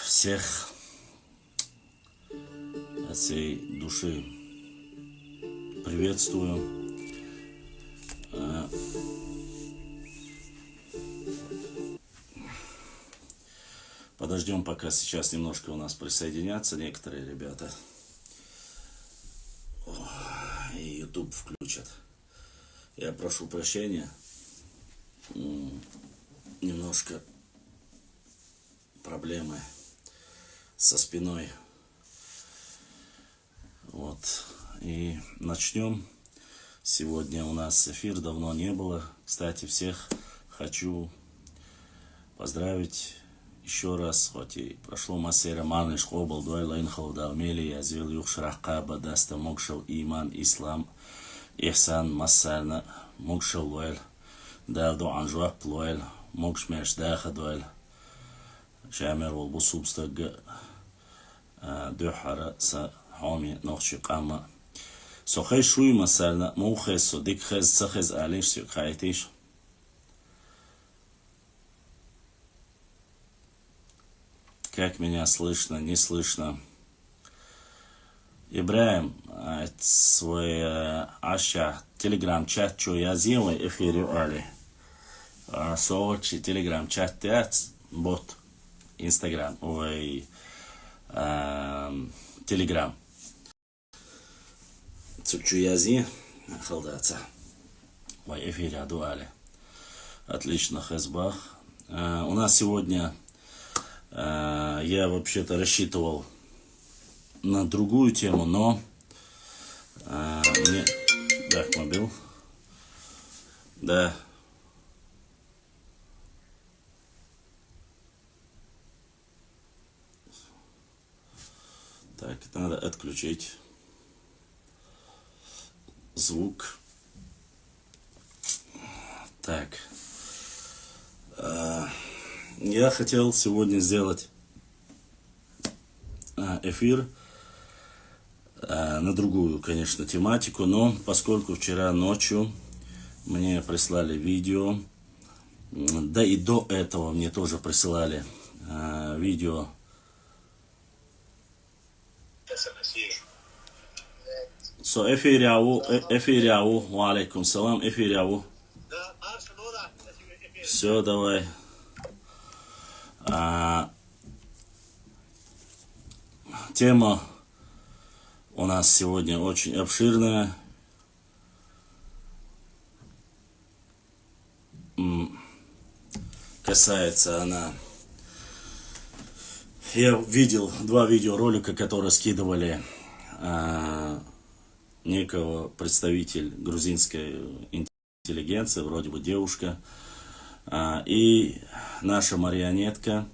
Всех от всей души приветствую. Подождем, пока сейчас немножко у нас присоединятся некоторые ребята. И YouTube включат. Я прошу прощения. Немножко проблемы со спиной. Вот. И начнем. Сегодня у нас эфир давно не было. Кстати, всех хочу поздравить еще раз. Хоть и прошло массера маныш хобал дуайла инхал далмели язвил юхшрахка бадаста могшал иман ислам ихсан массана могшал дуайл давду анжуак плуайл могш меш даха дуайл شامر والبصوب استق دوحرة حامي نخشي قامة سخي شوي مثلا مو خيس ديك خيز سخز عليش سيق خايتيش как меня слышно, не слышно. Ибраим, свой аша телеграм-чат, что я сделал, эфире али. Соочи телеграм-чат, бот. Инстаграм, ой, Телеграм. Цукчуязи, халдаца. Ой, эфире адуали. Отлично, Хезбах. У нас сегодня, я вообще-то рассчитывал на другую тему, но мне... Да, мобил. Да. Так, надо отключить звук. Так. Я хотел сегодня сделать эфир на другую, конечно, тематику, но поскольку вчера ночью мне прислали видео, да и до этого мне тоже присылали видео. So, эфир яву, ва алейкум салам, эфир яву. Все, давай. Тема у нас сегодня очень обширная. Касается она... Я видел два видеоролика, которые скидывали некого представитель грузинской интеллигенции, вроде бы девушка, и наша марионетка,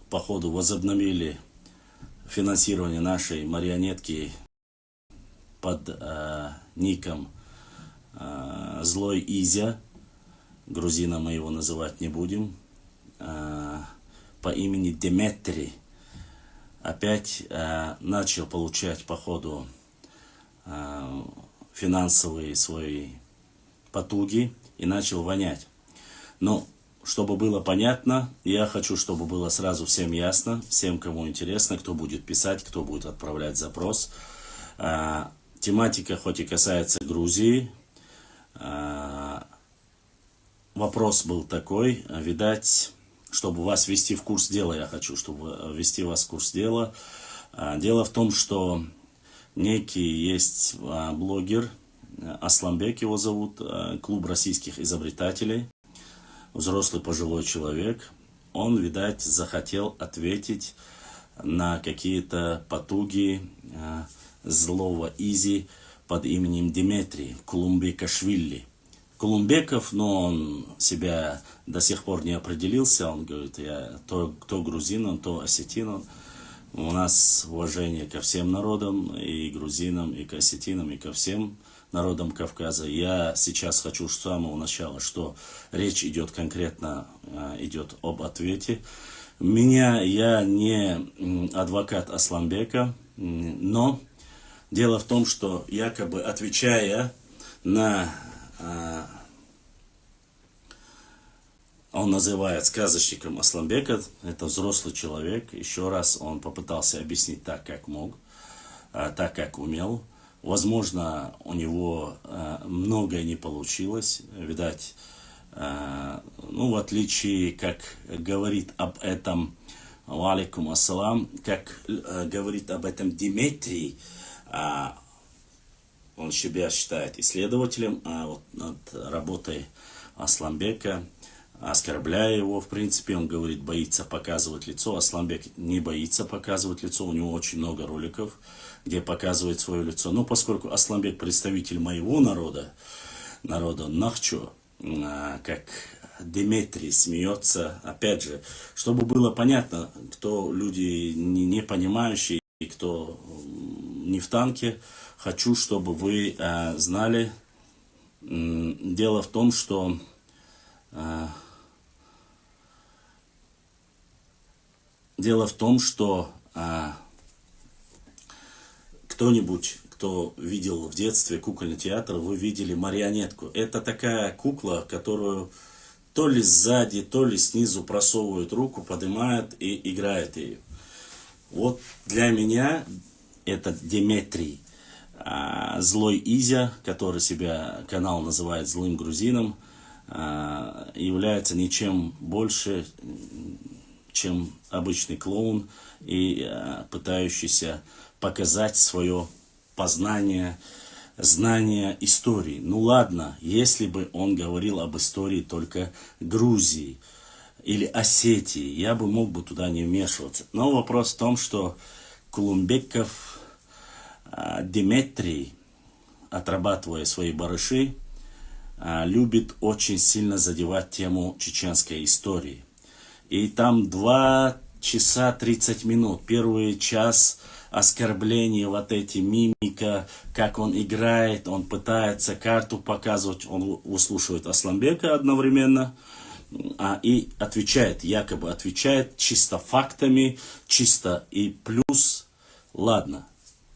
походу, возобновили финансирование нашей марионетки под ником Злой Изя. Грузина мы его называть не будем. По имени Деметри. Опять начал получать по ходу финансовые свои потуги и начал вонять. Но, чтобы было понятно, я хочу, чтобы было сразу всем ясно, всем, кому интересно, кто будет писать, кто будет отправлять запрос. Тематика хоть и касается Грузии, вопрос был такой, видать, чтобы вас ввести в курс дела, я хочу, чтобы ввести вас в курс дела. Дело в том, что некий есть блогер, Асламбек его зовут, клуб российских изобретателей, взрослый пожилой человек. Он, видать, захотел ответить на какие-то потуги злого Изи под именем Дмитрий Кулумбекашвили. Кулумбеков, но он себя до сих пор не определился. Он говорит, я то грузин, то осетин. У нас уважение ко всем народам, и грузинам, и к осетинам, и ко всем народам Кавказа. Я сейчас хочу с самого начала, что речь идет конкретно идет об ответе. Я не адвокат Асламбека, но дело в том, что якобы отвечая на Он называет сказочником Асланбека, это взрослый человек. Еще раз он попытался объяснить так, как мог, так, как умел. Возможно, у него многое не получилось. Видать, в отличие, как говорит об этом, валейкум ассалам, как говорит об этом Димитрий, он себя считает исследователем, а вот над работой Асланбека, оскорбляя его, в принципе, он говорит, боится показывать лицо. Асланбек не боится показывать лицо, у него очень много роликов, где показывает свое лицо. Но поскольку Асланбек представитель моего народа Нахчо, как Дмитрий смеется, опять же, чтобы было понятно, кто люди не понимающие, кто не в танке, хочу, чтобы вы знали, дело в том, что кто-нибудь, кто видел в детстве кукольный театр, вы видели марионетку. Это такая кукла, которую то ли сзади, то ли снизу просовывают руку, поднимают и играет ее. Вот для меня этот Дмитрий, злой Изя, который себя канал называет злым грузином, является ничем больше, чем обычный клоун и пытающийся показать свое познание, знание истории. Ну ладно, если бы он говорил об истории только Грузии или Осетии, я бы мог бы туда не вмешиваться. Но вопрос в том, что Кулумбеков Дмитрий, отрабатывая свои барыши, любит очень сильно задевать тему чеченской истории. И там 2 часа 30 минут. Первый час оскорбления, вот эти мимика, как он играет, он пытается карту показывать, он выслушивает Асланбека одновременно и отвечает, якобы отвечает чисто фактами, чисто и плюс, ладно.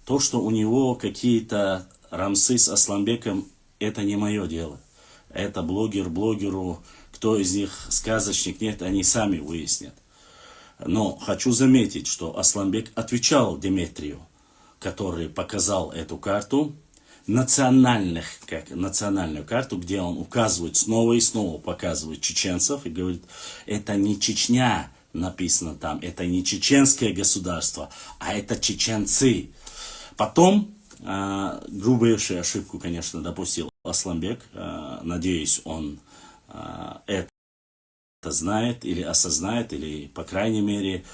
То, что у него какие-то рамсы с Асланбеком, это не мое дело. Это блогеру, кто из них сказочник, нет, они сами выяснят. Но хочу заметить, что Асланбек отвечал Дмитрию, который показал эту карту, национальную карту, где он указывает снова и снова, показывает чеченцев и говорит, это не Чечня написано там, это не чеченское государство, а это чеченцы. Потом грубейшую ошибку, конечно, допустил Асланбек. Надеюсь, он это знает или осознает, или, по крайней мере,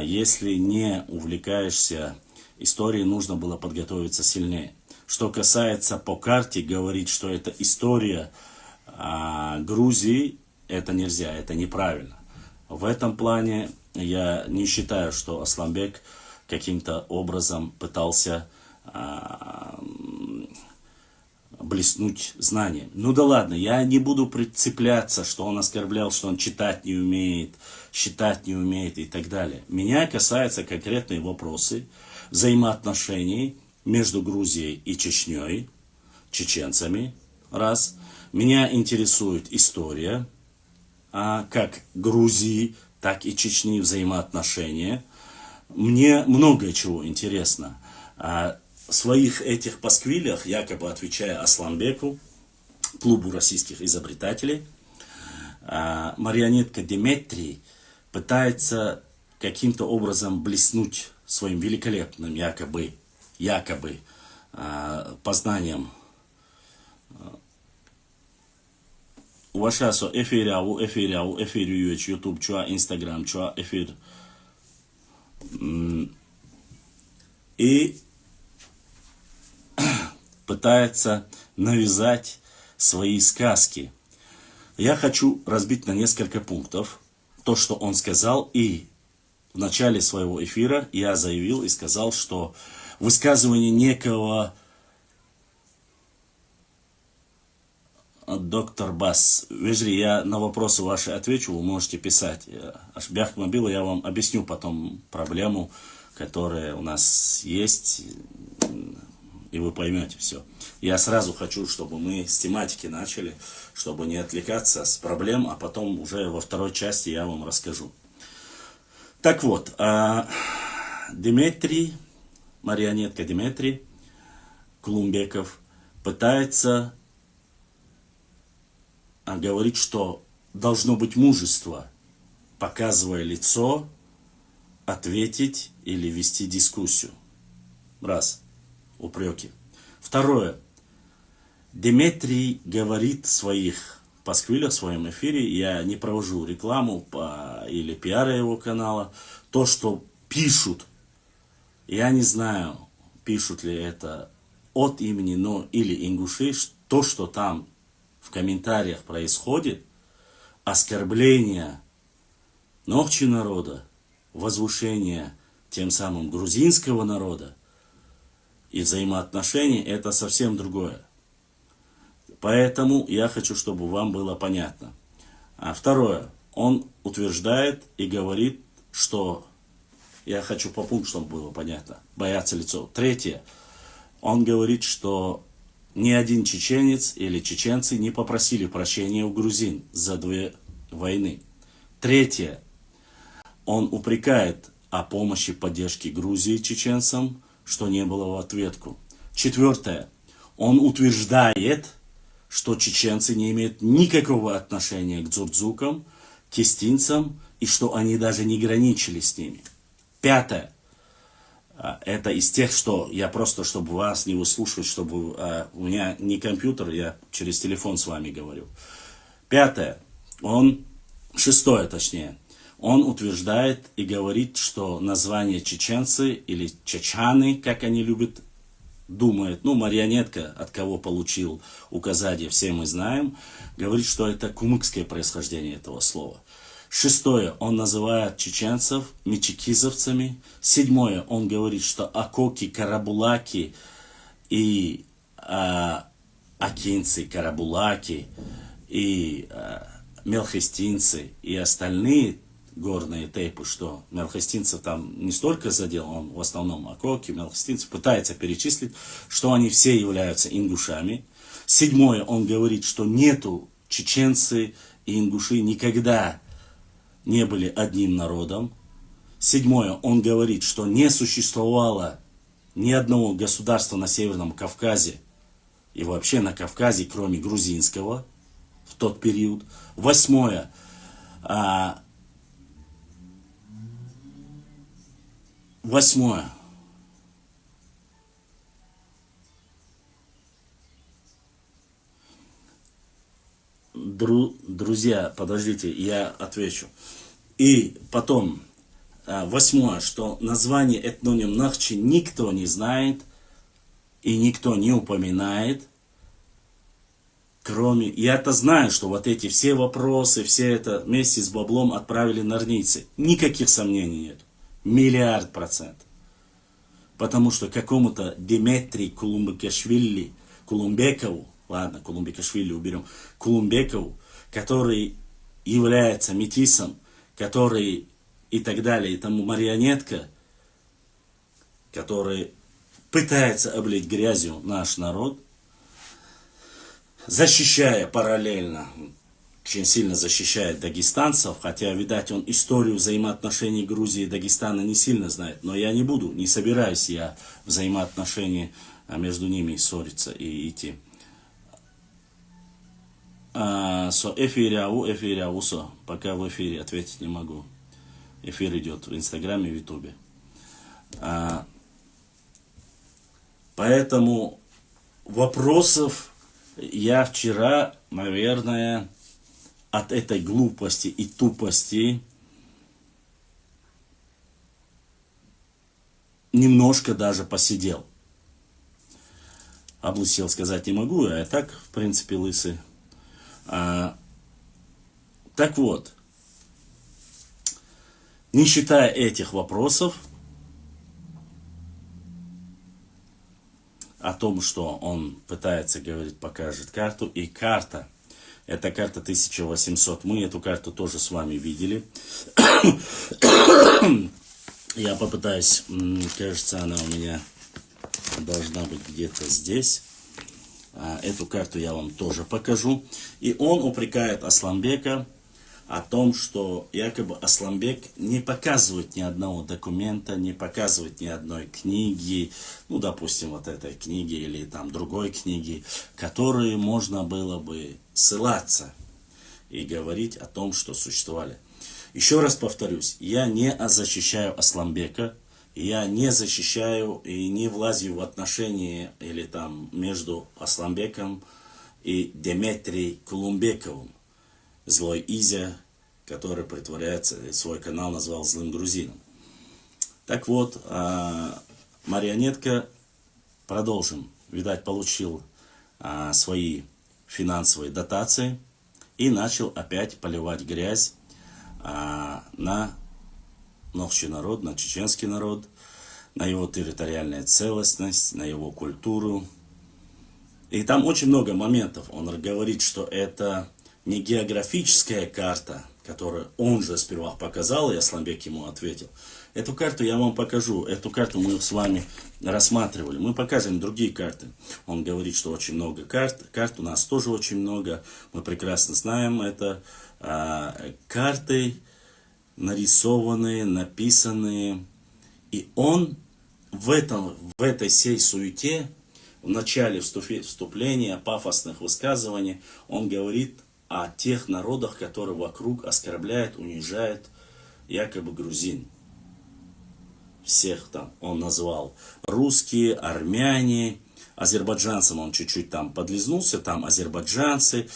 если не увлекаешься историей, нужно было подготовиться сильнее. Что касается по карте, говорить, что это история Грузии, это нельзя, это неправильно. В этом плане я не считаю, что Асланбек каким-то образом пытался блеснуть знанием. Ну да ладно, я не буду прицепляться, что он оскорблял, что он читать не умеет, считать не умеет и так далее. Меня касаются конкретные вопросы взаимоотношений между Грузией и Чечней, чеченцами, раз. Меня интересует история, как Грузии, так и Чечни взаимоотношения. Мне много чего интересно. В своих этих пасквилях, якобы отвечая Асланбеку, клубу российских изобретателей, марионетка Дмитрий пытается каким-то образом блеснуть своим великолепным якобы познанием. Вашасо эфиряу YouTube, чуа Instagram, чуа эфир. И пытается навязать свои сказки. Я хочу разбить на несколько пунктов то, что он сказал, и в начале своего эфира я заявил и сказал, что высказывание некого доктор Бас. Вежри, я на вопросы ваши отвечу, вы можете писать. Ашбях Мобила, я вам объясню потом проблему, которая у нас есть. и вы поймете все. Я сразу хочу, чтобы мы с тематики начали, чтобы не отвлекаться с проблем, а потом уже во второй части я вам расскажу. Так вот, Дмитрий, марионетка Дмитрий Кулумбеков пытается говорить, что должно быть мужество, показывая лицо, ответить или вести дискуссию. Раз. Упреки. Второе. Дмитрий говорит в Пасквиле, в своем эфире, я не провожу рекламу или пиара его канала, то, что пишут, я не знаю, пишут ли это от имени, но или ингуши, то, что там в комментариях происходит, оскорбление ногчи народа, возвышение тем самым грузинского народа и взаимоотношения, это совсем другое. Поэтому я хочу, чтобы вам было понятно. А второе, он утверждает и говорит, что, я хочу по пункту, чтобы было понятно, бояться лицо. Третье, он говорит, что ни один чеченец или чеченцы не попросили прощения у грузин за 2 войны. Третье, он упрекает о помощи, поддержке Грузии чеченцам, что не было в ответку. Четвертое, он утверждает, что чеченцы не имеют никакого отношения к дзурдзукам, кистинцам, и что они даже не граничили с ними. Пятое, это из тех, что я просто, чтобы вас не выслушивать, чтобы у меня не компьютер, я через телефон с вами говорю. Пятое, шестое точнее, он утверждает и говорит, что название чеченцы или чечаны, как они любят, думают, марионетка, от кого получил указание, все мы знаем, говорит, что это кумыкское происхождение этого слова. Шестое, он называет чеченцев мичикизовцами. Седьмое, он говорит, что акоки, карабулаки и акинцы, карабулаки и мелхистинцы и остальные горные тейпы, что мелхистинцев там не столько задел, он в основном акоки, мелхистинцы, пытается перечислить, что они все являются ингушами. Седьмое, он говорит, что нету чеченцы и ингуши никогда не были одним народом. Седьмое, он говорит, что не существовало ни одного государства на Северном Кавказе и вообще на Кавказе, кроме грузинского в тот период. Восьмое, друзья, подождите, я отвечу. И потом, восьмое, что название этноним Нахчи никто не знает и никто не упоминает, кроме... Я-то знаю, что вот эти все вопросы, все это вместе с баблом отправили нарнийцы. Никаких сомнений нет. 1,000,000%. Потому что какому-то Дмитрию Кулумбекову, ладно, Кулумбекашвили уберем, Кулумбекову, который является метисом, который и так далее, и тому марионетка, который пытается облить грязью наш народ, защищая параллельно, очень сильно защищает дагестанцев, хотя, видать, он историю взаимоотношений Грузии и Дагестана не сильно знает, но я не собираюсь я взаимоотношения между ними ссориться и идти. Эфиряу, пока в эфире ответить не могу. Эфир идет в Инстаграме, в Ютубе. Поэтому вопросов я вчера, наверное, от этой глупости и тупости немножко даже посидел. Облысел сказать не могу, а я так, в принципе, лысый. Так вот, не считая этих вопросов, о том, что он пытается говорить, покажет карту, и карта, это карта 1800, мы эту карту тоже с вами видели. Я попытаюсь, кажется, она у меня должна быть где-то здесь. Эту карту я вам тоже покажу. И он упрекает Асланбека о том, что якобы Асланбек не показывает ни одного документа, не показывает ни одной книги, ну, допустим, вот этой книги или там другой книги, которые можно было бы ссылаться и говорить о том, что существовали. Еще раз повторюсь, я не защищаю Асланбека, я не защищаю и не влазю в отношения или там между Асланбеком и Деметрием Кулумбековым, злой Изя, который притворяется, свой канал назвал злым грузином. Так вот, марионетка, продолжим, видать, получил свои финансовые дотации и начал опять поливать грязь на нохчий народ, на чеченский народ, на его территориальную целостность, на его культуру. И там очень много моментов. Он говорит, что это не географическая карта, которую он же сперва показал, и Асланбек ему ответил. Эту карту я вам покажу. Эту карту мы с вами рассматривали. Мы покажем другие карты. Он говорит, что очень много карт. Карт у нас тоже очень много. Мы прекрасно знаем это. Карты нарисованные, написанные. И он в этой всей суете, в начале вступления, пафосных высказываний, он говорит о тех народах, которые вокруг оскорбляют, унижают якобы грузин. Всех там он назвал русские, армяне, азербайджанцам он чуть-чуть там подлизнулся, там азербайджанцы,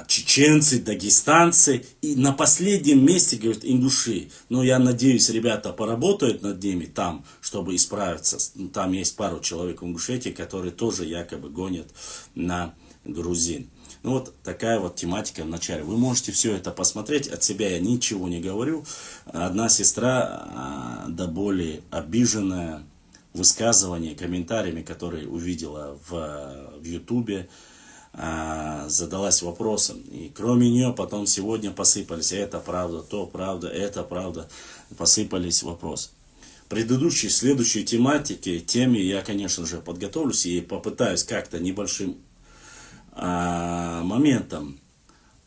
чеченцы, дагестанцы. И на последнем месте, говорит, ингуши. Но я надеюсь, ребята поработают над ними там, чтобы исправиться. Там есть пару человек в Ингушетии, которые тоже якобы гонят на грузин. Ну вот такая вот тематика в начале. Вы можете все это посмотреть. От себя я ничего не говорю. Одна сестра до боли обиженная высказываниями, комментариями, которые увидела в Ютубе, задалась вопросом. И кроме нее потом сегодня посыпались: это правда, то правда, это правда. Посыпались вопросы. Предыдущие, следующие теме я, конечно же, подготовлюсь и попытаюсь как-то небольшим моментом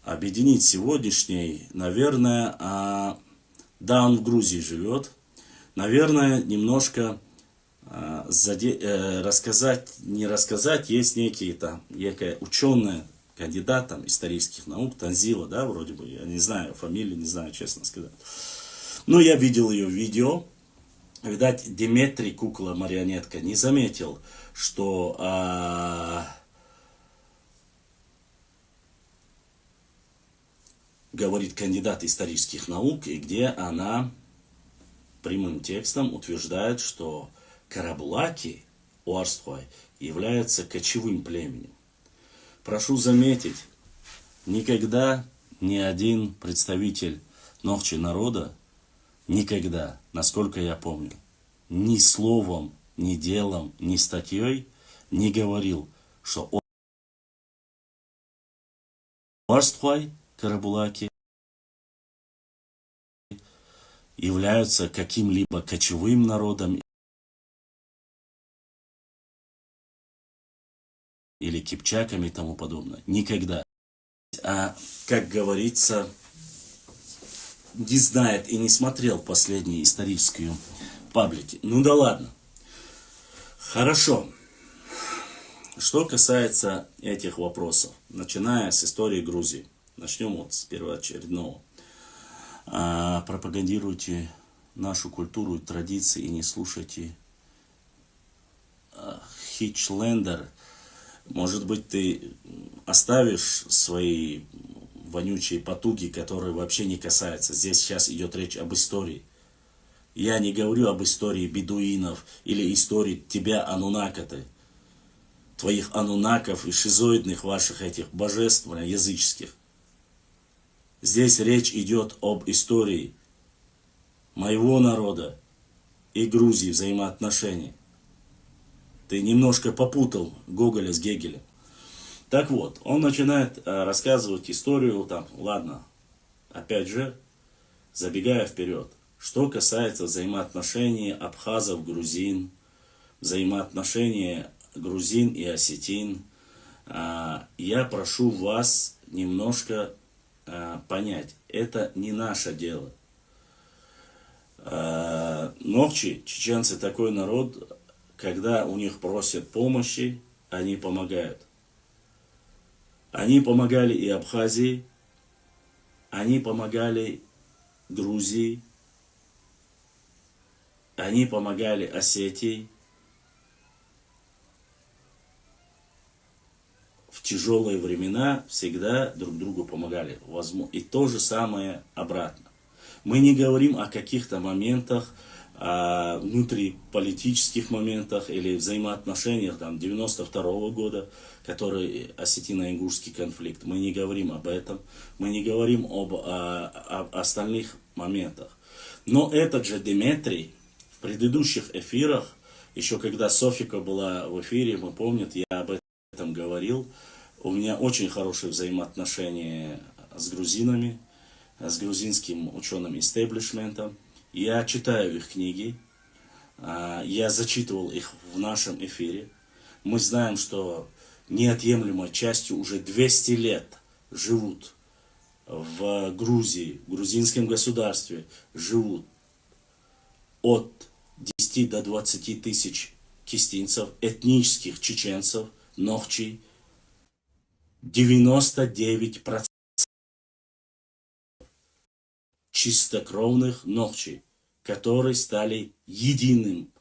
объединить сегодняшний. Наверное, да, он в Грузии живет. Наверное, немножко рассказать, не рассказать, есть некая ученая, кандидат там, исторических наук, Танзила, да, вроде бы, я не знаю фамилию, не знаю, честно сказать. Но я видел ее видео. Видать, Деметрий, кукла-марионетка, не заметил, что говорит кандидат исторических наук, и где она прямым текстом утверждает, что Карабулаки, Уарствой, являются кочевым племенем. Прошу заметить, никогда ни один представитель нохчи народа, никогда, насколько я помню, ни словом, ни делом, ни статьей не говорил, что Уарствой, Карабулаки, являются каким-либо кочевым народом или кипчаками и тому подобное. Никогда. Как говорится, не знает и не смотрел последние исторические паблики. Ну да ладно. Хорошо. Что касается этих вопросов, начиная с истории Грузии. Начнем вот с первоочередного. Пропагандируйте нашу культуру и традиции и не слушайте Хичлендер. Может быть, ты оставишь свои вонючие потуги, которые вообще не касаются. Здесь сейчас идет речь об истории. Я не говорю об истории бедуинов или истории тебя, анунакаты, твоих анунаков и шизоидных ваших этих божеств языческих. Здесь речь идет об истории моего народа и Грузии, взаимоотношений. Ты немножко попутал Гоголя с Гегелем. Так вот, он начинает рассказывать историю, там, ладно, опять же, забегая вперед. Что касается взаимоотношений абхазов, грузин, взаимоотношения грузин и осетин. Я прошу вас немножко понять, это не наше дело. Нохчи, чеченцы, такой народ, когда у них просят помощи, они помогают. Они помогали и Абхазии, они помогали Грузии, они помогали Осетии. В тяжелые времена всегда друг другу помогали. И то же самое обратно. Мы не говорим о каких-то моментах, о внутриполитических моментах или взаимоотношениях 92 года, который осетино-ингушский конфликт. Мы не говорим об этом. Мы не говорим об остальных моментах. Но этот же Дмитрий в предыдущих эфирах, еще когда Софика была в эфире, вы помните, я об этом говорил. У меня очень хорошие взаимоотношения с грузинами, с грузинским ученым истеблишментом. Я читаю их книги, я зачитывал их в нашем эфире. Мы знаем, что неотъемлемой частью уже 200 лет живут в Грузии, в грузинском государстве, живут от 10 до 20 тысяч кистинцев, этнических чеченцев, нохчи, 99% чистокровных нохчи, которые стали единым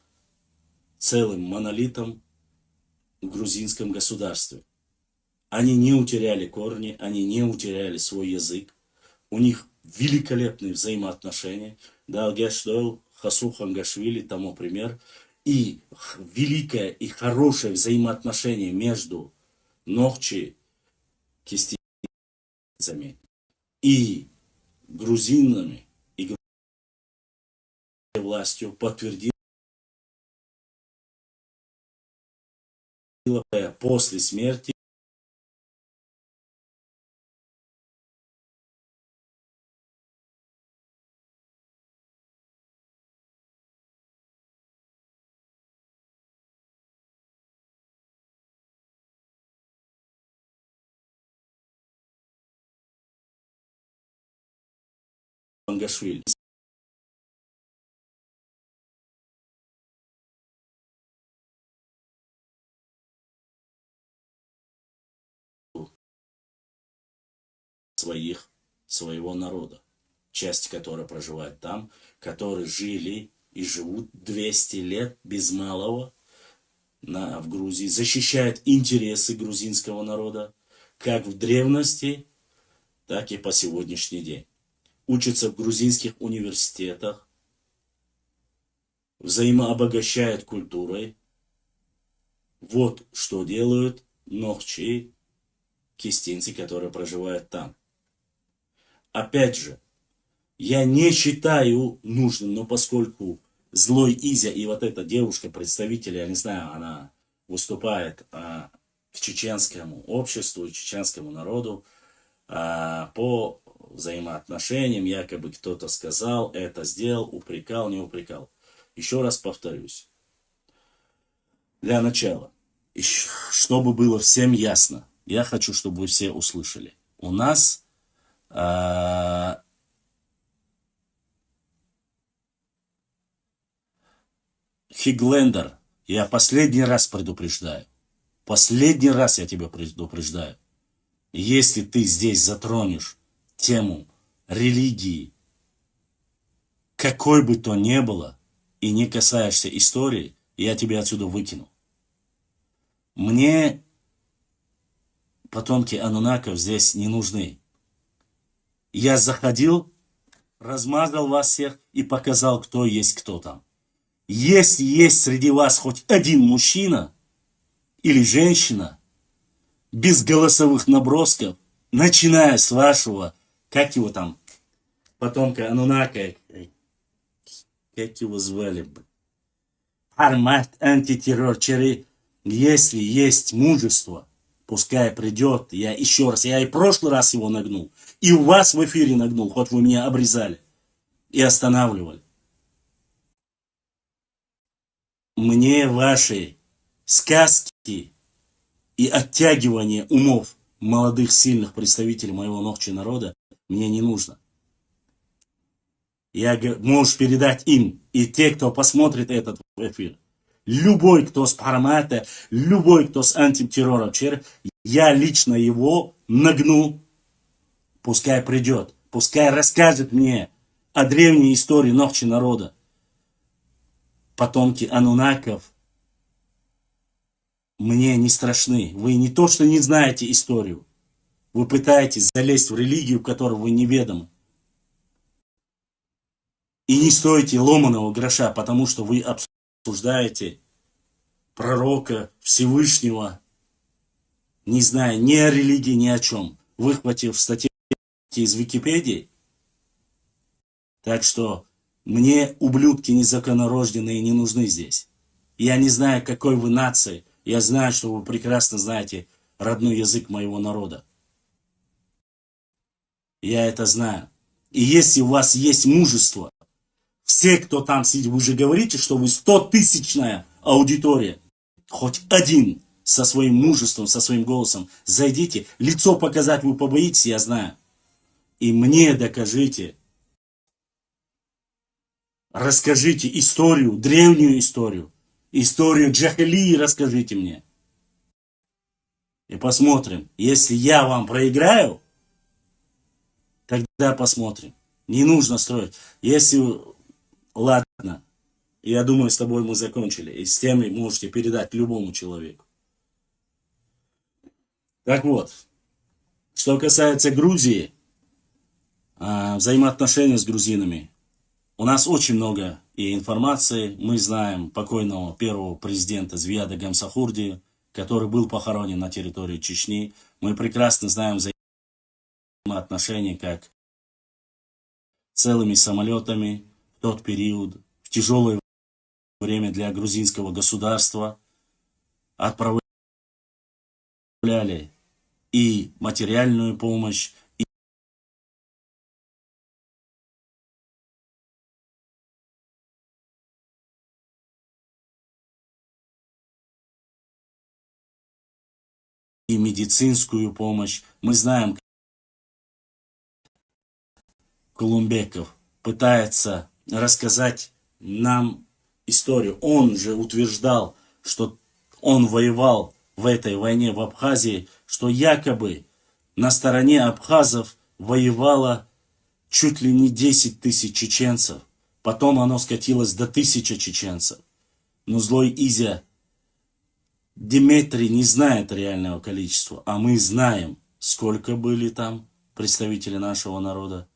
целым монолитом в грузинском государстве. Они не утеряли корни, они не утеряли свой язык. У них великолепные взаимоотношения. Далгешдол, Хасу Хангашвили тому пример. И великое и хорошее взаимоотношение между нохчи, кистинцами и грузинами и властью подтвердила после смерти Хангашвили. Своего народа, часть которой проживает там, которые жили и живут 200 лет без малого в Грузии, защищают интересы грузинского народа, как в древности, так и по сегодняшний день. Учатся в грузинских университетах, взаимообогащают культурой. Вот что делают нохчи, кистинцы, которые проживают там. Опять же, я не считаю нужным, но поскольку Злой Изя и вот эта девушка, представитель, я не знаю, она выступает к чеченскому обществу, чеченскому народу по взаимоотношениям, якобы кто-то сказал, это сделал, упрекал, не упрекал. Еще раз повторюсь. Для начала, чтобы было всем ясно, я хочу, чтобы вы все услышали. У нас Хиглендер, я последний раз предупреждаю. Последний раз я тебя предупреждаю. Если ты здесь затронешь тему религии, какой бы то ни было, и не касаешься истории, я тебя отсюда выкину. Мне потомки анунаков здесь не нужны. Я заходил, размазал вас всех и показал, кто есть кто там. Если есть среди вас хоть один мужчина или женщина без голосовых набросков, начиная с вашего, как его там, потомка Анунака, как его звали бы, Армат, антитеррор, если есть мужество, пускай придет, я еще раз, я и в прошлый раз его нагнул, и у вас в эфире нагнул, хоть вы меня обрезали и останавливали. Мне ваши сказки и оттягивание умов молодых, сильных представителей моего ногчи народа мне не нужно. Можешь передать им, и те, кто посмотрит этот эфир, любой, кто с Парамата, любой, кто с антитеррором, я лично его нагну, пускай придет, пускай расскажет мне о древней истории ногчи народа. Потомки анунаков мне не страшны. Вы не то, что не знаете историю, вы пытаетесь залезть в религию, в которой вы неведомы. И не стоите ломаного гроша, потому что вы обсуждаете пророка Всевышнего, не зная ни о религии, ни о чем, выхватив статьи из Википедии. Так что мне ублюдки незаконнорожденные не нужны здесь. Я не знаю, какой вы нации. Я знаю, что вы прекрасно знаете родной язык моего народа. Я это знаю. И если у вас есть мужество, все, кто там сидит, вы же говорите, что вы 100-тысячная аудитория. Хоть один со своим мужеством, со своим голосом. Зайдите, лицо показать вы побоитесь, я знаю. И мне докажите. Расскажите историю, древнюю историю. Историю Джахилии расскажите мне. И посмотрим. Если я вам проиграю, тогда посмотрим. Не нужно строить. Если... Ладно. Я думаю, с тобой мы закончили. И с темой можете передать любому человеку. Так вот. Что касается Грузии, взаимоотношения с грузинами. У нас очень много и информации. Мы знаем покойного первого президента Звияда Гамсахурди, который был похоронен на территории Чечни. Мы прекрасно знаем взаимоотношения как целыми самолетами в тот период, в тяжелое время для грузинского государства отправляли и материальную помощь, и медицинскую помощь. Мы знаем, Колумбеков пытается рассказать нам историю. Он же утверждал, что он воевал в этой войне в Абхазии, что якобы на стороне абхазов воевало чуть ли не 10 тысяч чеченцев. Потом оно скатилось до 1000 чеченцев. Но злой Изя Дмитрий не знает реального количества, а мы знаем, сколько были там представители нашего народа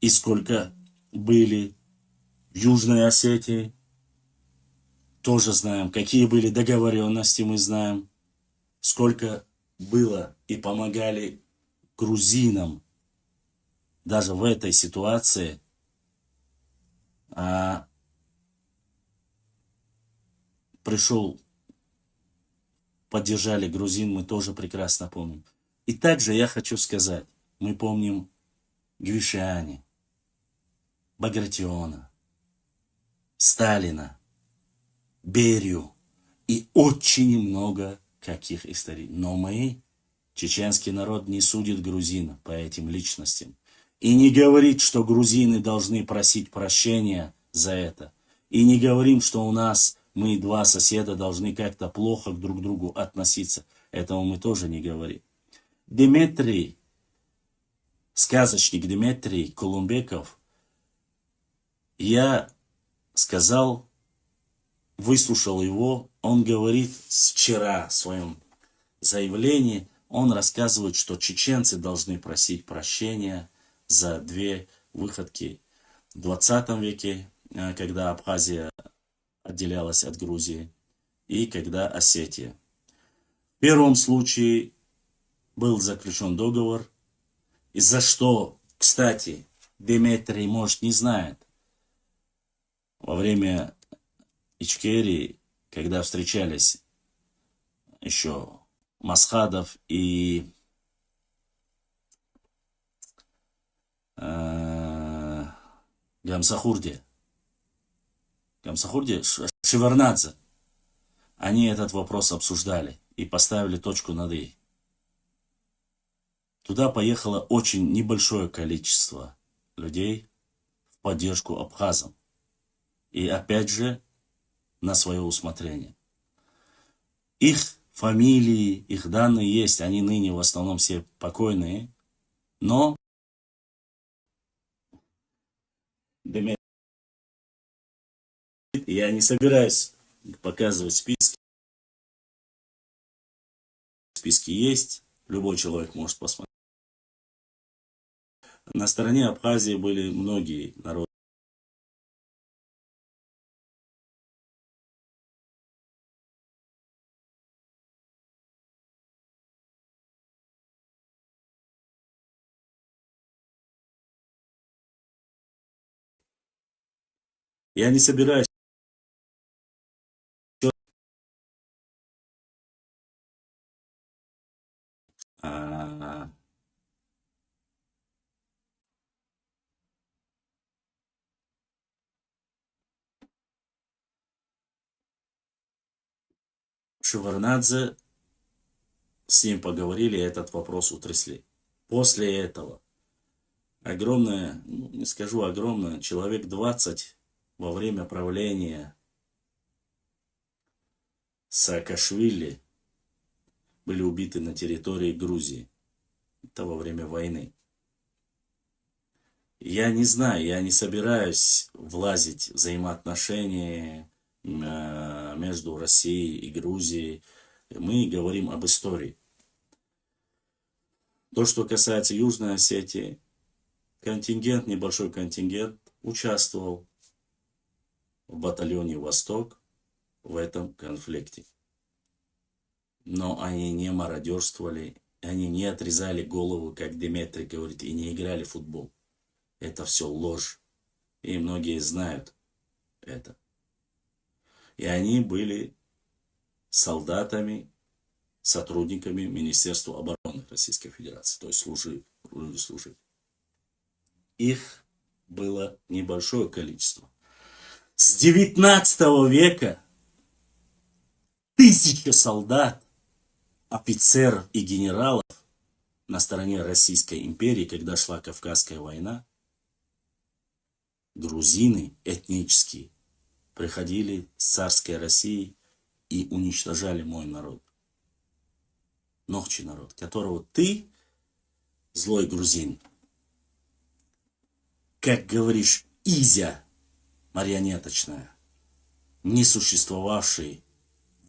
и сколько были в Южной Осетии. Тоже знаем, какие были договоренности, мы знаем, сколько было и помогали грузинам даже в этой ситуации. Пришел, поддержали грузин, мы тоже прекрасно помним. И также я хочу сказать, мы помним Гвишани, Багратиона, Сталина, Берию и очень много каких историй. Но мы, чеченский народ, не судит грузин по этим личностям. И не говорит, что грузины должны просить прощения за это. И не говорим, что у нас, мы два соседа, должны как-то плохо друг к другу относиться. Этого мы тоже не говорим. Дмитрий, сказочник Дмитрий Колумбеков, я сказал, выслушал его, он говорит вчера в своем заявлении, он рассказывает, что чеченцы должны просить прощения за две выходки в 20 веке, когда Абхазия отделялась от Грузии, и когда Осетия. В первом случае был заключен договор, из-за что, кстати, Дмитрий, может, не знает, во время Ичкерии, когда встречались еще Масхадов и Гамсахурди. Гамсахурди, Шеварднадзе. Они этот вопрос обсуждали и поставили точку над «и». Туда поехало очень небольшое количество людей в поддержку абхазам. И опять же, на свое усмотрение. Их фамилии, их данные есть, они ныне в основном все покойные, но я не собираюсь показывать списки. Списки есть, любой человек может посмотреть. На стороне Абхазии были многие народы. Я не собираюсь а, Шеварднадзе, с ним поговорили, этот вопрос утрясли. После этого огромное, ну, не скажу огромное, человек 20 во время правления Саакашвили были убиты на территории Грузии. Это во время войны. Я не знаю, я не собираюсь влазить в взаимоотношения между Россией и Грузией. Мы говорим об истории. То, что касается Южной Осетии, контингент, небольшой контингент участвовал в батальоне «Восток» в этом конфликте. Но они не мародерствовали, они не отрезали голову, как Деметрий говорит, и не играли в футбол. Это все ложь. И многие знают это. И они были солдатами, сотрудниками Министерства обороны Российской Федерации. То есть служили. Их было небольшое количество. С 19 века 1000 солдат, офицеров и генералов на стороне Российской империи, когда шла Кавказская война, грузины этнические приходили с царской России и уничтожали мой народ. Нохчи народ, которого ты, злой грузин, как говоришь, изя марионеточная, не существовавший,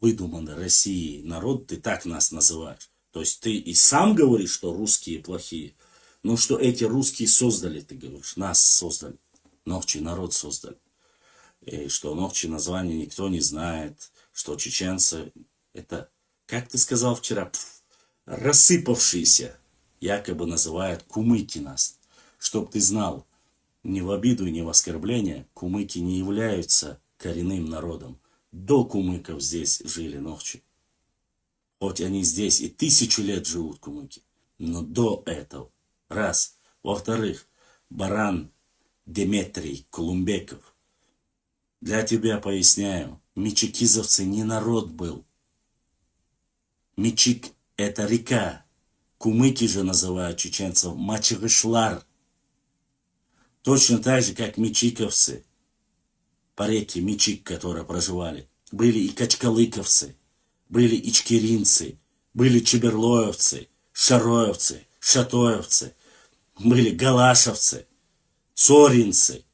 выдуманный Россией народ, ты так нас называешь. То есть ты и сам говоришь, что русские плохие, но что эти русские создали, ты говоришь, нас создали. Нохчи народ создали. И что Нохчи название никто не знает, что чеченцы это, как ты сказал вчера, рассыпавшиеся, якобы называют кумыки нас. Чтоб ты знал, ни в обиду и ни в оскорбление, кумыки не являются коренным народом. До кумыков здесь жили Нохчи. Хоть они здесь и 1000 лет живут, кумыки, но до этого. Раз. Во-вторых, баран Деметрий Колумбеков. Для тебя поясняю, мичикизовцы не народ был. Мичик – это река. Кумыки же называют чеченцев Мачыгышлар. Точно так же, как мичиковцы, по реке Мичик, которые проживали, были и качкалыковцы, были и ичкеринцы, были чеберлоевцы, шароевцы, шатоевцы, были галашевцы, цоринцы,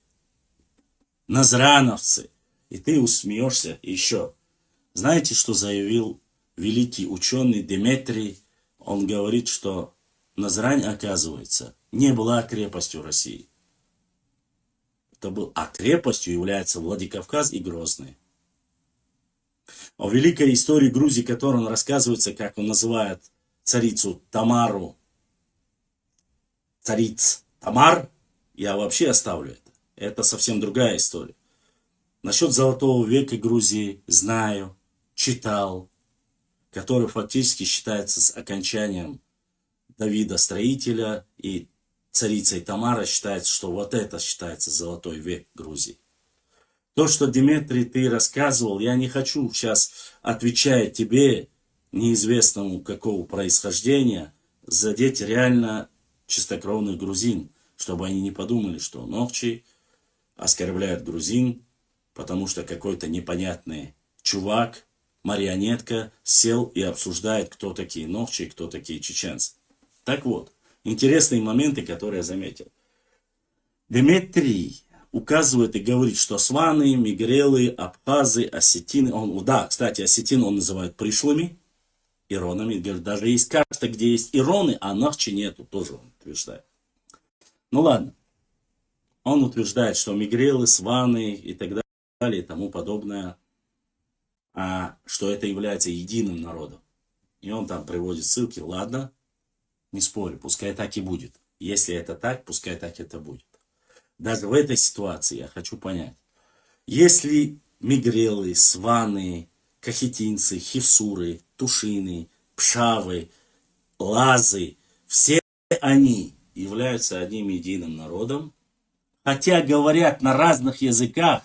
назрановцы. И ты усмеешься еще. Знаете, что заявил великий ученый Деметрий? Он говорит, что Назрань, оказывается, не была крепостью России. А крепостью является Владикавказ и Грозный. О великой истории Грузии, которой он рассказывается, как он называет царицу Тамару, цариц Тамар, я вообще оставлю это. Это совсем другая история. Насчет Золотого века Грузии знаю, читал, который фактически считается с окончанием Давида Строителя, и царицей Тамара считается, что вот это считается Золотой век Грузии. То, что, Дмитрий, ты рассказывал, я не хочу сейчас, отвечая тебе, неизвестному какого происхождения, задеть реально чистокровных грузин, чтобы они не подумали, что Нохчи оскорбляет грузин, потому что какой-то непонятный чувак, марионетка, сел и обсуждает, кто такие Нохчи и кто такие чеченцы. Так вот, интересные моменты, которые я заметил. Дмитрий указывает и говорит, что сваны, мигрелы, абхазы, осетины, да, кстати, осетин он называет пришлыми, иронами, говорит, даже есть карта, где есть ироны, а Нохчи нету, тоже он утверждает. Ну ладно, он утверждает, что мигрелы, сваны и так далее и тому подобное, что это является единым народом. И он там приводит ссылки, ладно, не спорю, пускай так и будет. Если это так, пускай так это будет. Даже в этой ситуации я хочу понять, если мигрелы, сваны, кахетинцы, хевсуры, тушины, пшавы, лазы, все они являются одним единым народом, хотя говорят на разных языках,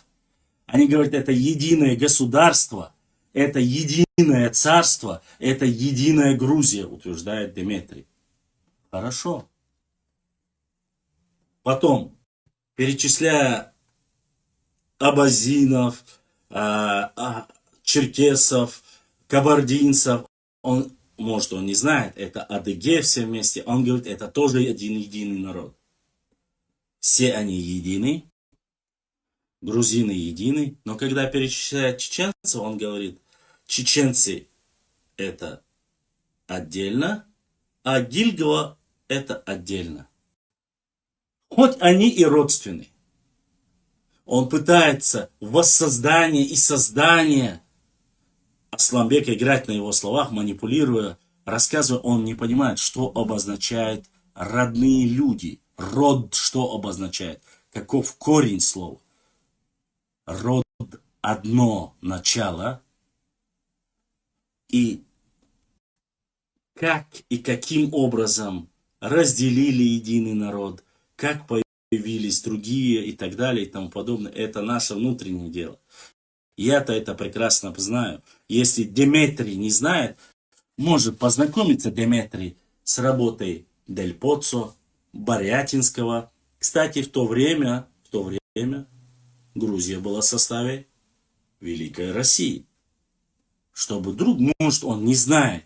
они говорят, это единое государство, это единое царство, это единая Грузия, утверждает Дмитрий. Хорошо. Потом, перечисляя абазинов, черкесов, кабардинцев, он не знает, это адыгеи все вместе, он говорит, это тоже один единый народ. Все они едины, грузины едины, но когда перечисляет чеченцев, он говорит, чеченцы это отдельно, а Гильгова это отдельно. Хоть они и родственны. Он пытается в воссоздании и создании Асламбека играть на его словах, манипулируя, рассказывая, он не понимает, что обозначает родные люди. Род что обозначает? Каков корень слова? Род одно начало. И как и каким образом разделили единый народ, как появились другие и так далее и тому подобное. Это наше внутреннее дело. Я-то это прекрасно знаю. Если Дмитрий не знает, может познакомиться Дмитрий с работой Дель Поццо, Борятинского. Кстати, в то время Грузия была в составе Великой России. Чтобы может он не знает,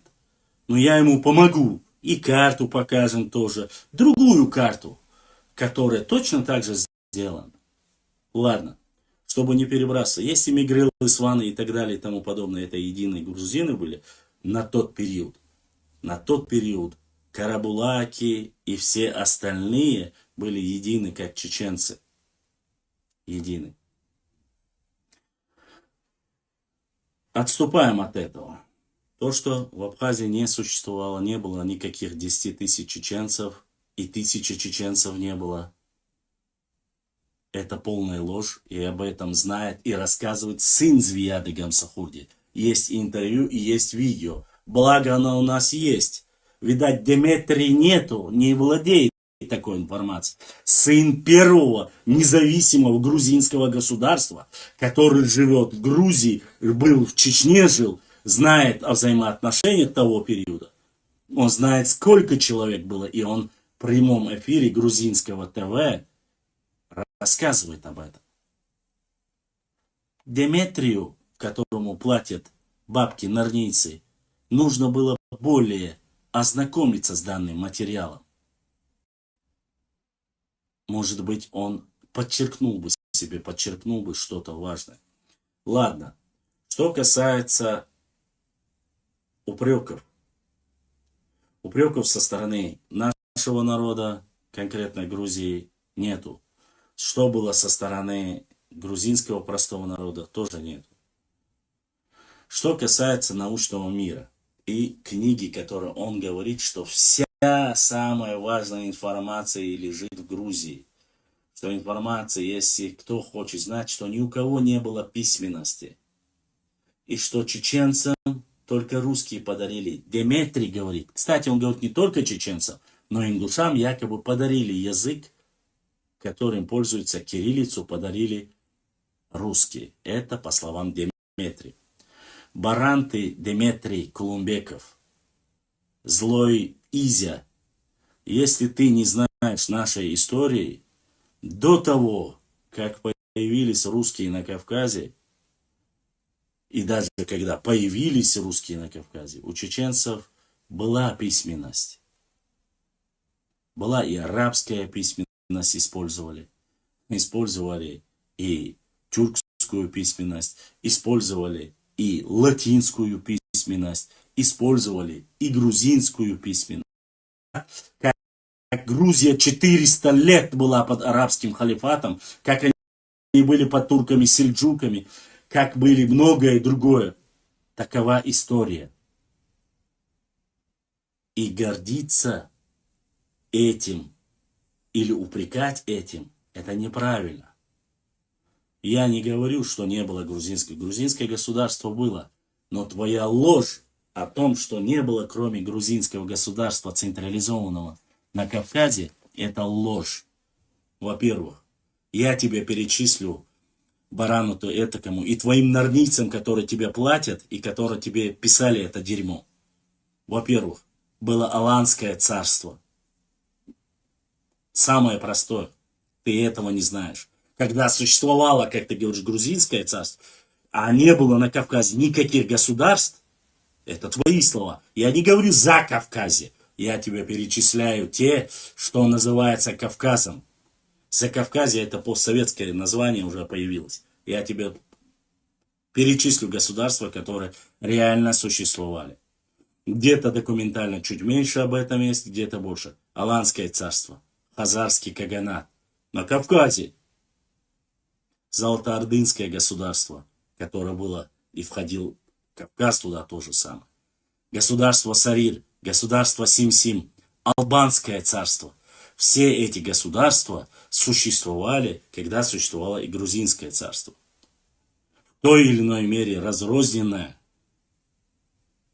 но я ему помогу. И карту покажем тоже. Другую карту, которая точно так же сделана. Ладно, чтобы не перебрасываться. Если мигрелы, сваны и так далее и тому подобное, это единые грузины были на тот период. На тот период карабулаки и все остальные были едины, как чеченцы. Едины. Отступаем от этого. То, что в Абхазии не существовало, не было никаких 10 тысяч чеченцев, и 1000 чеченцев не было. Это полная ложь, и об этом знает и рассказывает сын Звияды Гамсахурди. Есть интервью и есть видео. Благо оно у нас есть. Видать, Дмитрий не владеет такой информацией. Сын первого независимого грузинского государства, который живет в Грузии, был в Чечне, жил, знает о взаимоотношениях того периода. Он знает, сколько человек было, и он в прямом эфире грузинского ТВ рассказывает об этом. Дмитрию, которому платят бабки нарнийцы, нужно было более ознакомиться с данным материалом. Может быть, он подчеркнул бы что-то важное. Ладно, что касается упреков. Упреков со стороны нашего народа, конкретно Грузии, нету. Что было со стороны грузинского простого народа, тоже нету. Что касается научного мира и книги, которые он говорит, что вся самая важная информация лежит в Грузии. Что информация, если кто хочет знать, что ни у кого не было письменности. И что чеченцам только русские подарили. Дмитрий говорит, кстати, он говорит не только чеченцам, но и ингушам якобы подарили язык, которым пользуются кириллицу, подарили русские. Это по словам Деметрия. Баран ты, Деметрий Кулумбеков, злой Изя, если ты не знаешь нашей истории, до того, как появились русские на Кавказе, и даже когда появились русские на Кавказе, у чеченцев была письменность. Была и арабская письменность использовали и тюркскую письменность, использовали и латинскую письменность, использовали и грузинскую письменность. Как Грузия 400 лет была под арабским халифатом, как они были под турками-сельджуками, как были многое другое. Такова история. И гордиться этим или упрекать этим, это неправильно. Я не говорю, что не было грузинского. Грузинское государство было. Но твоя ложь о том, что не было, кроме грузинского государства централизованного на Кавказе, это ложь. Во-первых, я тебе перечислю барану-то этакому и твоим норнийцам, которые тебе платят и которые тебе писали это дерьмо. Во-первых, было Аланское царство. Самое простое. Ты этого не знаешь. Когда существовало, как ты говоришь, грузинское царство, а не было на Кавказе никаких государств, это твои слова. Я не говорю за Кавказе. Я тебе перечисляю те, что называется Кавказом. Закавказье это постсоветское название уже появилось. Я тебе перечислю государства, которые реально существовали. Где-то документально чуть меньше об этом есть, где-то больше. Аланское царство, Хазарский каганат. На Кавказе Золотоордынское государство, которое было и входил Кавказ туда тоже самое. Государство Сарир, государство Сим-Сим, Албанское царство. Все эти государства существовали, когда существовало и Грузинское царство. В той или иной мере разрозненное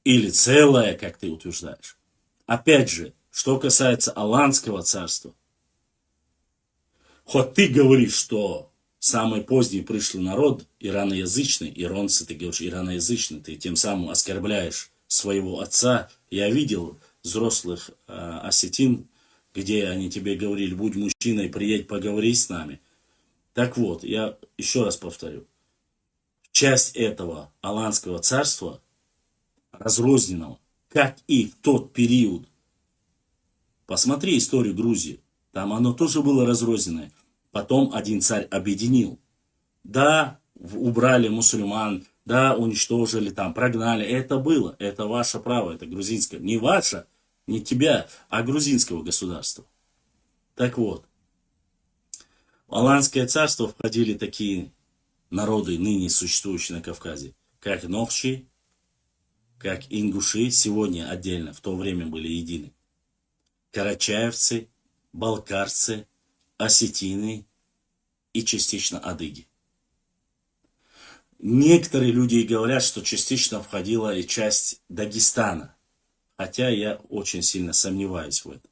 или целое, как ты утверждаешь. Опять же, что касается Аланского царства, хоть ты говоришь, что самый поздний пришлый народ ираноязычный, иронцы, ты говоришь ираноязычный, ты тем самым оскорбляешь своего отца. Я видел взрослых осетин, где они тебе говорили, будь мужчиной, приедь, поговори с нами. Так вот, я еще раз повторю. Часть этого Аланского царства, разрозненного, как и в тот период, посмотри историю Грузии, там оно тоже было разрозненное. Потом один царь объединил. Да, убрали мусульман, да, уничтожили там, прогнали. Это было, это ваше право, это грузинское. Не ваше, не тебя, а грузинского государства. Так вот, в Аланское царство входили такие народы, ныне существующие на Кавказе, как Нохчи, как ингуши, сегодня отдельно, в то время были едины. Карачаевцы, балкарцы, осетины и частично адыги. Некоторые люди говорят, что частично входила и часть Дагестана, хотя я очень сильно сомневаюсь в этом.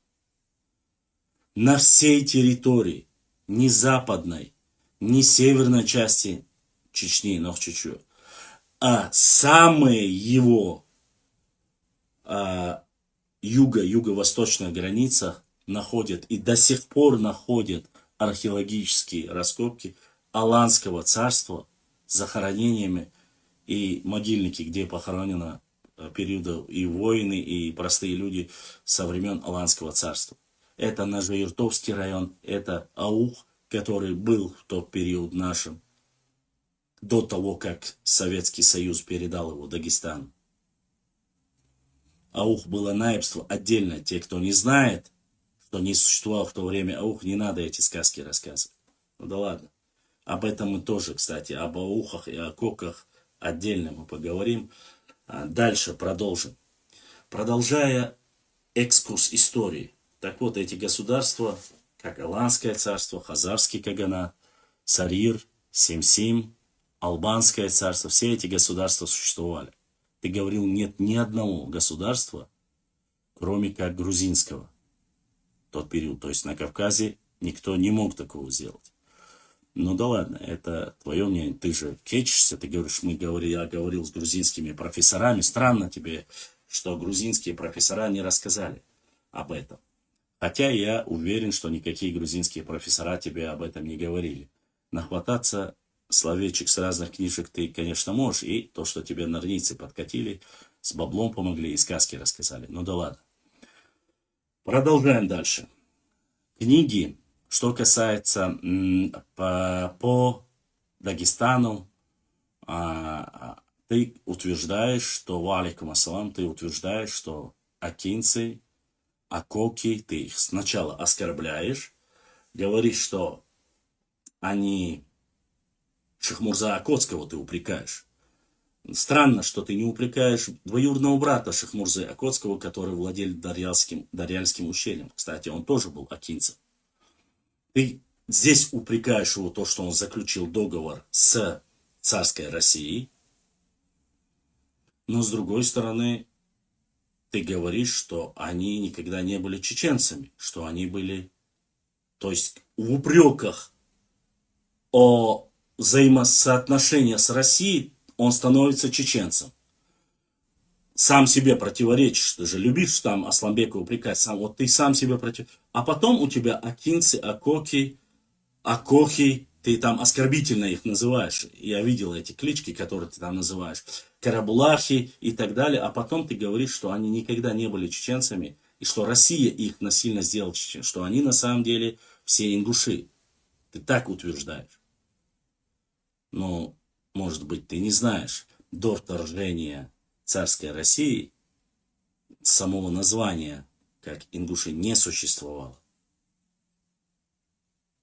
На всей территории, ни западной, ни северной части Чечни, Нохчичу, а самые его юго-восточных границах находят и до сих пор находят археологические раскопки Аланского царства с захоронениями и могильники, где похоронено периода и воины, и простые люди со времен Аланского царства. Это Нажаиртовский район, это Аух, который был в тот период нашим, до того, как Советский Союз передал его Дагестану. Аух было наибство отдельно. Те, кто не знает, что не существовал в то время Аух, не надо эти сказки рассказывать. Ну да ладно. Об этом мы тоже, кстати, об Аухах и о Коках отдельно мы поговорим. Дальше продолжим. Продолжая экскурс истории. Так вот, эти государства, как Аланское царство, Хазарский каганат, Сарир, Сим-Сим, Албанское царство, все эти государства существовали. Ты говорил, нет ни одного государства, кроме как грузинского. В тот период, то есть на Кавказе, никто не мог такого сделать. Ну да ладно, это твое мнение. Ты же кечишься, ты говоришь, я говорил с грузинскими профессорами. Странно тебе, что грузинские профессора не рассказали об этом. Хотя я уверен, что никакие грузинские профессора тебе об этом не говорили. Нахвататься словечек с разных книжек ты, конечно, можешь. И то, что тебе норнийцы подкатили, с баблом помогли и сказки рассказали. Ну да ладно. Продолжаем дальше. Книги, что касается по Дагестану, ты утверждаешь, что, валикум ассалам, ты утверждаешь, что акинцы, акоки, ты их сначала оскорбляешь, говоришь, что они Шахмурза Акотского ты упрекаешь. Странно, что ты не упрекаешь двоюродного брата Шахмурзы Акотского, который владел Дарьяльским ущельем. Кстати, он тоже был акинцем. Ты здесь упрекаешь его то, что он заключил договор с царской Россией. Но с другой стороны, ты говоришь, что они никогда не были чеченцами, что они были, то есть в упреках о взаимосоотношении с Россией он становится чеченцем. Сам себе противоречишь, ты же любишь там Асламбека упрекать, вот ты сам себе противоречишь. А потом у тебя акинцы, акоки, акохи, ты там оскорбительно их называешь. Я видел эти клички, которые ты там называешь. Карабулахи и так далее. А потом ты говоришь, что они никогда не были чеченцами, и что Россия их насильно сделала чеченцами, что они на самом деле все ингуши. Ты так утверждаешь. Но, может быть, ты не знаешь, до вторжения царской России самого названия, как ингуши, не существовало.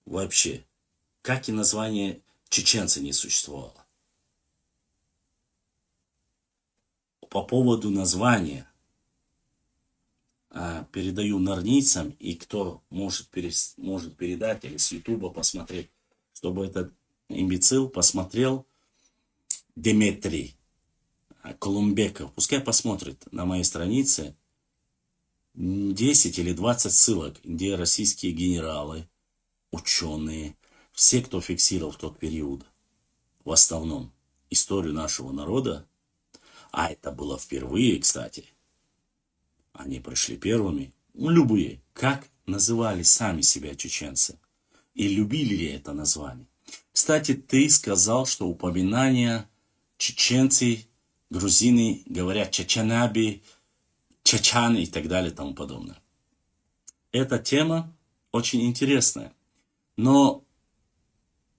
Вообще. Как и название чеченцы не существовало. По поводу названия передаю норнийцам, и кто может передать или с Ютуба посмотреть, чтобы этот имбецил посмотрел Деметрий Колумбеков. Пускай посмотрит на моей странице 10 или 20 ссылок, где российские генералы, ученые, все, кто фиксировал в тот период, в основном, историю нашего народа, а это было впервые, кстати, они пришли первыми, любые, как называли сами себя чеченцы, и любили ли это название. Кстати, ты сказал, что упоминания чеченцы, грузины говорят чачанаби, чачаны и так далее и тому подобное. Эта тема очень интересная, но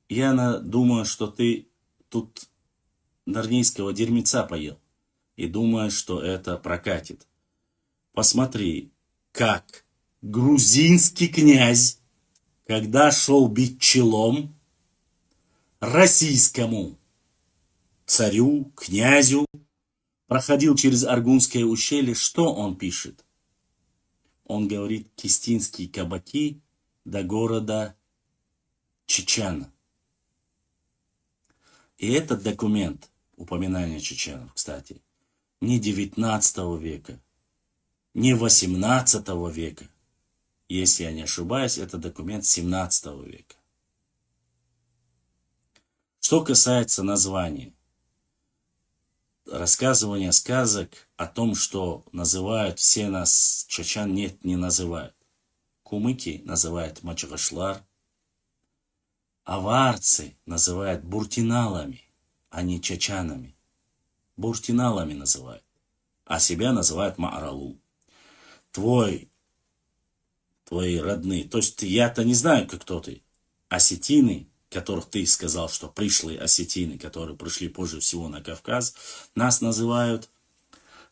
я думаю, что ты тут норнийского дерьмеца поел и думаешь, что это прокатит. Посмотри, как грузинский князь, когда шел бить челом российскому царю, князю, проходил через Аргунское ущелье, что он пишет? Он говорит, кистинские кабаки до города Чечен. И этот документ, упоминание чеченов, кстати, не 19 века, не 18 века. Если я не ошибаюсь, это документ 17 века. Что касается названия, рассказывания сказок о том, что называют все нас чечен, нет, не называют. Кумыки называют мачгашлар, аварцы называют буртиналами, а не чечанами. Буртиналами называют, а себя называют Мааралу. Твои родные, то есть я-то не знаю, кто ты, осетины, которых ты сказал, что пришлые осетины, которые пришли позже всего на Кавказ, нас называют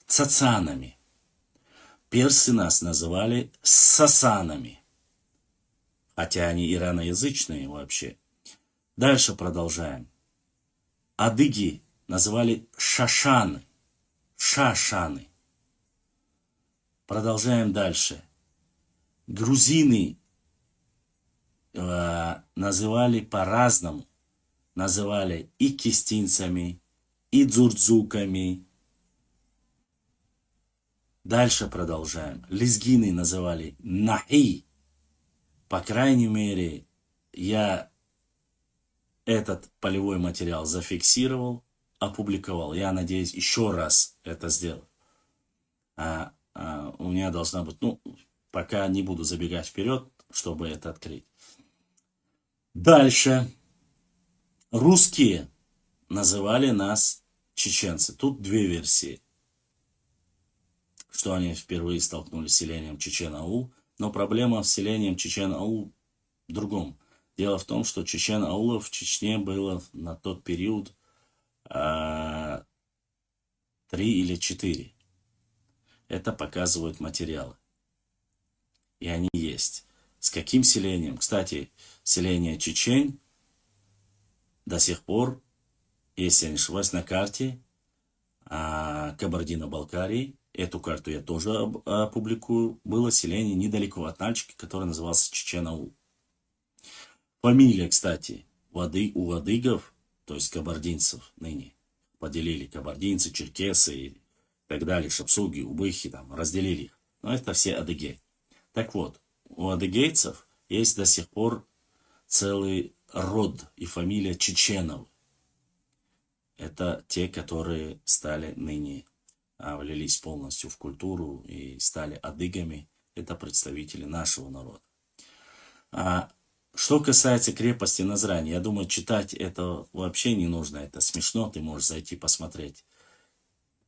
цацанами. Персы нас называли сасанами, хотя они ираноязычные вообще. Дальше продолжаем. Адыги называли шашаны. Продолжаем дальше. Грузины называли по-разному. Называли и кистинцами, и дзурдзуками. Дальше продолжаем. Лезгины называли нахи. По крайней мере, я этот полевой материал зафиксировал, опубликовал. Я надеюсь, еще раз это сделаю. У меня должна быть, ну, пока не буду забегать вперед, чтобы это открыть. Дальше. Русские называли нас чеченцы. Тут две версии. Что они впервые столкнулись с селением Чечен-Аул. Но проблема с селением Чечен-Аул в другом. Дело в том, что Чечен-Аулов в Чечне было на тот период 3 или 4. Это показывают материалы. И они есть. С каким селением? Кстати, селение Чечень до сих пор, если я не ошибаюсь, на карте Кабардино-Балкарии, эту карту я тоже опубликую, было селение недалеко от Нальчики, которое называлось Чечен-Аул. Фамилия, кстати, у адыгов, то есть кабардинцев ныне, поделили кабардинцы, черкесы и так далее, шапсуги, убыхи, там, разделили их. Но это все адыгеи. Так вот, у адыгейцев есть до сих пор целый род и фамилия Чеченов. Это те, которые стали ныне, влились полностью в культуру и стали адыгами. Это представители нашего народа. Что касается крепости Назрань, я думаю, читать это вообще не нужно. Это смешно, ты можешь зайти посмотреть.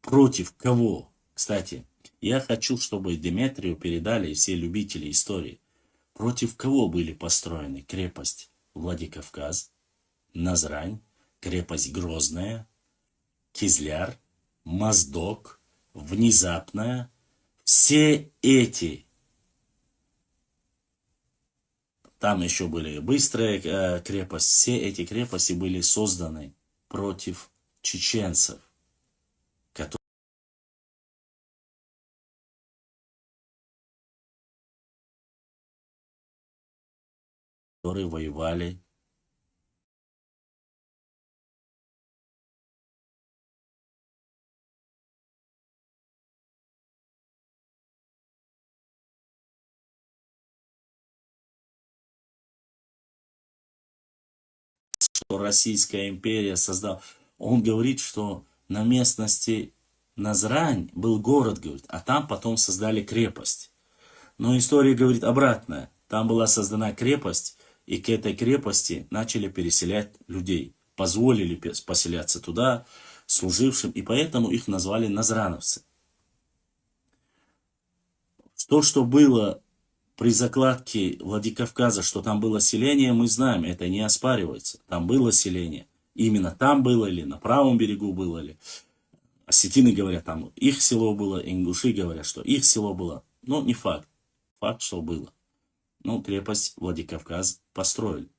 Против кого? Кстати, я хочу, чтобы Деметрию передали все любители истории. Против кого были построены крепость Владикавказ, Назрань, крепость Грозная, Кизляр, Моздок, Внезапная? Все эти, там еще были Быстрая крепость, все эти крепости были созданы против чеченцев, которые воевали что Российская империя создала. Он говорит, что на местности Назрань был город, говорит, а там потом создали крепость. Но история говорит обратное. Там была создана крепость, и к этой крепости начали переселять людей. Позволили поселяться туда служившим, и поэтому их назвали назрановцы. То, что было при закладке Владикавказа, что там было селение, мы знаем, это не оспаривается. Там было селение. Именно там было или на правом берегу было ли. Осетины говорят, там их село было, ингуши говорят, что их село было. Но не факт. Факт, что было. Ну, крепость Владикавказ построили.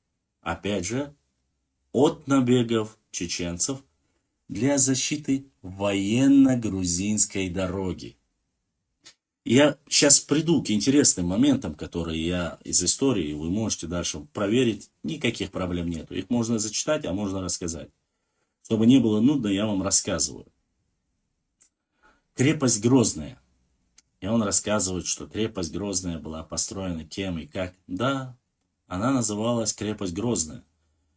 Опять же, от набегов чеченцев для защиты военно-грузинской дороги. Я сейчас приду к интересным моментам, которые я из истории, вы можете дальше проверить. Никаких проблем нету. Их можно зачитать, а можно рассказать. Чтобы не было нудно, я вам рассказываю. Крепость Грозная. И он рассказывает, что крепость Грозная была построена кем и как. Да, она называлась крепость Грозная.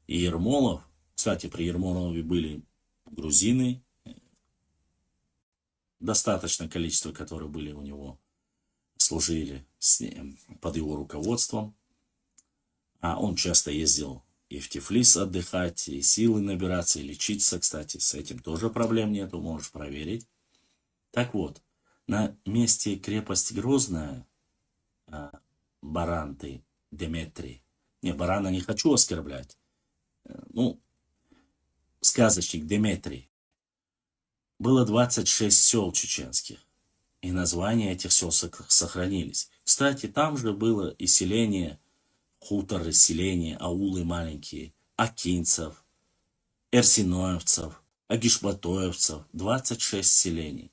И Ермолов, кстати, при Ермолове были грузины, достаточное количество, которые были у него, служили под его руководством. А он часто ездил и в Тифлис отдыхать, и силы набираться, и лечиться, кстати. С этим тоже проблем нету, можешь проверить. Так вот, на месте крепости Грозная, Баран Деметрий, не, Барана не хочу оскорблять, ну, сказочник Деметрий, было 26 сел чеченских, и названия этих сел сохранились. Кстати, там же было и селение, хуторы, селения, аулы маленькие, акинцев, эрсиноевцев, агишбатоевцев, 26 селений.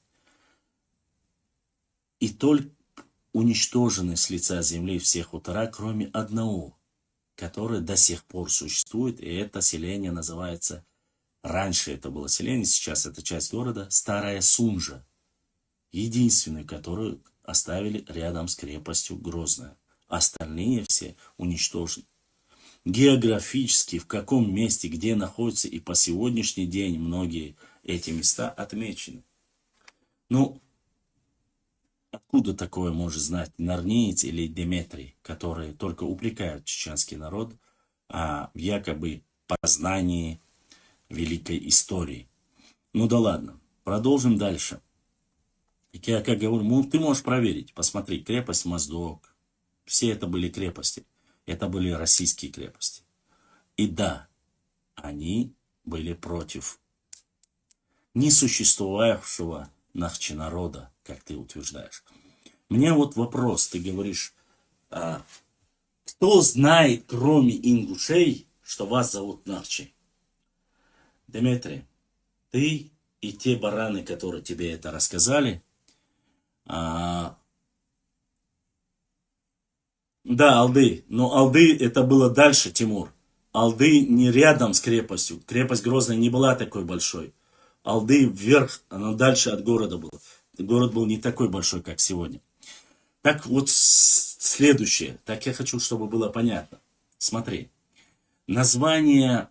И только уничтожены с лица земли все хутора, кроме одного, которое до сих пор существует, и это селение называется, раньше это было селение, сейчас это часть города, Старая Сунжа, единственную, которую оставили рядом с крепостью Грозная. Остальные все уничтожены. географически, в каком месте, где находятся, и по сегодняшний день многие эти места отмечены. Ну, откуда такое может знать Нарниец или Деметрий, которые только упрекают чеченский народ в якобы познании великой истории? Ну да ладно, продолжим дальше. Я как говорю, ты можешь проверить, посмотри, крепость Моздок, все это были крепости, это были российские крепости. И да, они были против несуществовавшего нахчи народа, как ты утверждаешь. Мне вот вопрос, ты говоришь, кто знает, кроме ингушей, что вас зовут Нахчи? Дмитрий, ты и те бараны, которые тебе это рассказали, да, Алды, но Алды это было дальше, Тимур. Алды не рядом с крепостью. Крепость Грозная не была такой большой. Алды вверх, она дальше от города была. Город был не такой большой, как сегодня. Так вот, следующее. Так я хочу, чтобы было понятно. Смотри. Название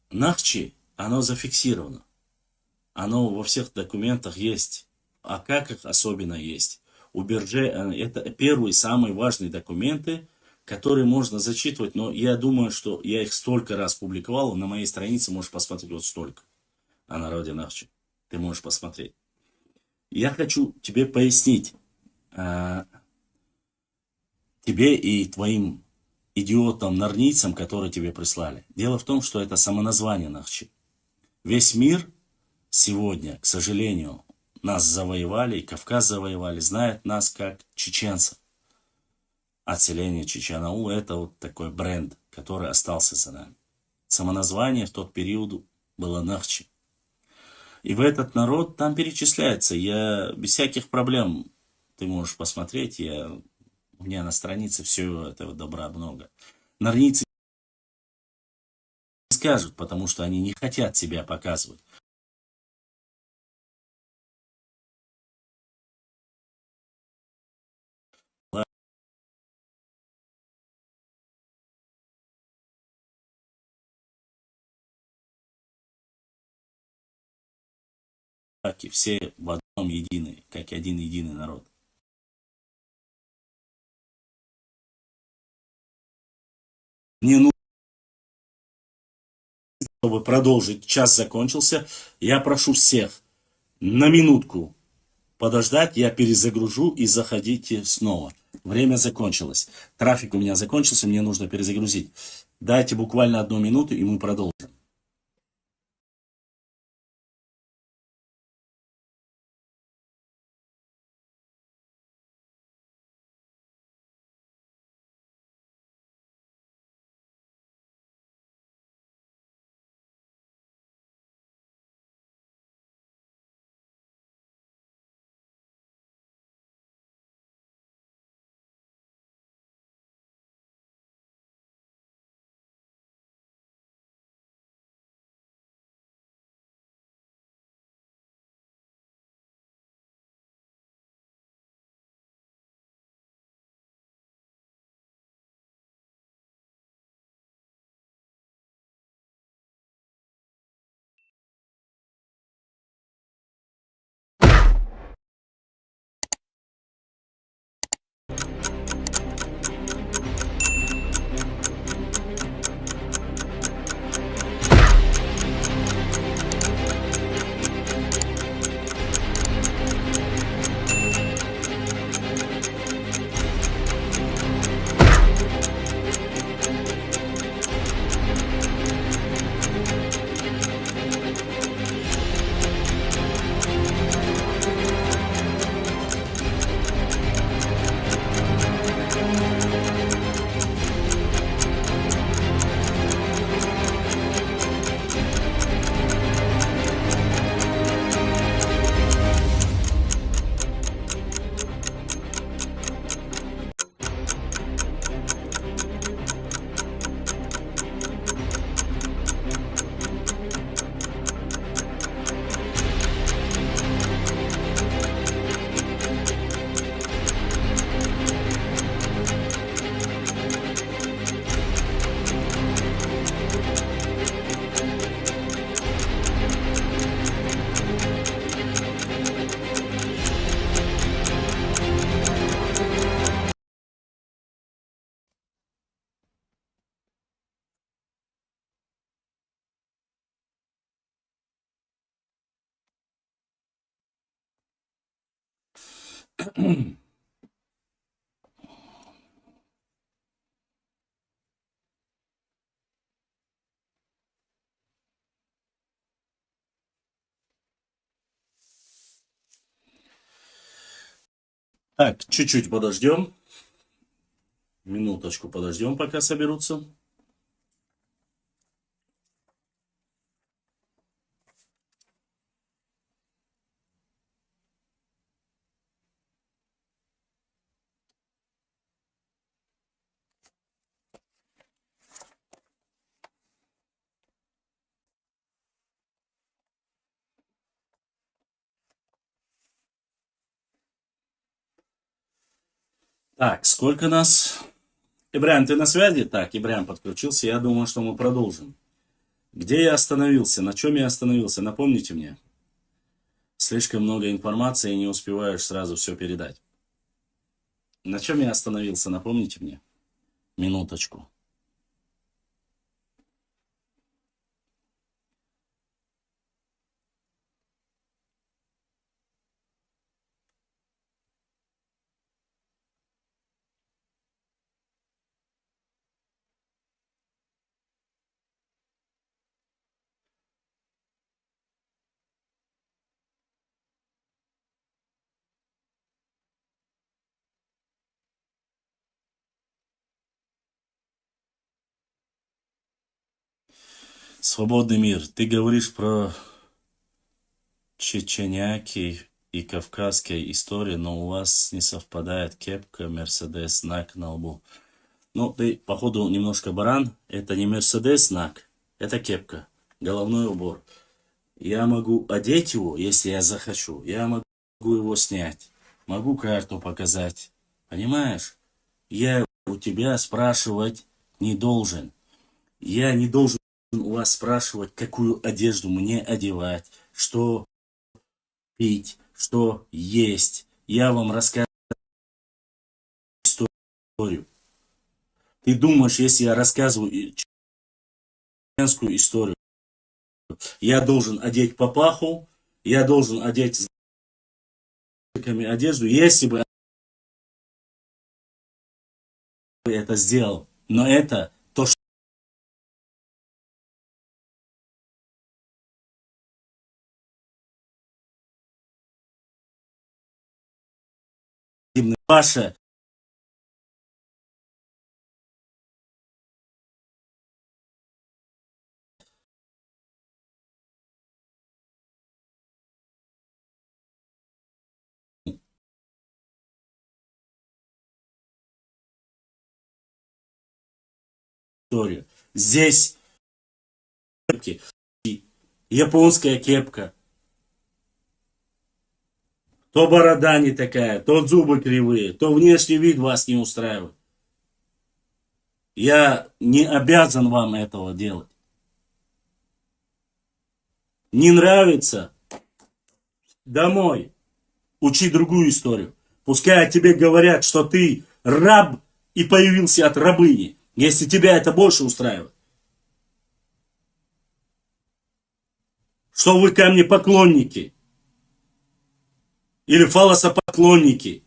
Нахчи, оно зафиксировано. Оно во всех документах есть. А как их особенно есть. У Берже это первые самые важные документы, которые можно зачитывать, но я думаю, что я их столько раз публиковал, на моей странице можешь посмотреть вот столько о народе Нахчи. Ты можешь посмотреть. Я хочу тебе пояснить, тебе и твоим идиотам, нарницам, которые тебе прислали. Дело в том, что это самоназвание Нахчи. Весь мир сегодня, к сожалению, нас завоевали, и Кавказ завоевали, знает нас как чеченцев. Отселение Чечен-Аул — это вот такой бренд, который остался за нами. Самоназвание в тот период было Нахчи. И в этот народ там перечисляется. Я без всяких проблем, ты можешь посмотреть, у меня на странице все этого добра много. Нарницы не скажут, потому что они не хотят себя показывать. И все в одном единый, как один единый народ. Мне нужно, чтобы продолжить, час закончился. Я прошу всех на минутку подождать, я перезагружу и заходите снова. Время закончилось. Трафик у меня закончился, мне нужно перезагрузить. Дайте буквально 1 минуту, и мы продолжим. Так, чуть-чуть подождем. Минуточку подождем, пока соберутся. Так, сколько нас? Ибрahim, ты на связи? Так, Ибрahim подключился. Я думаю, что мы продолжим. Где я остановился? На чем я остановился? Напомните мне. Слишком много информации, и не успеваешь сразу все передать. На чем я остановился? Напомните мне. Минуточку. Свободный мир. Ты говоришь про чеченяки и кавказские истории, но у вас не совпадает кепка, Мерседес, знак на лбу. Ну, ты, походу, немножко баран. Это не Мерседес знак, это кепка, головной убор. Я могу одеть его, если я захочу. Я могу его снять. Могу карту показать. Понимаешь? Я у тебя спрашивать не должен. Я не должен у вас спрашивать, какую одежду мне одевать, что пить, что есть. Я вам рассказываю историю. Ты думаешь, если я рассказываю чеченскую историю, я должен одеть папаху, я должен одеть с одежду, если бы я это сделал. Но это то, что ваша история. Здесь японская кепка. То борода не такая, то зубы кривые, то внешний вид вас не устраивает. Я не обязан вам этого делать. Не нравится? Домой. Учи другую историю. Пускай о тебе говорят, что ты раб и появился от рабыни, если тебя это больше устраивает. Что вы камнепоклонники или фалосопоклонники.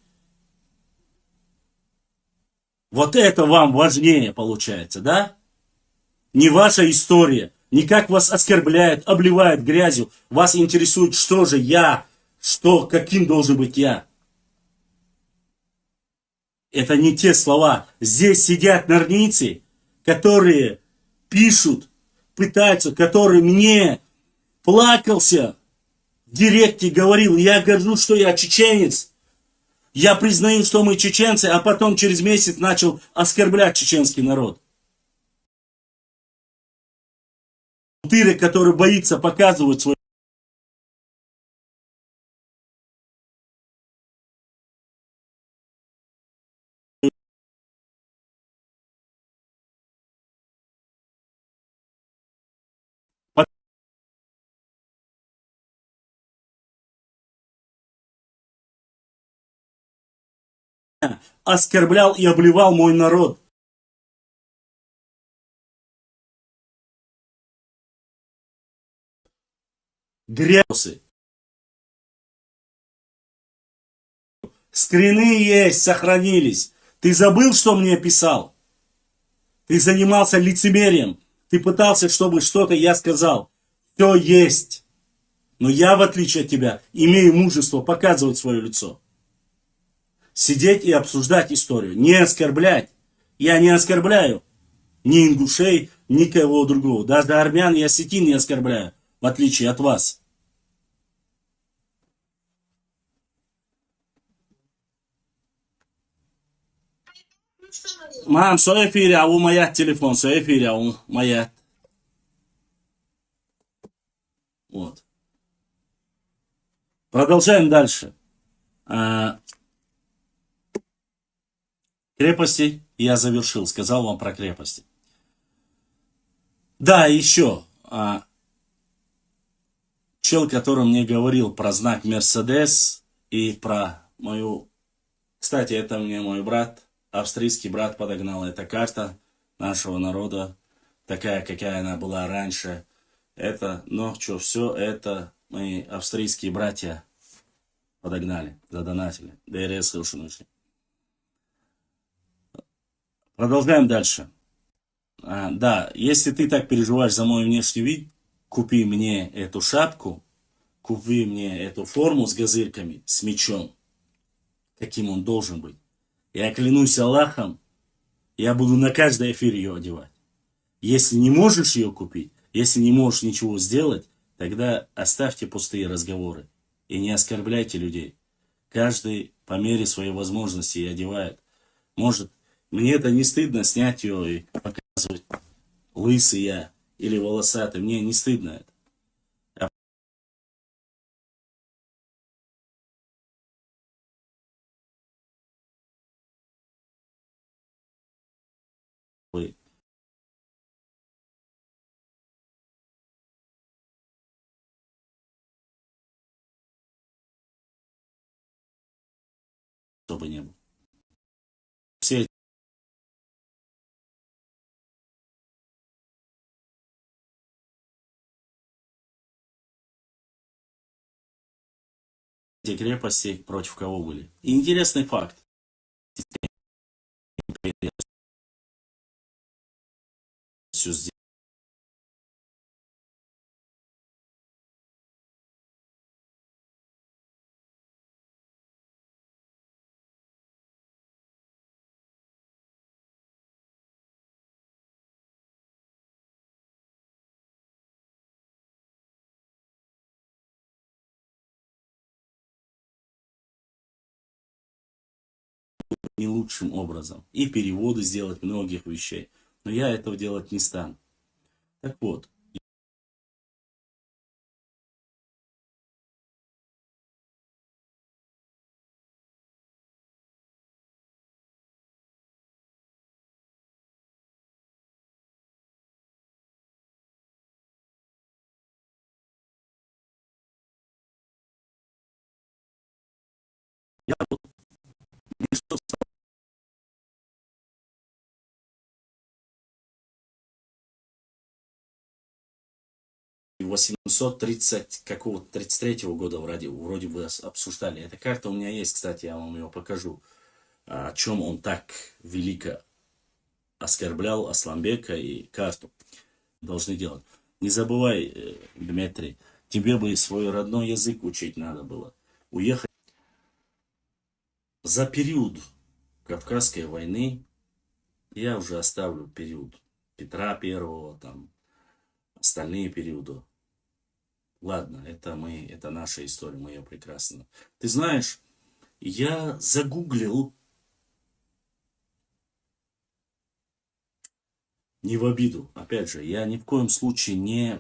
Вот это вам важнее получается, да? Не ваша история, не как вас оскорбляют, обливают грязью. Вас интересует, что же я, что, каким должен быть я. Это не те слова. Здесь сидят норнийцы, которые пишут, пытаются, которые мне плакался в директе, говорил, я горжусь, что я чеченец. Я признаю, что мы чеченцы, а потом через месяц начал оскорблять чеченский народ. Тыры, который боится показывать свой... оскорблял и обливал мой народ. Грязы. Скрины есть, сохранились. Ты забыл, что мне писал? Ты занимался лицемерием. Ты пытался, чтобы что-то я сказал. Все есть. Но я, в отличие от тебя, имею мужество показывать свое лицо. Сидеть и обсуждать историю. Не оскорблять. Я не оскорбляю ни ингушей, ни кого другого. Даже армян и осетин не оскорбляю, в отличие от вас. Мам, со эфире, а у моя телефон, со эфире, а у моя. Вот. Продолжаем дальше. А, крепости я завершил, сказал вам про крепости. Да, еще. Чел, который мне говорил про знак Мерседес и про мою... Кстати, это мне мой брат, австрийский брат подогнал. Это карта нашего народа, такая, какая она была раньше. Это, но что, все это мои австрийские братья подогнали, задонатили. ДРС Хилшинуши. Продолжаем дальше. Да, если ты так переживаешь за мой внешний вид, купи мне эту шапку, купи мне эту форму с газырками, с мечом, каким он должен быть. Я клянусь Аллахом, я буду на каждый эфир ее одевать. Если не можешь ее купить, если не можешь ничего сделать, тогда оставьте пустые разговоры и не оскорбляйте людей. Каждый по мере своей возможности и одевает. Может, мне это не стыдно снять ее и показывать, лысый я или волосатый. Мне не стыдно это. Вы, чтобы не было. Все эти крепости против кого были. И интересный факт. Все здесь. Не лучшим образом. И переводы сделать многих вещей. Но я этого делать не стану. Так вот, 830 какого-то 33 года вроде бы обсуждали. Эта карта у меня есть, кстати, я вам ее покажу. О чем он так велико оскорблял Асламбека и карту. Должны делать. Не забывай, Дмитрий, тебе бы свой родной язык учить надо было. Уехать за период Кавказской войны, я уже оставлю период Петра Первого, там, остальные периоды. Ладно, это наша история, мы ее прекрасно. Ты знаешь, я загуглил, не в обиду, опять же, я ни в коем случае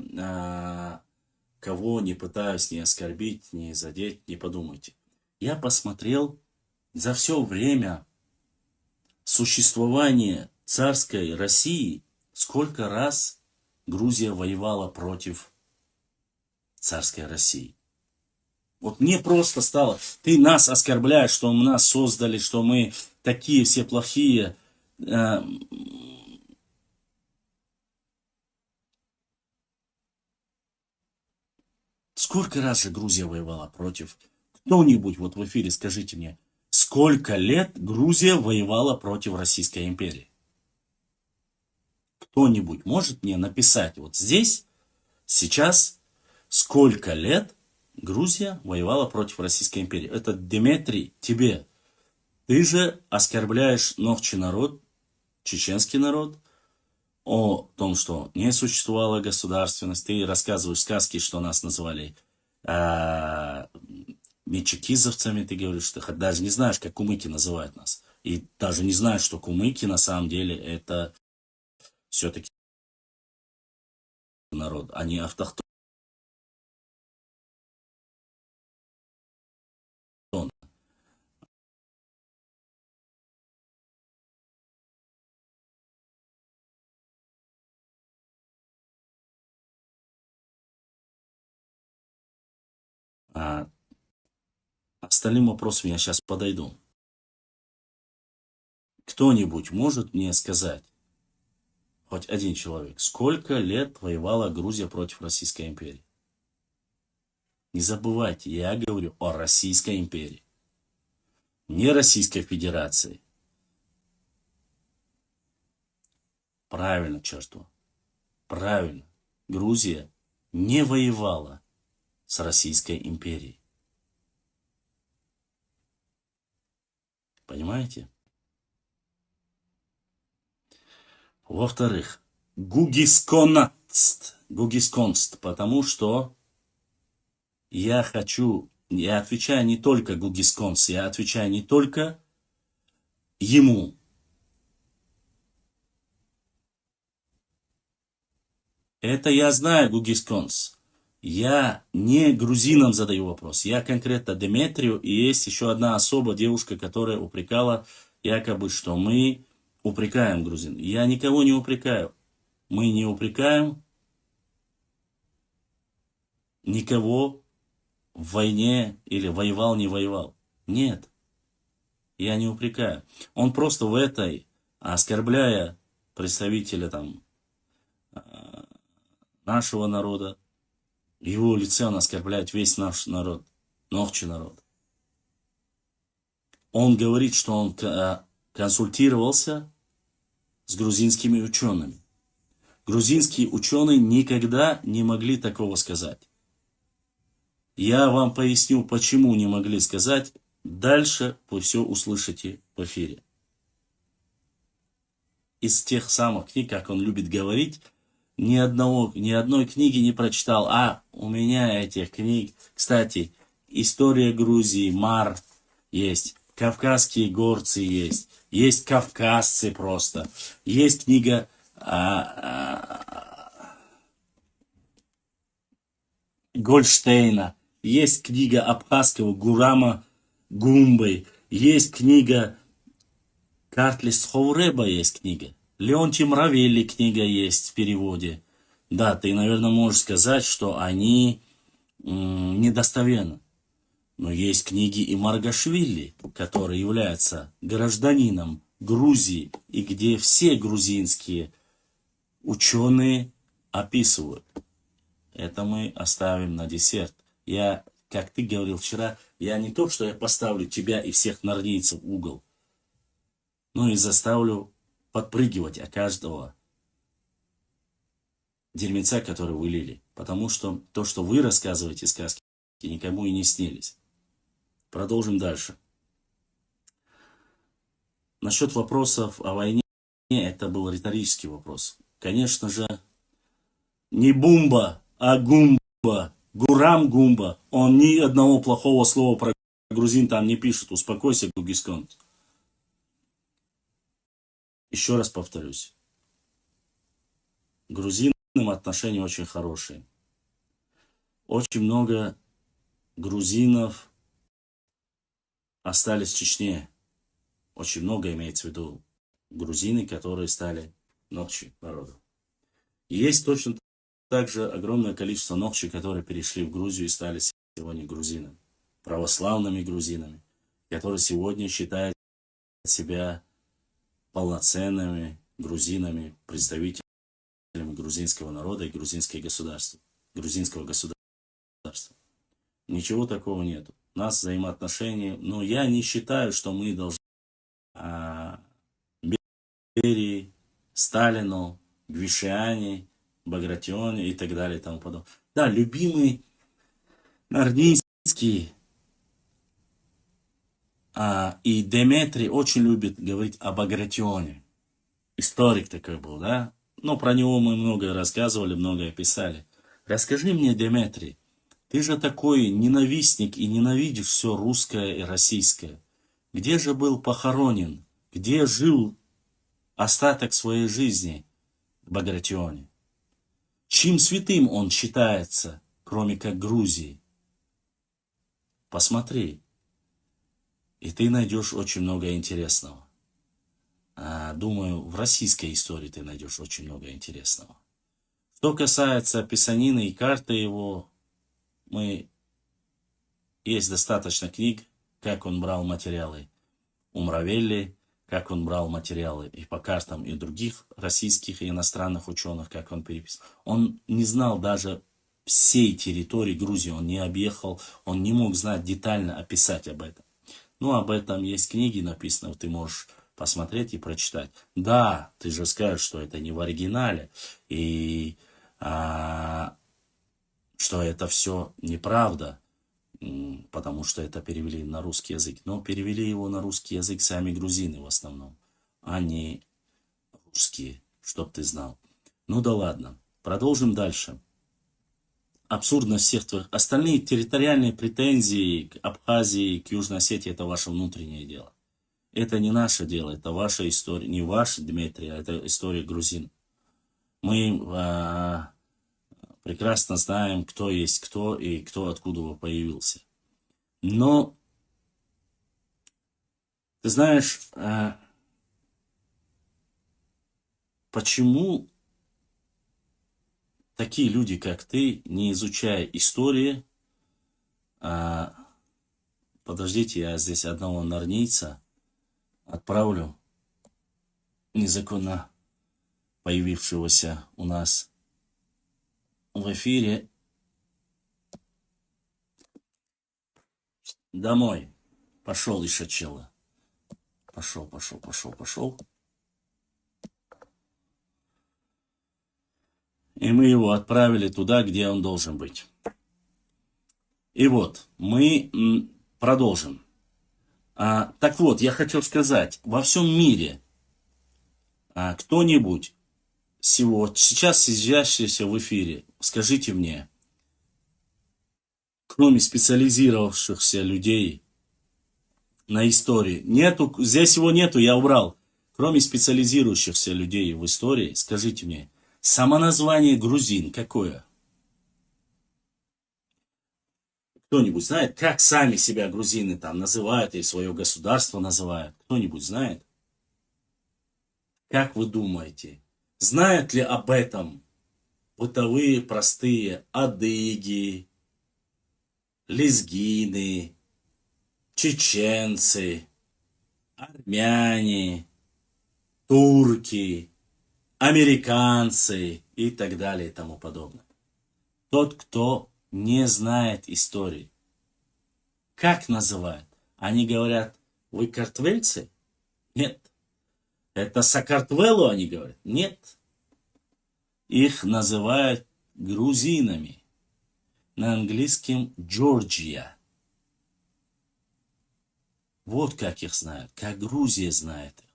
кого не пытаюсь ни оскорбить, ни задеть, не подумайте. Я посмотрел за все время существования царской России, сколько раз Грузия воевала против царской России. Вот мне просто стало, ты нас оскорбляешь, что мы нас создали, что мы такие все плохие. Сколько раз же Грузия воевала против? Кто-нибудь вот в эфире, скажите мне, сколько лет Грузия воевала против Российской империи? Кто-нибудь может мне написать вот здесь, сейчас, сколько лет Грузия воевала против Российской империи? Это Дмитрий тебе. Ты же оскорбляешь Нохчи народ, чеченский народ, о том, что не существовала государственность. Ты рассказываешь сказки, что нас называли мечекизовцами, ты говоришь, что ты даже не знаешь, как кумыки называют нас. И даже не знаешь, что кумыки на самом деле это все-таки народ, а не автохтон. А остальным вопросам я сейчас подойду. Кто-нибудь может мне сказать, хоть один человек, сколько лет воевала Грузия против Российской империи? Не забывайте, я говорю о Российской империи, не Российской Федерации. Правильно, черту. Правильно. Грузия не воевала с Российской империей. Понимаете? Во-вторых, гугисконст, потому что я отвечаю не только гугисконст, я отвечаю не только ему. Это я знаю, гугисконс. Я не грузинам задаю вопрос, я конкретно Деметрию, и есть еще одна особа, девушка, которая упрекала якобы, что мы упрекаем грузин. Я никого не упрекаю. Мы не упрекаем никого в войне или воевал, не воевал. Нет, я не упрекаю. Он просто в этой, оскорбляя представителя там нашего народа, в его лице он оскорбляет весь наш народ, Нохчи народ. Он говорит, что он консультировался с грузинскими учеными. Грузинские ученые никогда не могли такого сказать. Я вам поясню, почему не могли сказать. Дальше вы все услышите в эфире. Из тех самых книг, как он любит говорить, ни одной книги не прочитал. А у меня этих книг, кстати, история Грузии, Мар есть, Кавказские горцы есть кавказцы просто, есть книга Гольштейна, есть книга абхазского Гурама Гумбы, есть книга Картлис Ховреба, есть книга. Леонтий Мравелли книга есть в переводе. Да, ты, наверное, можешь сказать, что они недостоверны. Но есть книги и Маргашвили, который является гражданином Грузии, и где все грузинские ученые описывают. Это мы оставим на десерт. Я, как ты говорил вчера, я не то, что я поставлю тебя и всех норвийцев в угол, но и заставлю подпрыгивать о каждого дерьмеца, который вы лили. Потому что то, что вы рассказываете сказки, никому и не снились. Продолжим дальше. Насчет вопросов о войне, это был риторический вопрос. Конечно же, не Бумба, а Гумба, Гурам Гумба. Он ни одного плохого слова про грузин там не пишет. Успокойся, Гугискон. Еще раз повторюсь. К грузинам отношения очень хорошие. Очень много грузинов остались в Чечне. Очень много имеется в виду грузины, которые стали Нохчи народом. Есть точно так же огромное количество Нохчи, которые перешли в Грузию и стали сегодня грузинами, православными грузинами, которые сегодня считают себя полноценными грузинами, представителями грузинского народа и грузинского государства. Ничего такого нету. у нас взаимоотношения, но я не считаю, что мы должны а, Берии, Сталину, Гвишиане, Багратионе и так далее и тому подобное. Да, любимый Нарнийский и Деметрий очень любит говорить о Багратионе. Историк такой был, да? Но про него мы многое рассказывали, многое писали. Расскажи мне, Деметрий, ты же такой ненавистник и ненавидишь все русское и российское. Где же был похоронен? Где жил остаток своей жизни Багратионе? Чьим святым он считается, кроме как Грузии? Посмотри, и ты найдешь очень много интересного. Думаю, в российской истории ты найдешь очень много интересного. Что касается писанины и карты его, есть достаточно книг, как он брал материалы у Мравелли, как он брал материалы и по картам и других российских и иностранных ученых, как он переписывал. Он не знал даже всей территории Грузии, он не объехал, он не мог знать детально, описать об этом. Ну, об этом есть книги написаны, ты можешь посмотреть и прочитать. Да, ты же скажешь, что это не в оригинале, и что это все неправда, потому что это перевели на русский язык. Но перевели его на русский язык сами грузины в основном, а не русские, чтоб ты знал. Ну да ладно, продолжим дальше. Абсурдность всех твоих... Остальные территориальные претензии к Абхазии, к Южной Осетии, это ваше внутреннее дело. Это не наше дело, это ваша история, не ваша, Дмитрий, а это история грузин. Мы прекрасно знаем, кто есть кто и кто откуда появился. Но, ты знаешь, почему такие люди, как ты, не изучая истории, подождите, я здесь одного нарнийца отправлю, незаконно появившегося у нас в эфире, домой. Пошел еще чело. Пошел. И мы его отправили туда, где он должен быть. И вот, мы продолжим. Так вот, я хотел сказать, во всем мире кто-нибудь сейчас сидящийся в эфире, скажите мне, кроме специализировавшихся людей на истории, здесь его нету, я убрал, кроме специализирующихся людей в истории, скажите мне, самоназвание грузин какое? Кто-нибудь знает, как сами себя грузины там называют или свое государство называют? Кто-нибудь знает? Как вы думаете, знают ли об этом бытовые простые адыги, лезгины, чеченцы, армяне, турки, американцы и так далее и тому подобное? Тот, кто не знает истории. Как называют? Они говорят, вы картвельцы? Нет. Это Сакартвелу, они говорят? Нет. Их называют грузинами. На английском Джорджия. Вот как их знают, как Грузия знает их.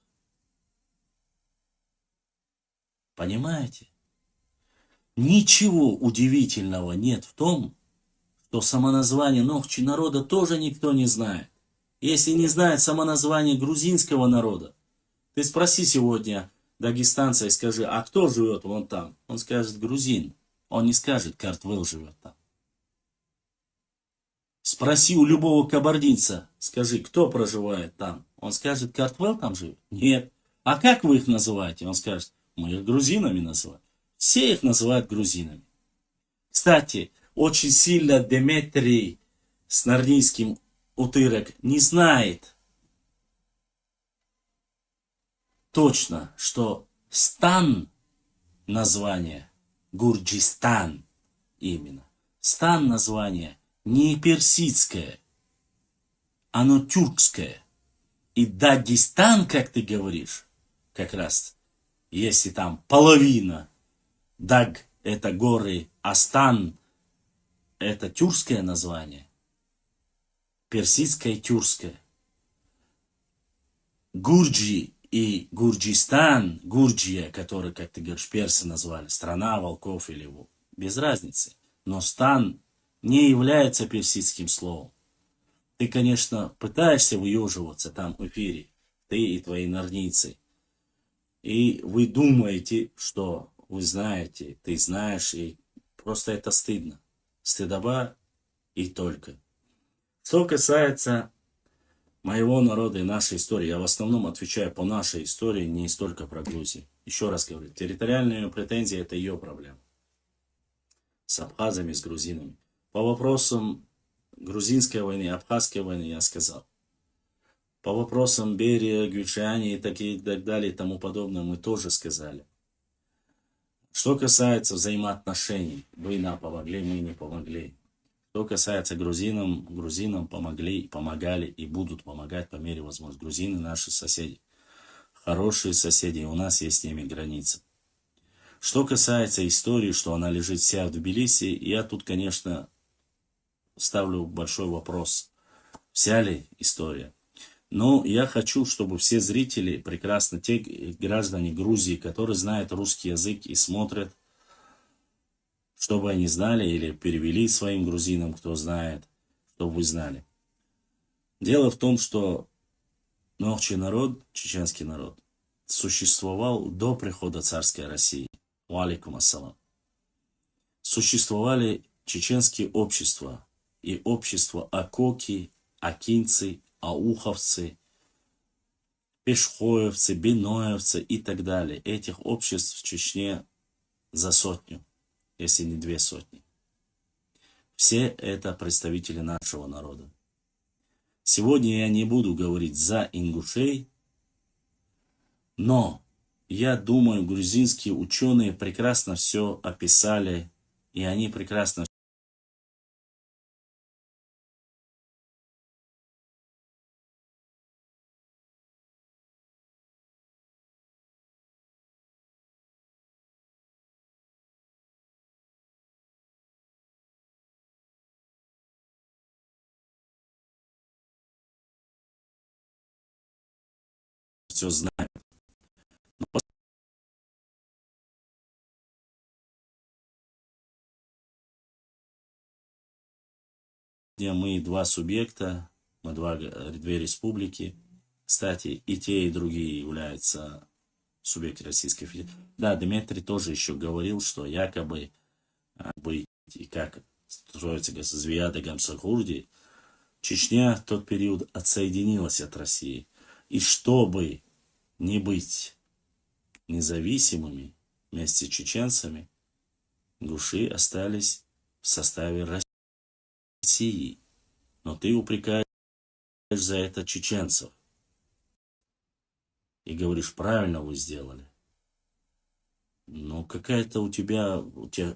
Понимаете? Ничего удивительного нет в том, что самоназвание Нохчи народа тоже никто не знает. Если не знает самоназвание грузинского народа, ты спроси сегодня дагестанца и скажи, а кто живет вон там? Он скажет, грузин. Он не скажет, Картвел живет там. Спроси у любого кабардинца, скажи, кто проживает там? Он скажет, Картвел там живет? Нет. А как вы их называете? Он скажет, мы их грузинами называем. Все их называют грузинами. Кстати, очень сильно Деметрий с нарнийским утырок не знает точно, что стан название, Гурджистан именно. Стан название не персидское, оно тюркское. И Дагестан, как ты говоришь, как раз, если там половина, Даг это горы, а Стан это тюркское название, персидское и тюркское. Гурджи и Гурджистан, Гурджия, который, как ты говоришь, персы назвали, страна волков или без разницы. Но Стан не является персидским словом. Ты, конечно, пытаешься выеживаться там в эфире, ты и твои норнийцы. И вы думаете, что вы знаете, ты знаешь, и просто это стыдно. Стыдоба и только. Что касается моего народа и нашей истории, я в основном отвечаю по нашей истории, не столько про Грузию. Еще раз говорю, территориальные претензии это ее проблема. С абхазами, с грузинами. По вопросам грузинской войны, абхазской войны я сказал. По вопросам Берия, Гюльчани и так далее и тому подобное мы тоже сказали. Что касается взаимоотношений, вы нам помогли, мы не помогли. Что касается грузинам, грузинам помогли, помогали и будут помогать по мере возможности. Грузины наши соседи. Хорошие соседи, у нас есть с ними границы. Что касается истории, что она лежит вся в Тбилиси, я тут, конечно, ставлю большой вопрос. Вся ли история? Но я хочу, чтобы все зрители, прекрасно те граждане Грузии, которые знают русский язык и смотрят, чтобы они знали или перевели своим грузинам, кто знает, чтобы вы знали. Дело в том, что Нохчий народ, чеченский народ, существовал до прихода царской России. Валикум ассалам. Существовали чеченские общества. И общества Акоки, Акинцы, Ауховцы, Пешхоевцы, Биноевцы и так далее. Этих обществ в Чечне за 100, если не 200. Все это представители нашего народа. Сегодня я не буду говорить за ингушей, но я думаю, грузинские ученые прекрасно все описали, и они прекрасно все знают. Мы два субъекта, мы две республики. Кстати, и те, и другие являются субъектами Российской Федерации. Да, Дмитрий тоже еще говорил, что якобы быть и как строится Звияда Гамсахурди, Чечня в тот период отсоединилась от России. И чтобы не быть независимыми вместе с чеченцами, ингуши остались в составе России. Но ты упрекаешь за это чеченцев. И говоришь, правильно вы сделали. Ну, какая-то у тебя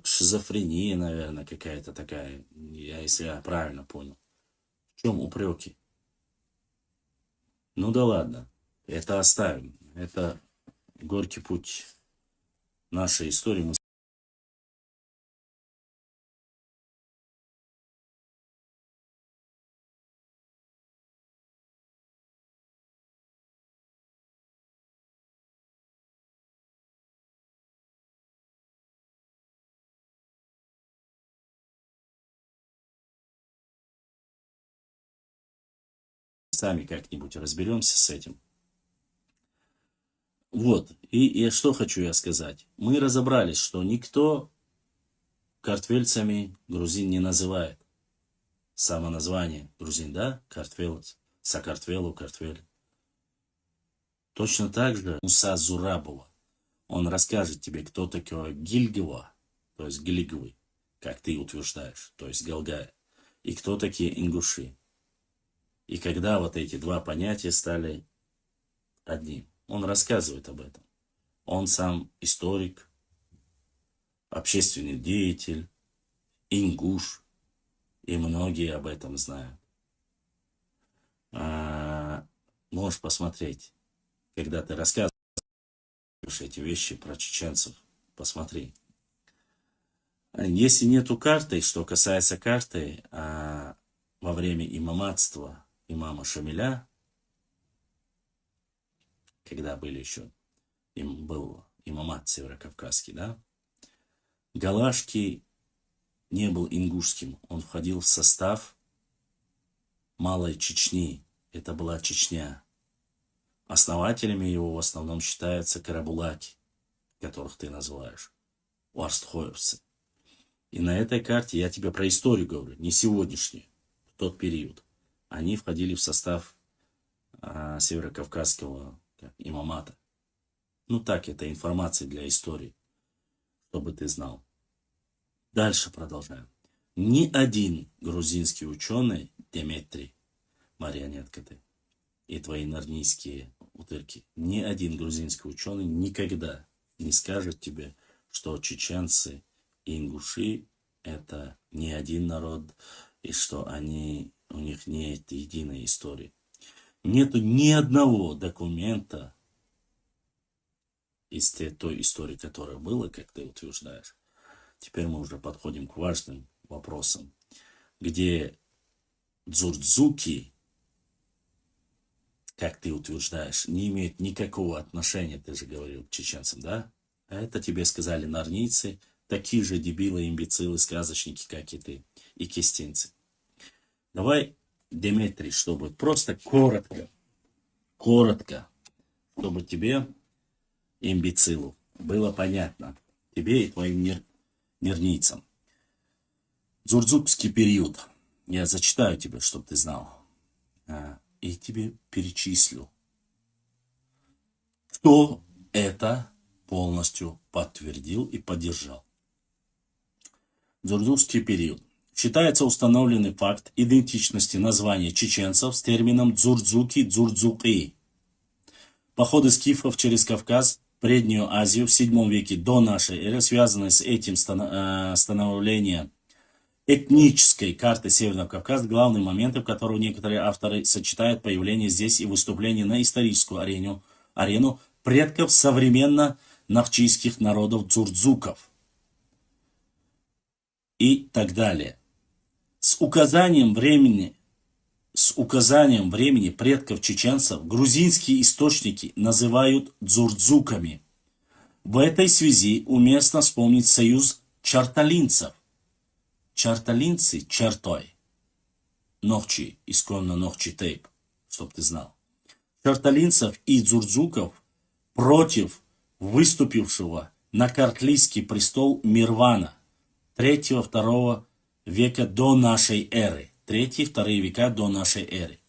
шизофрения, наверное, какая-то такая, если я правильно понял. В чем упреки? Ну да ладно, это оставим. Это горький путь нашей истории. Мы сами как-нибудь разберемся с этим. Вот, и что хочу я сказать. Мы разобрались, что никто картвельцами грузин не называет. Само название грузин, да? Картвелец. Сакартвелу, Картвель. Точно так же Муса Зурабова. Он расскажет тебе, кто такое Гильгова, то есть Глиговы, как ты утверждаешь, то есть Галгая, и кто такие ингуши. И когда вот эти два понятия стали одним. Он рассказывает об этом. Он сам историк, общественный деятель, ингуш, и многие об этом знают. Можешь посмотреть, когда ты рассказываешь эти вещи про чеченцев. Посмотри. Если нету карты, что касается карты, во время имаматства имама Шамиля, когда были еще, им был имамат северокавказский, да, Галашки не был ингушским, он входил в состав Малой Чечни, это была Чечня. Основателями его в основном считаются карабулаки, которых ты называешь, уарстхоевцы. И на этой карте я тебе про историю говорю, не сегодняшнюю, в тот период. Они входили в состав северокавказского имамата. Ну так, это информация для истории, чтобы ты знал. Дальше продолжаем. Ни один грузинский ученый, Деметрий, марионетка ты, и твои нарнийские утырки, ни один грузинский ученый никогда не скажет тебе, что чеченцы и ингуши это не один народ, и что у них нет единой истории. Нету ни одного документа из той истории, которая была, как ты утверждаешь. Теперь мы уже подходим к важным вопросам, где дзурдзуки, как ты утверждаешь, не имеют никакого отношения, ты же говорил, к чеченцам, да? А это тебе сказали нарнийцы, такие же дебилы, имбецилы, сказочники, как и ты, и кистинцы. Давай, Деметрий, чтобы просто коротко, чтобы тебе, имбецилу, было понятно, тебе и твоим нернийцам. Дзурдзукский период. Я зачитаю тебе, чтобы ты знал. И тебе перечислю, кто это полностью подтвердил и поддержал. Дзурдзукский период. Считается установленный факт идентичности названия чеченцев с термином дзурдзуки-дзурдзуки. Походы скифов через Кавказ, Преднюю Азию в VII веке до нашей эры, связанные с этим становлением этнической карты Северного Кавказа, главные моменты, в которых некоторые авторы сочетают появление здесь и выступление на историческую арену предков современно нахчийских народов дзурдзуков и так далее. С указанием времени предков чеченцев грузинские источники называют дзурдзуками. В этой связи уместно вспомнить союз чарталинцев. Чарталинцы чертой. Нохчи, исконно Нохчи Тейп, чтоб ты знал. Чарталинцев и дзурдзуков против выступившего на картлийский престол Мирвана 3-2 века до нашей эры. 3-2 века до нашей эры.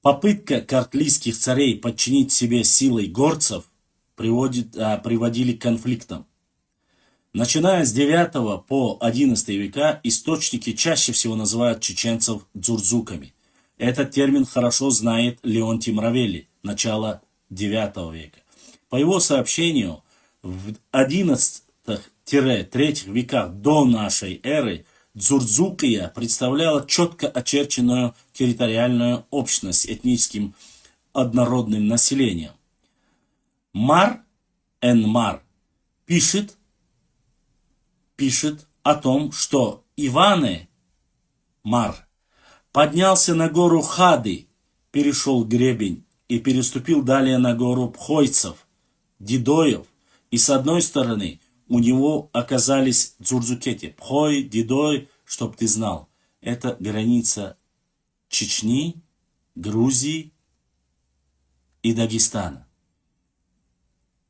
Попытка картлийских царей подчинить себе силой горцев приводили к конфликтам. Начиная с 9 по 11 века источники чаще всего называют чеченцев дзурдзуками. Этот термин хорошо знает Леонтий Мравелли, начало 9 века. По его сообщению, в 11-3 веках до нашей эры Дзурдзукия представляла четко очерченную территориальную общность с этническим однородным населением. Мар пишет о том, что Иване Мар поднялся на гору Хады, перешел гребень и переступил далее на гору Пхойцев, Дидоев, и с одной стороны у него оказались дзурдзукети. Пхой, Дидой, чтоб ты знал, это граница Чечни, Грузии и Дагестана.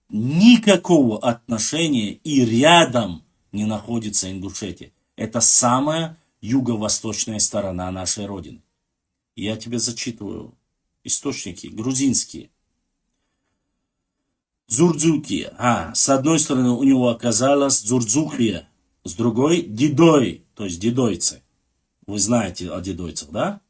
Никакого отношения и рядом не находится Ингушетия. Это самая юго-восточная сторона нашей Родины. Я тебе зачитываю источники грузинские. Дзурдзуки. С одной стороны у него оказалась Дзурдзукия, с другой Дидой, то есть дидойцы. Вы знаете о дидойцах, да?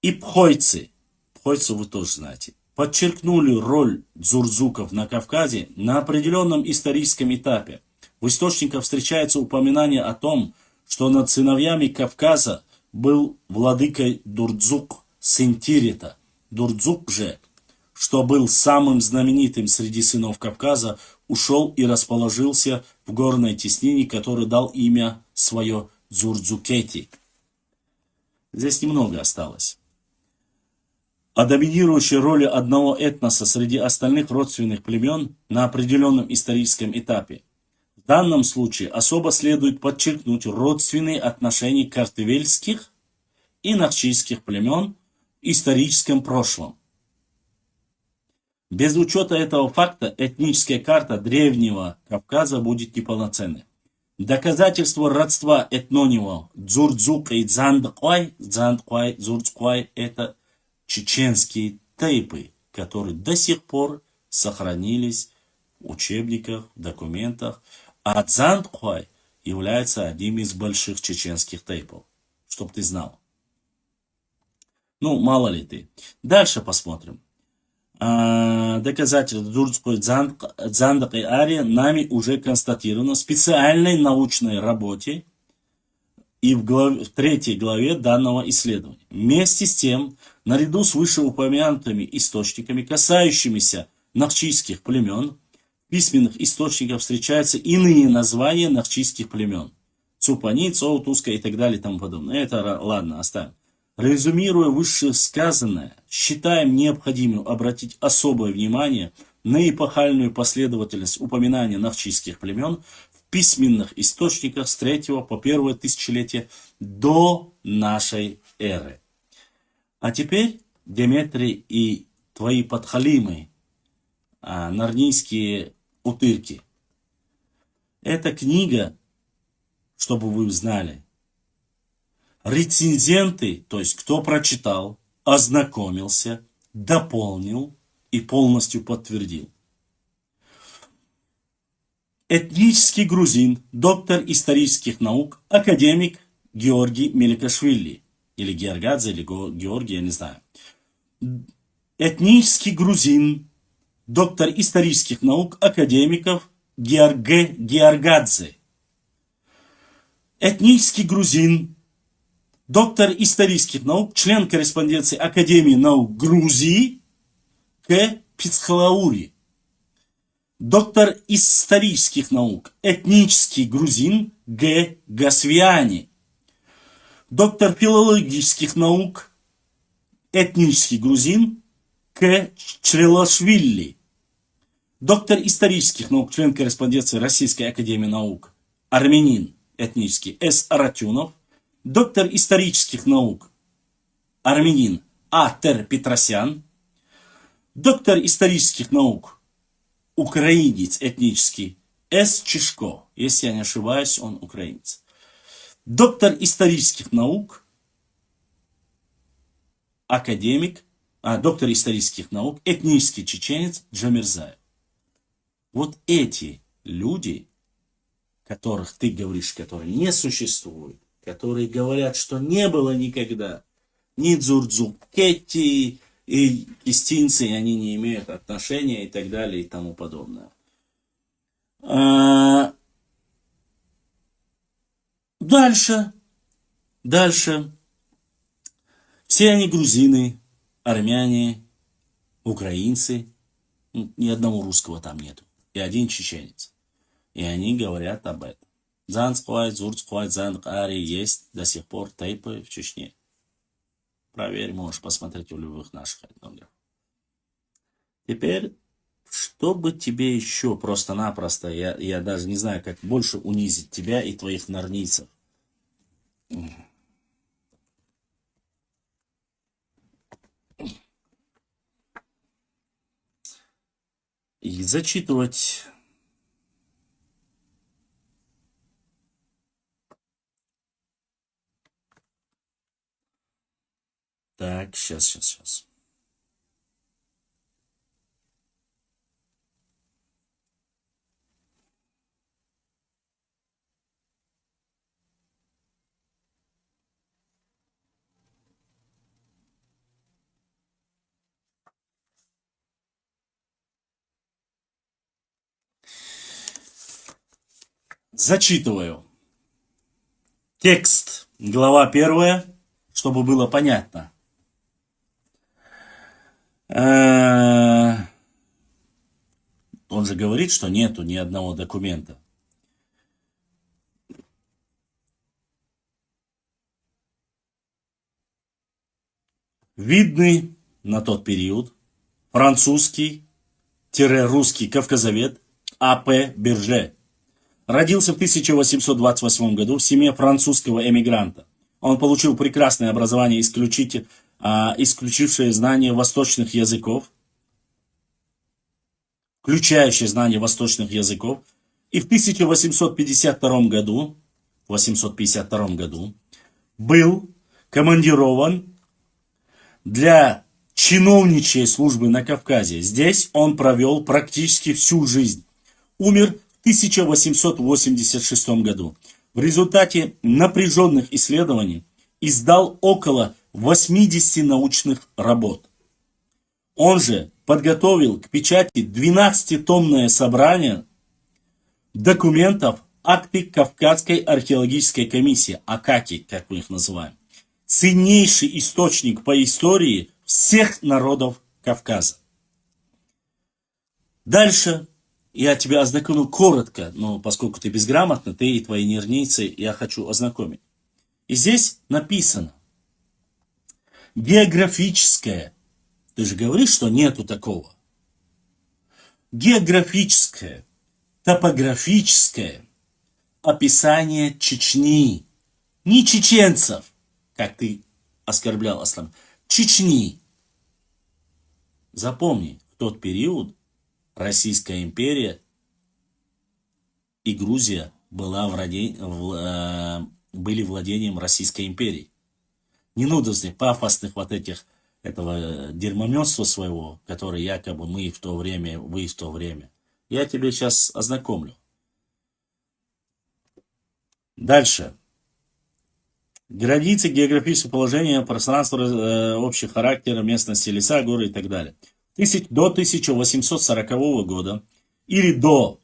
И пхойцы. Пхойцев вы тоже знаете. Подчеркнули роль дзурдзуков на Кавказе на определенном историческом этапе. В источниках встречается упоминание о том, что над сыновьями Кавказа был владыкой Дурдзук, сын Тирита, Дурдзук же, что был самым знаменитым среди сынов Кавказа, ушел и расположился в горной теснине, который дал имя свое Дзурдзукети. Здесь немного осталось. О доминирующей роли одного этноса среди остальных родственных племен на определенном историческом этапе. В данном случае особо следует подчеркнуть родственные отношения картвельских и нахчийских племен в историческом прошлом. Без учета этого факта этническая карта древнего Кавказа будет неполноценной. Доказательство родства этнонимов Дзурдзук и Дзандквай, Дзурдквай – это чеченские тейпы, которые до сих пор сохранились в учебниках, документах, а Дзандквай является одним из больших чеченских тейпов, чтоб ты знал. Ну, мало ли ты. Дальше посмотрим. Доказательство Дзурдской Дзандак и Ари нами уже констатировано в специальной научной работе и в 3 главе данного исследования. Вместе с тем, наряду с вышеупомянутыми источниками, касающимися нахчийских племен, в письменных источниках встречаются иные названия нахчийских племен. Цупани, Цоу, Туска и так далее и тому подобное. Это ладно, оставим. Резюмируя вышесказанное, считаем необходимым обратить особое внимание на эпохальную последовательность упоминания нахчийских племен в письменных источниках с 3 по 1 тысячелетие до нашей эры. А теперь, Деметрий и твои подхалимы, нарнийские утырки. Эта книга, чтобы вы знали, рецензенты, то есть кто прочитал, ознакомился, дополнил и полностью подтвердил. Этнический грузин, доктор исторических наук, академик Георгий Меликашвили. Или Георгадзе, или Георгий, я не знаю. Этнический грузин, доктор исторических наук, академиков Георгадзе. Этнический грузин, доктор исторических наук, член корреспонденции Академии наук Грузии К. Пицхалаури. Доктор исторических наук, этнический грузин Г. Гасвиани. Доктор филологических наук, этнический грузин К. Чрелашвили. Доктор исторических наук, член корреспонденции Российской Академии наук, армянин, этнический С. Аратюнов. Доктор исторических наук, армянин А. Тер Петросян. Доктор исторических наук, украинец этнический С. Чешко. Если я не ошибаюсь, он украинец. Доктор исторических наук, академик, доктор исторических наук, этнический чеченец Джамирзаев. Вот эти люди, которых ты говоришь, которые не существуют, которые говорят, что не было никогда ни Дзурдзукети, и истинцы, они не имеют отношения и так далее и тому подобное. Дальше. Все они грузины, армяне, украинцы. Ни одного русского там нету. И один чеченец. И они говорят об этом. Дзандквай, Дзурдквай, Дзандкари есть до сих пор тейпы в Чечне. Проверь, можешь посмотреть у любых наших этнографов. Теперь, чтобы тебе еще просто-напросто, я даже не знаю, как больше унизить тебя и твоих нарнийцев. И зачитывать... Так, сейчас. Зачитываю. Текст, глава 1, чтобы было понятно. Он же говорит, что нету ни одного документа. Видный на тот период французский-русский кавказовед А.П. Берже. Родился в 1828 году в семье французского эмигранта. Он получил прекрасное образование, исключившее знание восточных языков, включающее знание восточных языков. И в 1852 году был командирован для чиновничьей службы на Кавказе. Здесь он провел практически всю жизнь. Умер в 1886 году. В результате напряженных исследований издал около 80 научных работ. Он же подготовил к печати 12-томное собрание документов акты Кавказской археологической комиссии, АКАКИ, как мы их называем. Ценнейший источник по истории всех народов Кавказа. Дальше я тебя ознакомил коротко, но поскольку ты безграмотный, ты и твои нервницы, я хочу ознакомить. И здесь написано: географическое, ты же говоришь, что нету такого. Географическое, топографическое описание Чечни, не чеченцев, как ты оскорблял Аслан, Чечни. Запомни, в тот период Российская империя и Грузия были владением Российской империи. Не нужно здесь пафосных этого дерьмомёнства своего, которое якобы мы в то время, вы в то время. Я тебе сейчас ознакомлю. Дальше. Границы, географическое положение, пространство, общий характер, местности, леса, горы и так далее. До 1840 года или до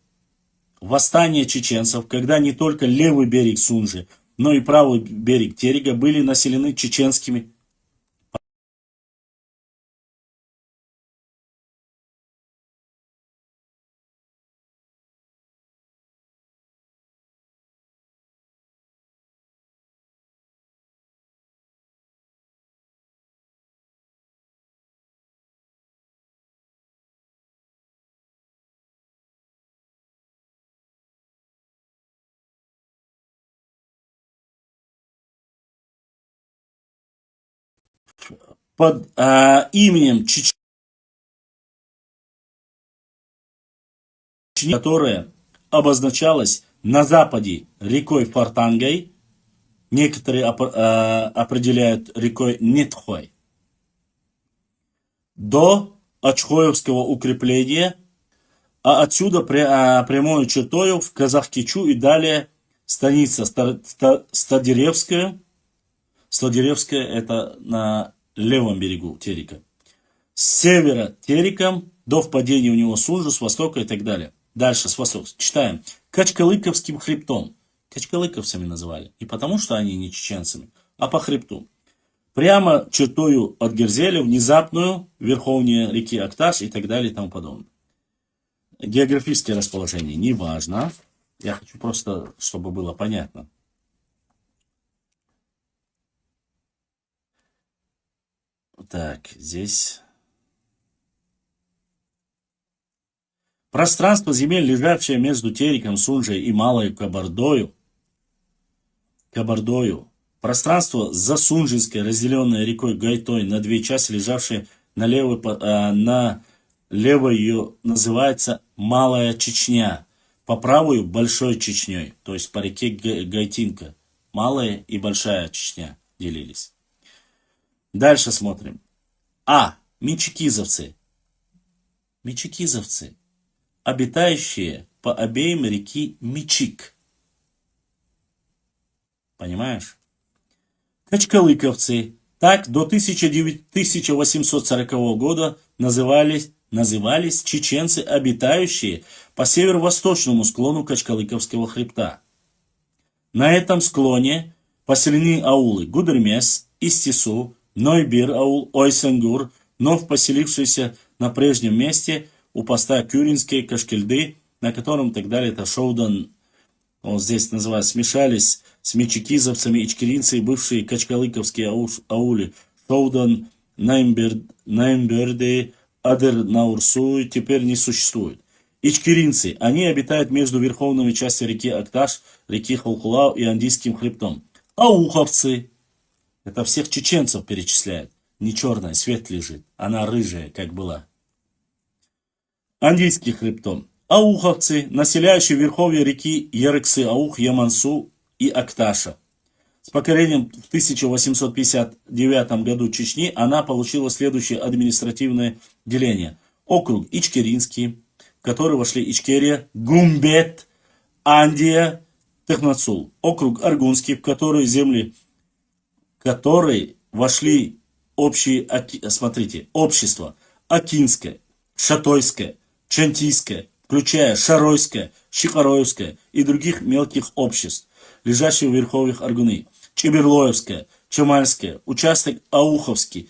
восстания чеченцев, когда не только левый берег Сунжи, но и правый берег Терега были населены чеченскими. Под именем Чечни, которая обозначалась на западе рекой Фортангой, некоторые определяют рекой Нетхой, до Ачхоевского укрепления, а отсюда прямой чертою в Казахкичу и далее станица Стадеревская. Стадеревская это на левом берегу Терека. С севера Тереком до впадения у него Сунжу, с востока и так далее. Дальше с востока. Читаем. Качкалыковским хребтом. Качкалыковцами называли. Не потому, что они не чеченцами, а по хребту. Прямо чертою от Герзеля, внезапную, верховнее реки Акташ и так далее и тому подобное. Географическое расположение не важно. Я хочу просто, чтобы было понятно. Так, здесь. Пространство земель, лежащее между Тереком, Сунжей и Малой Кабардою. Пространство Засунжинское, разделенное рекой Гайтой на две части, лежавшее на левой ее называется Малая Чечня, по правую Большой Чечней, то есть по реке Гайтинка. Малая и Большая Чечня делились. Дальше смотрим. Мичикизовцы. Мичикизовцы, обитающие по обеим реки Мичик. Понимаешь? Качкалыковцы. Так до 1840 года назывались чеченцы, обитающие по северо-восточному склону Качкалыковского хребта. На этом склоне поселены аулы Гудермес, Истису, Нойбир аул, Ойсенгур, вновь поселившиеся на прежнем месте у поста Кюринской, Кашкильды, на котором так далее это Шоудан, он здесь называется, смешались с мечекизовцами, ичкеринцы и бывшие качкалыковские аули, Шоудан, Наймберды, Адер Наурсуй теперь не существует. Ичкеринцы, они обитают между верховными частями реки Акташ, реки Халхулау и Андийским хребтом. Ауховцы, это всех чеченцев перечисляют. Не черная, свет лежит, она рыжая, как была. Андийский хребтом. Ауховцы, населяющие верховья реки Ерексы, Аух, Ямансу и Акташа. С покорением в 1859 году Чечни она получила следующее административное деление. Округ Ичкеринский, в который вошли Ичкерия, Гумбет, Андия, Технацул. Округ Аргунский, в который земли, в который вошли общие, смотрите, общества Акинское, Шатойское, Чантийское, включая Шаройское, Щекороевское и других мелких обществ, лежащих в верховьях Аргуны. Чеберлоевское, Чемальское, участок Ауховский,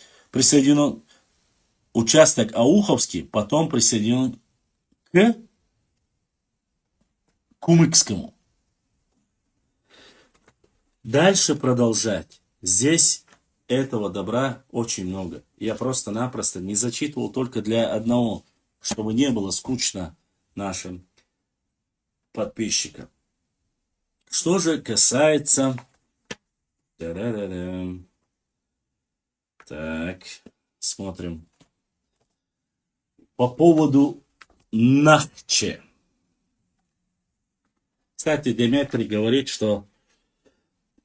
потом присоединен к Кумыкскому. Дальше продолжать. Здесь этого добра очень много. Я просто-напросто не зачитывал только для одного, чтобы не было скучно нашим подписчикам. Что же касается... Так, смотрим. По поводу Нахче. Кстати, Деметрий говорит, что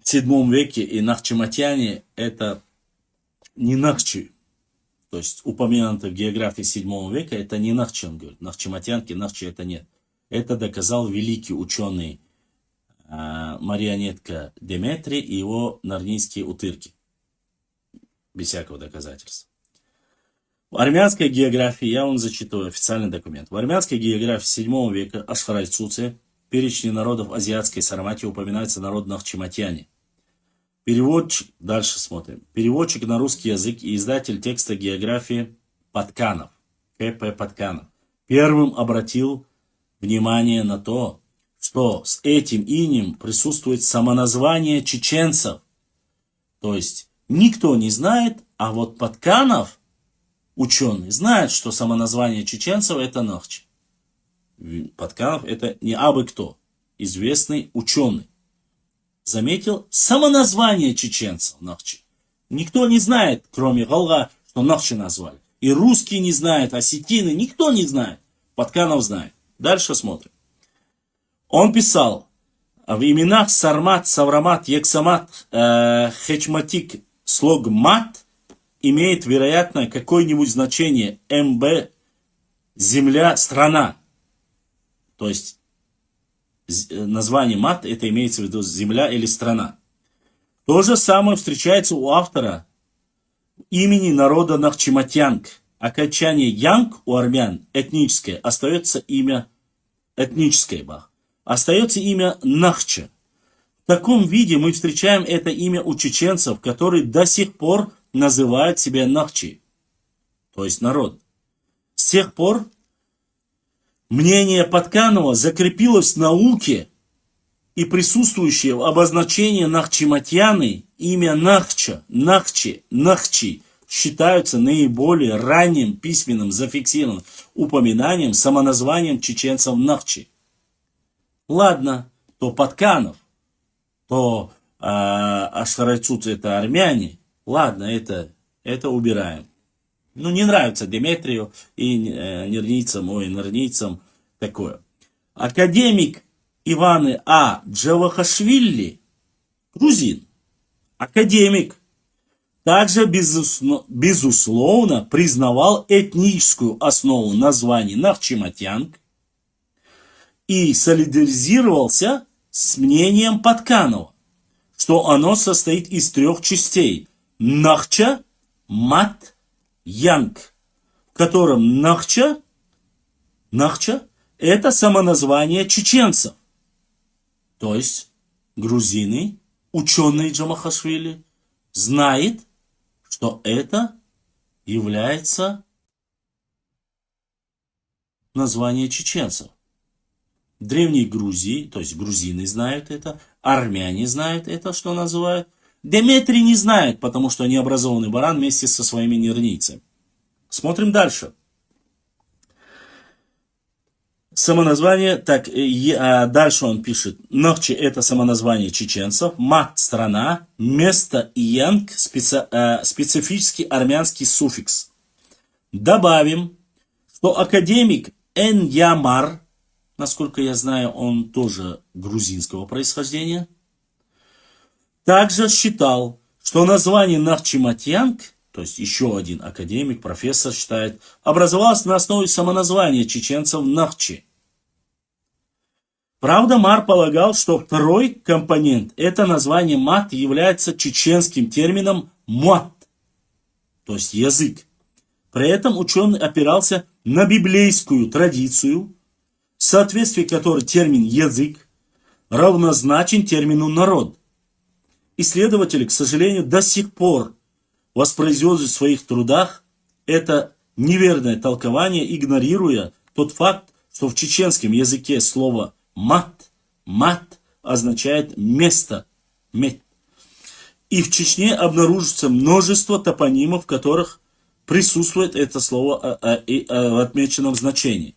в 7 веке и нахчематяне это не Нахчи. То есть упомянуто в географии 7 века, это не Нахчи, он говорит. Нахчематянки, Нахчи это нет. Это доказал великий ученый марионетка Деметрий и его нарнийские утырки. Без всякого доказательства. В армянской географии, я вам зачитываю официальный документ. В армянской географии 7 века Ашхарайцуце, перечне народов азиатской Сарматии, упоминается народ нахчематяне. Переводчик, дальше смотрим. Переводчик на русский язык и издатель текста географии Патканов, К.П. Патканов, первым обратил внимание на то, что с этим именем присутствует самоназвание чеченцев. То есть никто не знает, а вот Патканов, ученый, знает, что самоназвание чеченцев это Нахчи. Патканов это не абы кто, известный ученый. Заметил самоназвание чеченцев Нахчи. Никто не знает, кроме Галга, что Нахчи назвали. И русские не знают, осетины, никто не знает. Патканов знает. Дальше смотрим. Он писал, в именах Сармат, Саврамат, Ексамат, Хечматик, слог мат имеет, вероятно, какое-нибудь значение МБ, земля, страна. То есть название мат, это имеется в виду земля или страна. То же самое встречается у автора имени народа Нахчематянг. Окончание янг у армян этническое, остается имя этническое, остается имя Нахча. В таком виде мы встречаем это имя у чеченцев, которые до сих пор называют себя Нахчи, то есть народ. С тех пор мнение Патканова закрепилось в науке, и присутствующее в обозначении нахчематяны имя Нахча, Нахчи, Нахчи считаются наиболее ранним письменным зафиксированным упоминанием самоназванием чеченцев Нахчи. Ладно, то Патканов, то Ашхарайцуц это армяне. Ладно, это убираем. Ну, не нравится Деметрию и нернийцам такое. Академик Иваны А. Джавахашвили, грузин, академик, также безусловно признавал этническую основу названий Нахчематянг и солидаризировался с мнением Патканова, что оно состоит из 3 частей – Нахча, Мат, Янг, в котором Нахча – это самоназвание чеченцев. То есть грузины, ученые Джавахашвили, знает, что это является название чеченцев. В Древней Грузии, то есть грузины знают это, армяне знают это, что называют. Деметрий не знает, потому что необразованный баран вместе со своими нернийцами. Смотрим дальше. Самоназвание, так, дальше он пишет. Нахчи это самоназвание чеченцев, мат страна, место янг, специфический армянский суффикс. Добавим, что академик Эньямар, насколько я знаю, он тоже грузинского происхождения, также считал, что название Нахчиматьянг, то есть еще один академик, профессор считает, образовалось на основе самоназвания чеченцев Нахчи. Правда, Мар полагал, что второй компонент, это название мат, является чеченским термином мат, то есть язык. При этом ученый опирался на библейскую традицию, в соответствии которой термин «язык» равнозначен термину «народ». Исследователи, к сожалению, до сих пор воспроизводят в своих трудах это неверное толкование, игнорируя тот факт, что в чеченском языке слово «мат» означает «место», «мет». И в Чечне обнаружится множество топонимов, в которых присутствует это слово в отмеченном значении.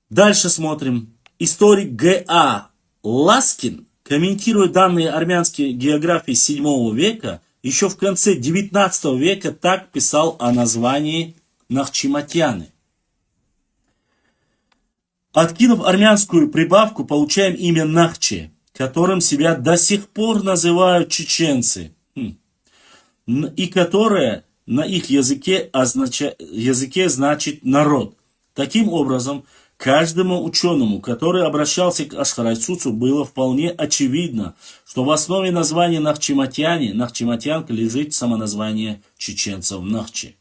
Дальше смотрим. Историк Г.А. Ласкин, комментируя данные армянской географии VII века, еще в конце XIX века так писал о названии Нахчиматьяны. Откинув армянскую прибавку, получаем имя Нахчи, которым себя до сих пор называют чеченцы, и которое на их языке значит народ. Таким образом, каждому ученому, который обращался к Ашхарайцуцу, было вполне очевидно, что в основе названия Нахчиматьянка лежит самоназвание чеченцев Нахчи.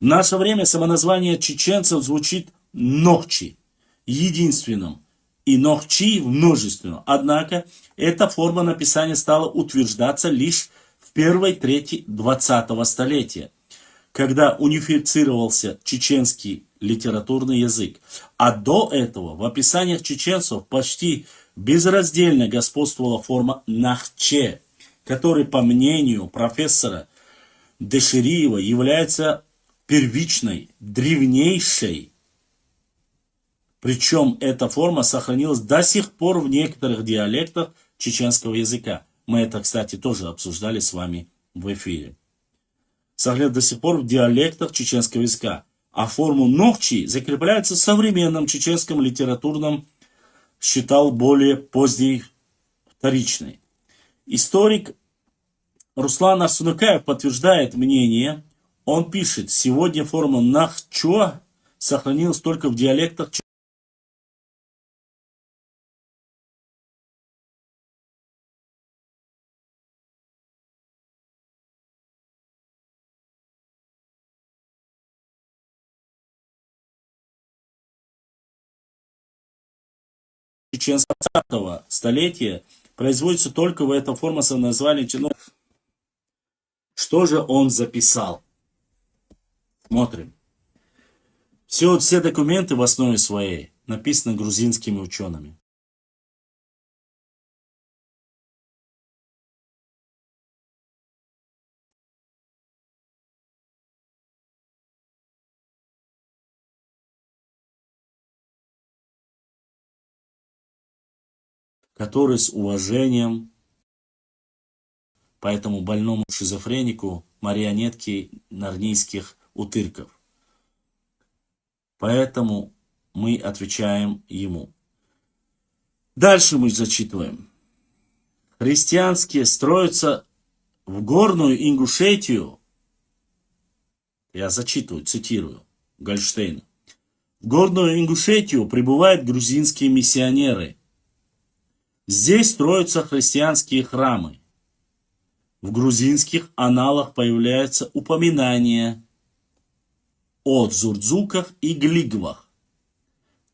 В наше время самоназвание чеченцев звучит Нохчи, единственном, и Нохчи в множественном. Однако, эта форма написания стала утверждаться лишь в первой трети 20-го столетия, когда унифицировался чеченский литературный язык. А до этого в описаниях чеченцев почти безраздельно господствовала форма Нахче, который, по мнению профессора Дешириева, является первичной, древнейшей. Причем эта форма сохранилась до сих пор в некоторых диалектах чеченского языка. Мы это, кстати, тоже обсуждали с вами в эфире. Сохранилась до сих пор в диалектах чеченского языка. А форму Нохчи закрепляется в современном чеченском литературном, считал более поздней, вторичной. Историк Руслан Арсунакаев подтверждает мнение. Он пишет, сегодня форма Нахчо сохранилась только в диалектах чеченского 20-го столетия, производится только в этой форме самоназвания чинов. Что же он записал? Смотрим. Все документы в основе своей написаны грузинскими учеными. Который с уважением по этому больному шизофренику марионетки нарнийских утырков. Поэтому мы отвечаем ему. Дальше мы зачитываем. Христианские строятся в горную Ингушетию. Я зачитываю, цитирую Гольштейна. В горную Ингушетию прибывают грузинские миссионеры. Здесь строятся христианские храмы. В грузинских аналах появляются упоминания о дзурдзуках и глигвах,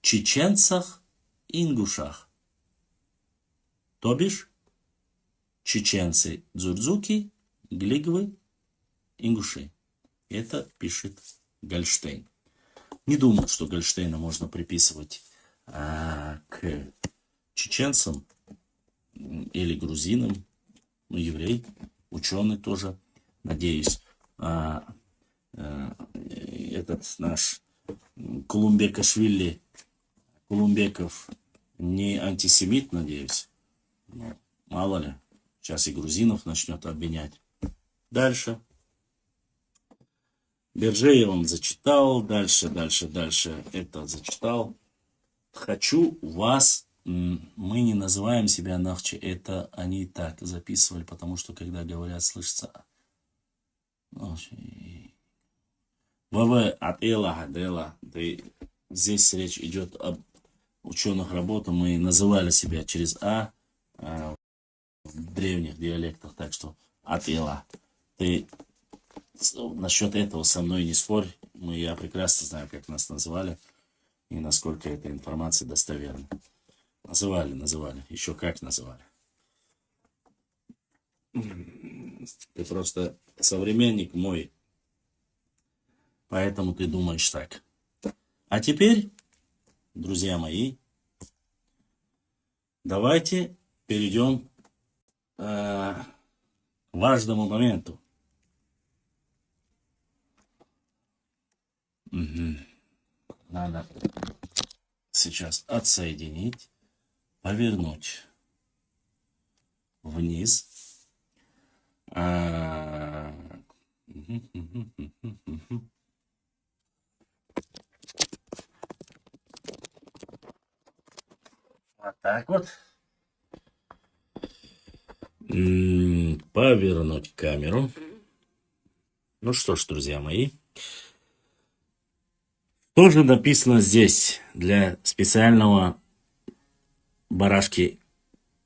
чеченцах и ингушах. То бишь, чеченцы, дзурдзуки, глигвы, ингуши. Это пишет Гольштейн. Не думаю, что Гольштейна можно приписывать к чеченцам или грузинам, ну, еврей, ученый тоже, надеюсь. Этот наш Кулумбекашвили, Кулумбеков не антисемит, надеюсь. Но мало ли, сейчас и грузинов начнет обвинять. Дальше. Берже я вам зачитал. Дальше. Это зачитал. Хочу вас... Мы не называем себя нахчи. Это они так записывали, потому что, когда говорят, слышится... ВВ от Эла, Гадела. Здесь речь идет об ученых работах. Мы называли себя через в древних диалектах. Так что от Эла. Ты насчет этого со мной не спорь. Я прекрасно знаю, как нас называли. И насколько эта информация достоверна. Называли. Еще как называли. Ты просто современник мой. Поэтому ты думаешь так. А теперь, друзья мои, давайте перейдем к важному моменту. Надо сейчас отсоединить, повернуть вниз. Вот так вот. Повернуть камеру. Ну что ж, друзья мои. Что же написано здесь для специального барашки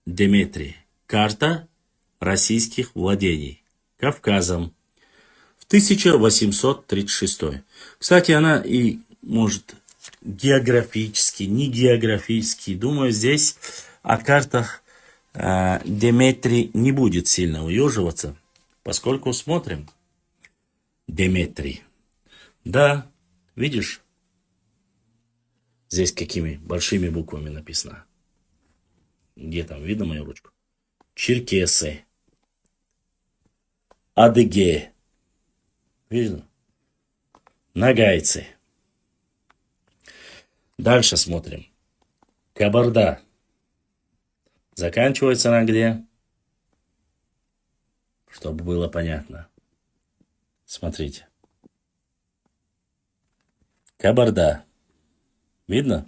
Деметрии? Карта российских владений Кавказом в 1836. Кстати, она и может географически, не географически. Думаю, здесь о картах Деметрий не будет сильно уеживаться, поскольку смотрим. Деметрий. Да, видишь? Здесь какими большими буквами написано. Где там? Видно мою ручку? Черкесы. Адыгеи. Видно? Нагайцы. Дальше смотрим. Кабарда. Заканчивается она где? Чтобы было понятно. Смотрите. Кабарда. Видно?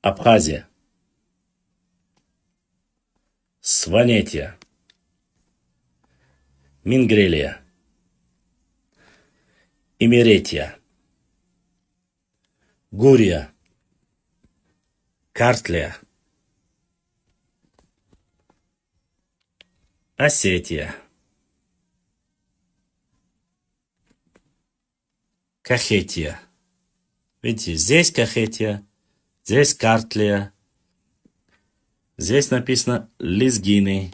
Абхазия. Сванетия. Мингрелия. Имеретия. Гурия. Картлия. Осетия. Кахетия. Видите, здесь Кахетия, здесь Картлия, здесь написано Лезгины.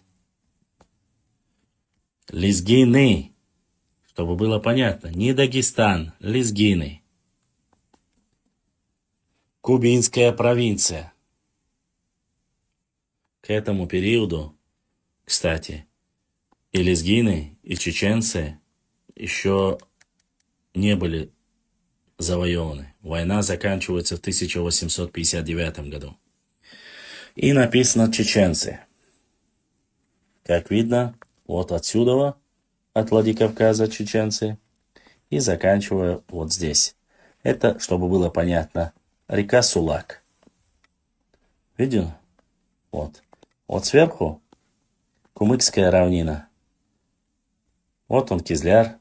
Лезгины, чтобы было понятно, не Дагестан, Лезгины. Кубинская провинция. К этому периоду, кстати, и лезгины, и чеченцы еще не были завоеваны. Война заканчивается в 1859 году. И написано чеченцы. Как видно, вот отсюда, от Владикавказа чеченцы, и заканчивая вот здесь. Это, чтобы было понятно, река Сулак. Видел? Вот. Вот сверху Кумыкская равнина. Вот он Кизляр,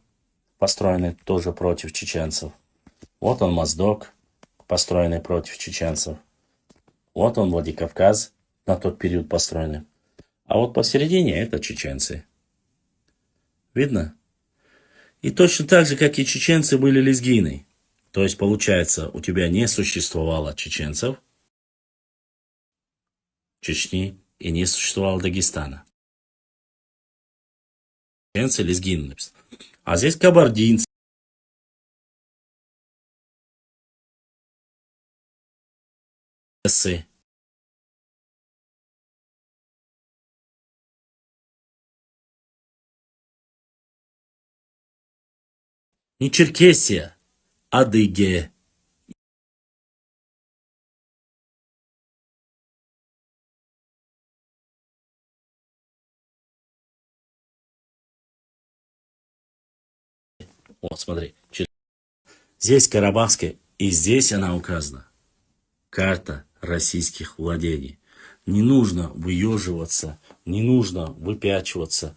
построенный тоже против чеченцев. Вот он Моздок, построенный против чеченцев. Вот он Владикавказ, на тот период построенный. А вот посередине это чеченцы. Видно? И точно так же, как и чеченцы были лезгины. То есть, получается, у тебя не существовало чеченцев, Чечни, и не существовало Дагестана. Чеченцы, лезгины написано. А здесь кабардинцы. Черкесы. Не Черкесия, Адыге. Вот, смотри. Здесь Карабахская, и здесь она указана. Карта российских владений. Не нужно выеживаться, не нужно выпячиваться.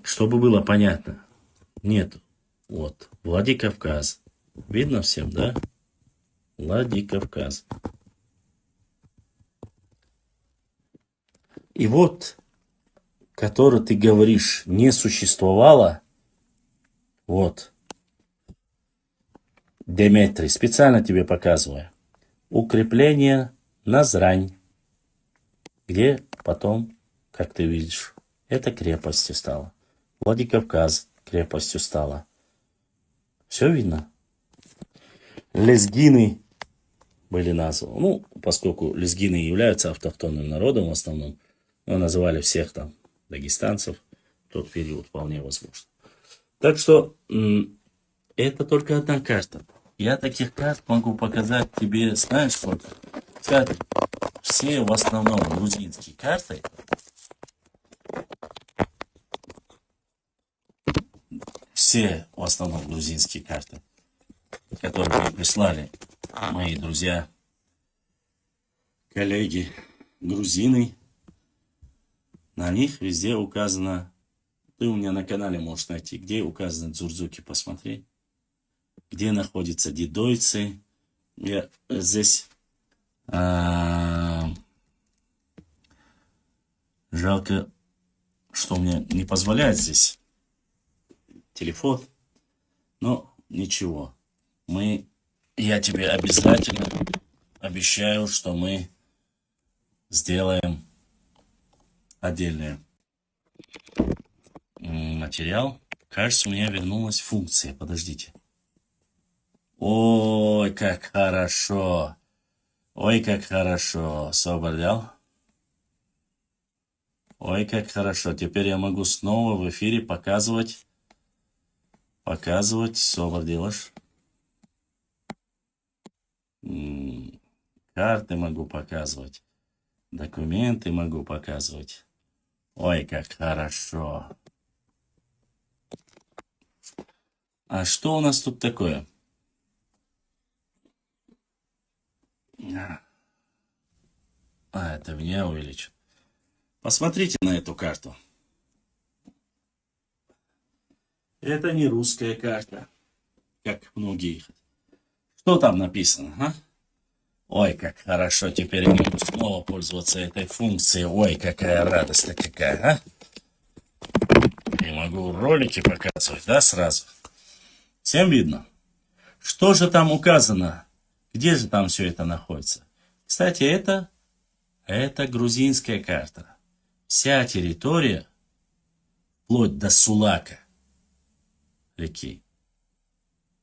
Чтобы было понятно. Нет. Вот. Владикавказ. Видно всем, да? Владикавказ. И вот, который ты говоришь, не существовало, вот, Деметрий, специально тебе показываю. Укрепление Назрань, где потом, как ты видишь, это крепостью стало. Владикавказ крепостью стало. Все видно? Лезгины были названы. Ну, поскольку лезгины являются автохтонным народом в основном, но называли всех там дагестанцев в тот период вполне возможно. Так что это только одна карта. Я таких карт могу показать тебе, знаешь, сколько? Кстати, все в основном грузинские карты, все в основном грузинские карты, которые мне прислали мои друзья, коллеги, грузины, на них везде указано, ты у меня на канале можешь найти, где указаны дзурзуки, посмотри, где находятся дидойцы. Я здесь жалко, что мне не позволяет здесь телефон, но ничего. Я тебе обязательно обещаю, что мы сделаем отдельный материал. Кажется, у меня вернулась функция. Подождите. Ой, как хорошо. Ой, как хорошо. Собрал. Ой, как хорошо. Теперь я могу снова в эфире показывать. Собор делаешь. Карты могу показывать. Документы могу показывать. Ой, как хорошо. А что у нас тут такое? Это меня увеличит. Посмотрите на эту карту. Это не русская карта, как многие. Что там написано, а? Ой, как хорошо, теперь я могу снова пользоваться этой функцией. Ой, какая радость-то какая, а? Я могу ролики показывать, да, сразу? Всем видно? Что же там указано? Где же там все это находится? Кстати, это грузинская карта. Вся территория, вплоть до Сулака, реки,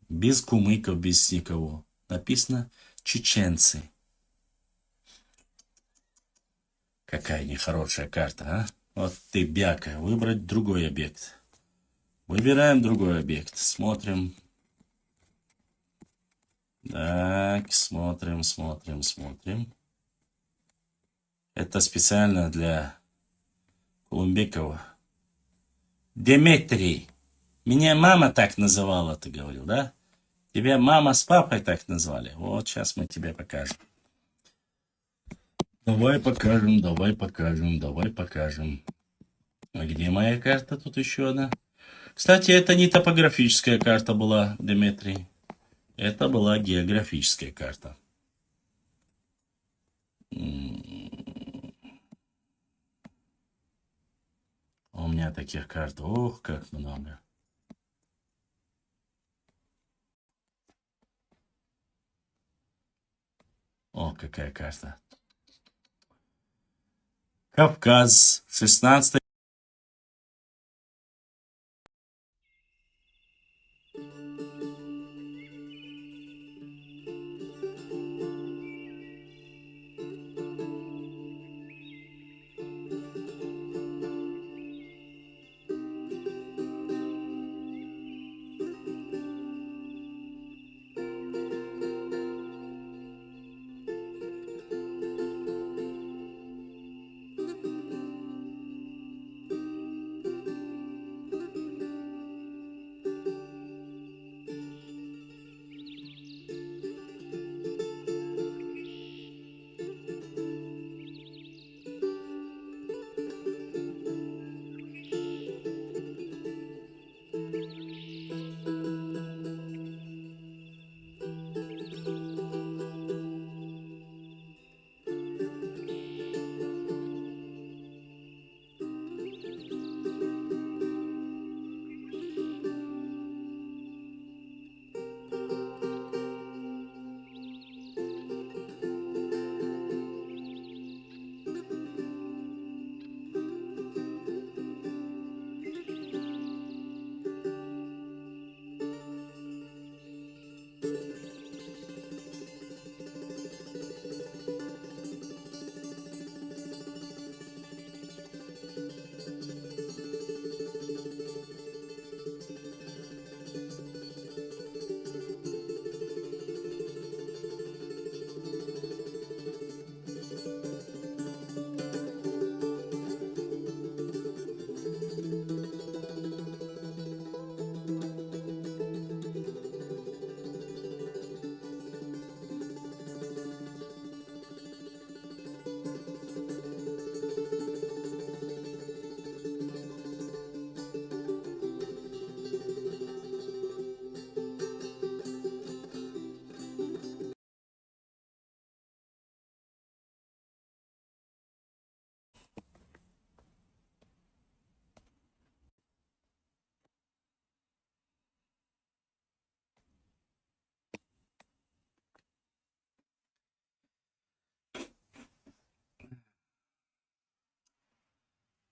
без кумыков, без никого. Написано чеченцы. Какая нехорошая карта, а? Вот ты, бяка, выбрать другой объект. Выбираем другой объект. Смотрим. Так, смотрим. Это специально для Кулумбекова. Деметрий. Меня мама так называла, ты говорил, да? Тебя мама с папой так назвали. Вот сейчас мы тебе покажем. Давай покажем. А где моя карта? Тут еще одна. Кстати, это не топографическая карта была, Дмитрий. Это была географическая карта. У меня таких карт, ох, как много. О, какая карта. Кавказ, 16.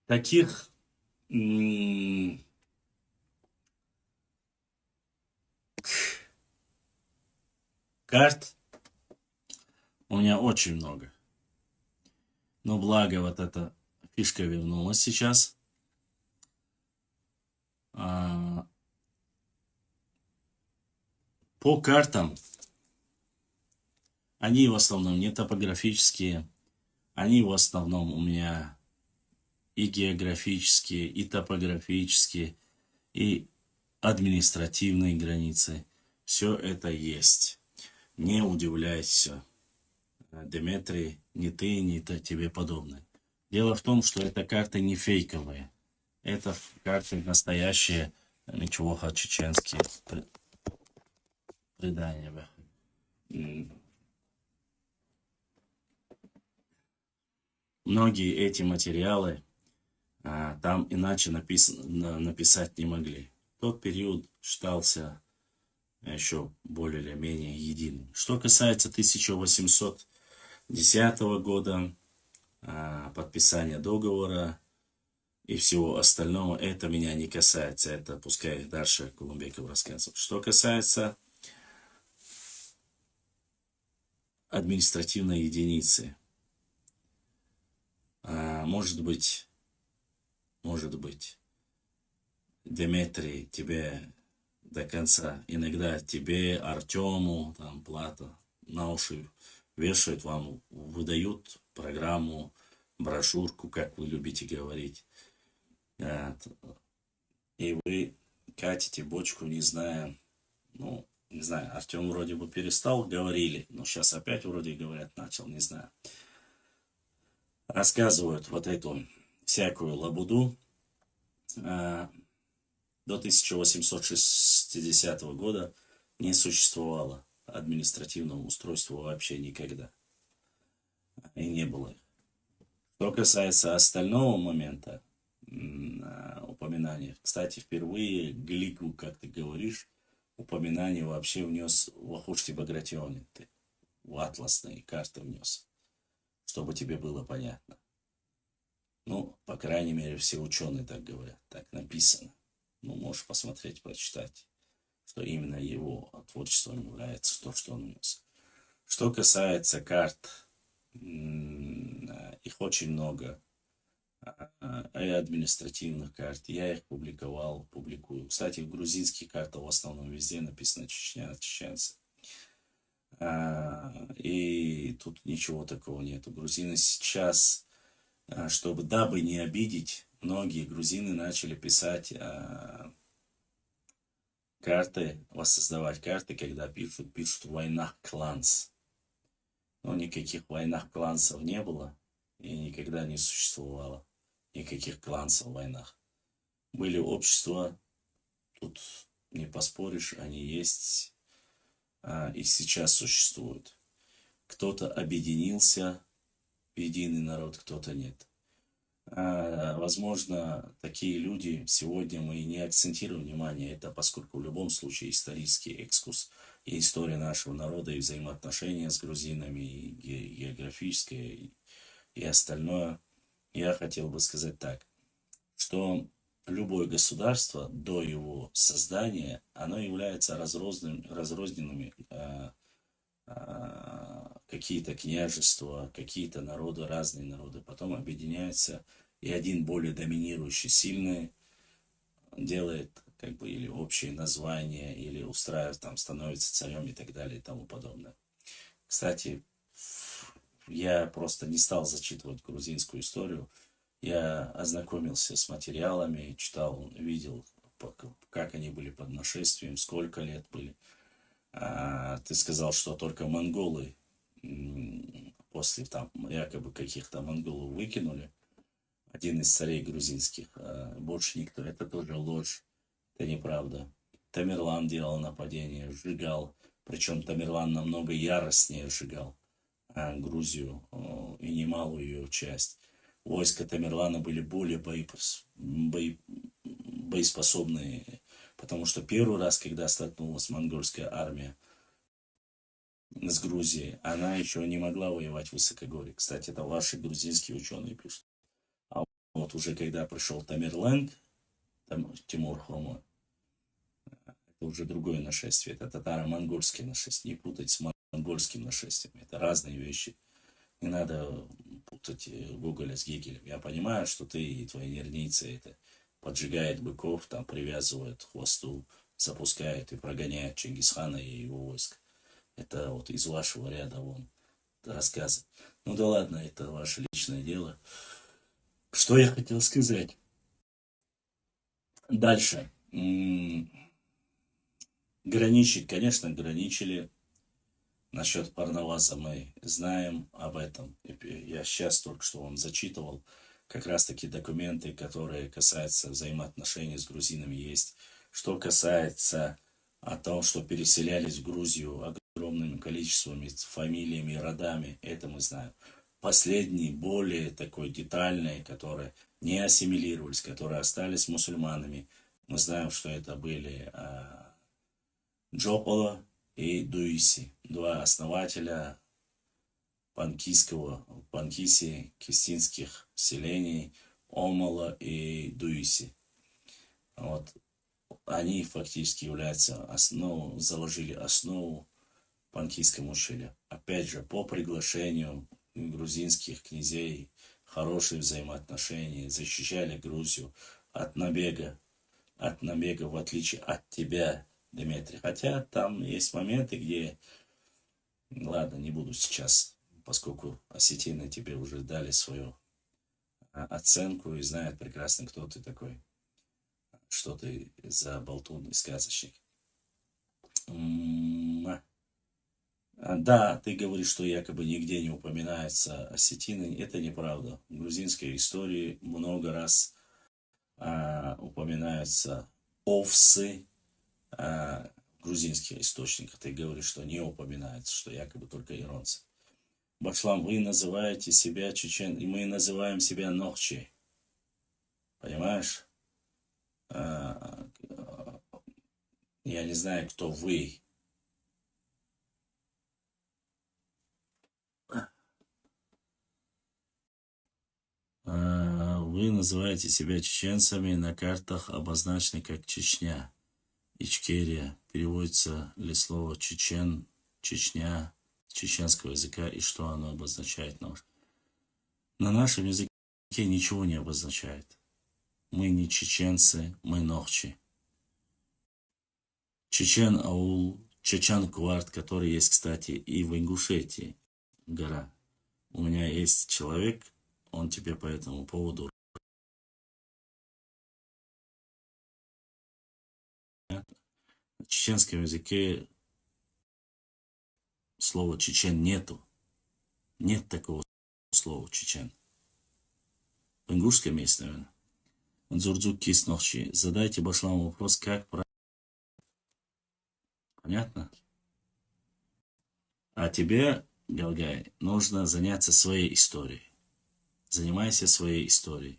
Таких карт у меня очень много. Но благо вот эта фишка вернулась сейчас. По картам, они в основном не топографические, они в основном у меня и географические, и топографические, и административные границы. Все это есть. Не удивляйся, Дмитрий, ни ты, ни тебе подобные. Дело в том, что эта карта не фейковая. Это карты настоящие, ничего чеченские предания. Многие эти материалы там иначе написать не могли. Тот период считался еще более или менее единым. Что касается 1810 года, подписания договора и всего остального, это меня не касается. Это пускай дальше Кулумбеков рассказывает. Что касается административной единицы, может быть, Дмитрий, тебе до конца, иногда тебе, Артему, там, Плата, на уши вешают, вам выдают программу, брошюрку, как вы любите говорить. И вы катите бочку, не зная, не знаю, Артем вроде бы перестал, говорили, но сейчас опять вроде говорят, начал, не знаю. Рассказывают вот эту всякую лабуду. До 1860 года не существовало административного устройства вообще никогда. И не было их. Что касается остального момента, упоминания. Кстати, впервые Глигу, как ты говоришь, упоминание вообще внес в Ахушти Багратионе. Ты в атласные карты внес. Чтобы тебе было понятно. По крайней мере, все ученые так говорят. Так написано. Можешь посмотреть, прочитать, что именно его творчеством является то, что он внес. Что касается карт, их очень много. И административных карт. Я их публикую. Кстати, в грузинских картах в основном везде написано Чечня, чеченцы. И тут ничего такого нет. Грузины сейчас, дабы не обидеть, многие грузины начали писать карты, воссоздавать карты, когда пишут в войнах кланс. Но никаких войнах клансов не было и никогда не существовало никаких клансов в войнах. Были общества, тут не поспоришь, они есть и сейчас существуют. Кто-то объединился в единый народ, кто-то нет. Возможно, такие люди сегодня мы не акцентируем внимание, это поскольку в любом случае исторический экскурс и история нашего народа, и взаимоотношения с грузинами, и географическое, и остальное. Я хотел бы сказать так, что любое государство до его создания, оно является разрозненными, какие-то княжества, какие-то народы, разные народы, потом объединяются, и один более доминирующий, сильный, делает или общее название, или устраивает, становится царем и так далее и тому подобное. Кстати, я просто не стал зачитывать грузинскую историю. Я ознакомился с материалами, читал, видел, как они были под нашествием, сколько лет были. Ты сказал, что только монголы после якобы каких-то монголов выкинули. Один из царей грузинских. Больше никто. Это тоже ложь. Это неправда. Тамерлан делал нападение, сжигал. Причем Тамерлан намного яростнее сжигал Грузию и немалую ее часть. Войска Тамерлана были более боеспособные, потому что первый раз, когда столкнулась монгольская армия с Грузией, она еще не могла воевать в высокогорье. Кстати, это ваши грузинские ученые пишут. А вот уже когда пришел Тамерланг, там Тимур Хомо, это уже другое нашествие, это татаро-монгольское нашествие, не путать с монгольским нашествием, это разные вещи. Не надо путать Гоголя с Гегелем. Я понимаю, что ты и твои нерницы это поджигает быков, там привязывают к хвосту, запускают и прогоняют Чингисхана и его войск. Это вот из вашего ряда вон рассказы. Ну да ладно, это ваше личное дело. Что я хотел сказать? Дальше. Граничить, конечно, граничили. Насчет Парнаваза мы знаем об этом. Я сейчас только что вам зачитывал как раз-таки документы, которые касаются взаимоотношений с грузинами есть. Что касается о том, что переселялись в Грузию огромными количествами, фамилиями, родами, это мы знаем. Последний, более такой детальный, которые не ассимилировались, которые остались мусульманами. Мы знаем, что это были Джопола и Дуиси, два основателя Панкиси, кистинских селений, Омала и Дуиси. Вот. Они фактически являются заложили основу Панкийскому ущелью. Опять же, по приглашению грузинских князей, хорошие взаимоотношения, защищали Грузию от набега, в отличие от тебя, Дмитрий. Хотя там есть моменты, где, ладно, не буду сейчас, поскольку осетины тебе уже дали свою оценку и знают прекрасно, кто ты такой, что ты за болтун и сказочник. Да, ты говоришь, что якобы нигде не упоминается осетины. Это неправда. В грузинской истории много раз упоминаются овсы. В грузинских источниках ты говоришь, что не упоминается, что якобы только иронцы. Башлам, вы называете себя чечен, и мы называем себя нохчи. Понимаешь? Я не знаю, кто вы. Вы называете себя чеченцами, на картах обозначены как Чечня, Ичкерия. Переводится ли слово чечен, Чечня, с чеченского языка, и что оно обозначает? На нашем языке ничего не обозначает. Мы не чеченцы, мы нохчи. Чечен аул, Чечен кварт, который есть, кстати, и в Ингушетии, гора. У меня есть человек, он тебе по этому поводу. В чеченском языке слова чечен нету. Нет такого слова чечен. В ингушском есть, наверное. Дзурдзук киснохчи. Задайте Башламу вопрос, как правильно. Понятно? А тебе, Галгай, нужно заняться своей историей. Занимайся своей историей.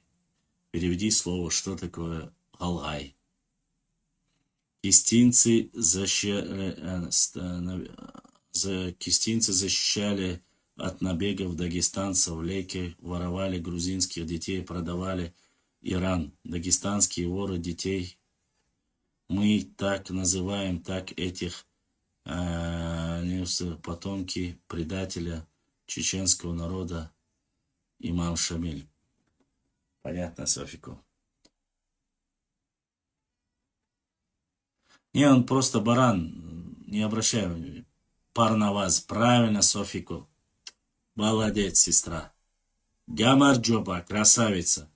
Переведи слово, что такое Галгай. Кистинцы защищали от набегов дагестанцев, леки, воровали грузинских детей, продавали Иран. Дагестанские воры детей. Мы так называем, так этих потомки предателя чеченского народа имам Шамиль. Понятно, Софику? Не, он просто баран. Не обращай внимания. Парнаваз. Правильно, Софику. Молодец, сестра. Гамарджоба, красавица.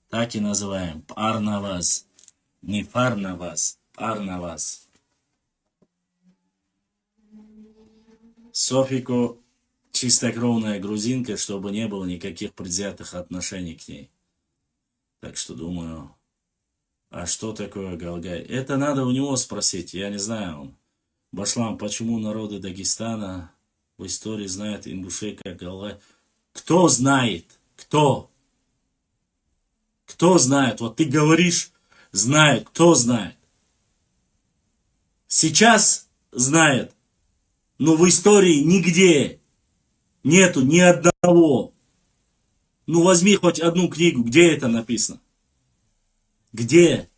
Так и называем. Парнаваз. Не фарнаваз. Парнаваз. Софику чистокровная грузинка, чтобы не было никаких предвзятых отношений к ней. Так что думаю... А что такое Галгай? Это надо у него спросить, я не знаю. Башлам, почему народы Дагестана в истории знают ингушей как Галгай? Кто знает? Кто? Кто знает? Вот ты говоришь, знает. Кто знает? Сейчас знает. Но в истории нигде нету ни одного. Ну возьми хоть одну книгу, где это написано? Где?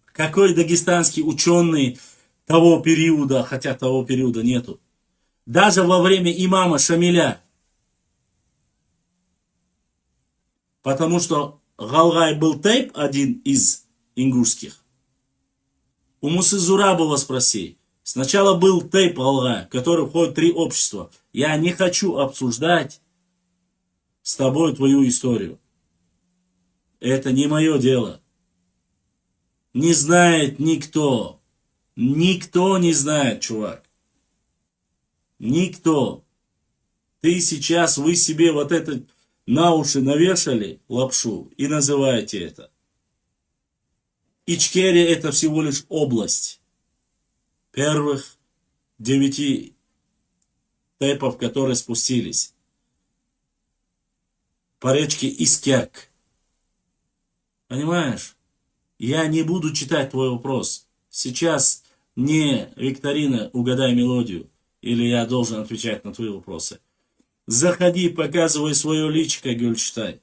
Какой дагестанский ученый того периода, хотя того периода нету. Даже во время имама Шамиля. Потому что Галгай был тейп, один из ингушских. У Мусы Зурабова спроси. Сначала был тейп Галгай, в который входит 3 общества. Я не хочу обсуждать с тобой твою историю. Это не мое дело. Не знает никто. Никто не знает, чувак. Никто. Ты сейчас, вы себе вот это на уши навешали лапшу и называете это. Ичкерия это всего лишь область первых 9 тейпов, которые спустились по речке Искяк. Понимаешь? Я не буду читать твой вопрос. Сейчас не викторина «Угадай мелодию», или я должен отвечать на твои вопросы. Заходи, показывай свое личико, Гюльчатай,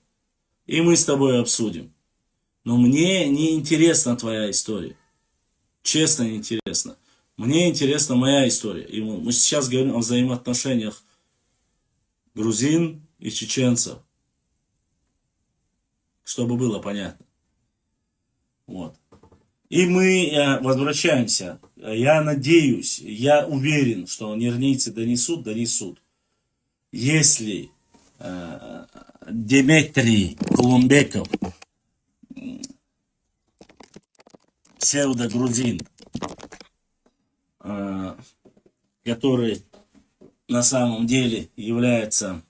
и мы с тобой обсудим. Но мне не интересна твоя история. Честно, не интересно. Мне интересна моя история. И мы сейчас говорим о взаимоотношениях грузин и чеченцев. Чтобы было понятно. Вот. И мы возвращаемся. Я надеюсь, я уверен, что нернийцы донесут. Если Дмитрий Колумбеков, псевдогрузин, который на самом деле является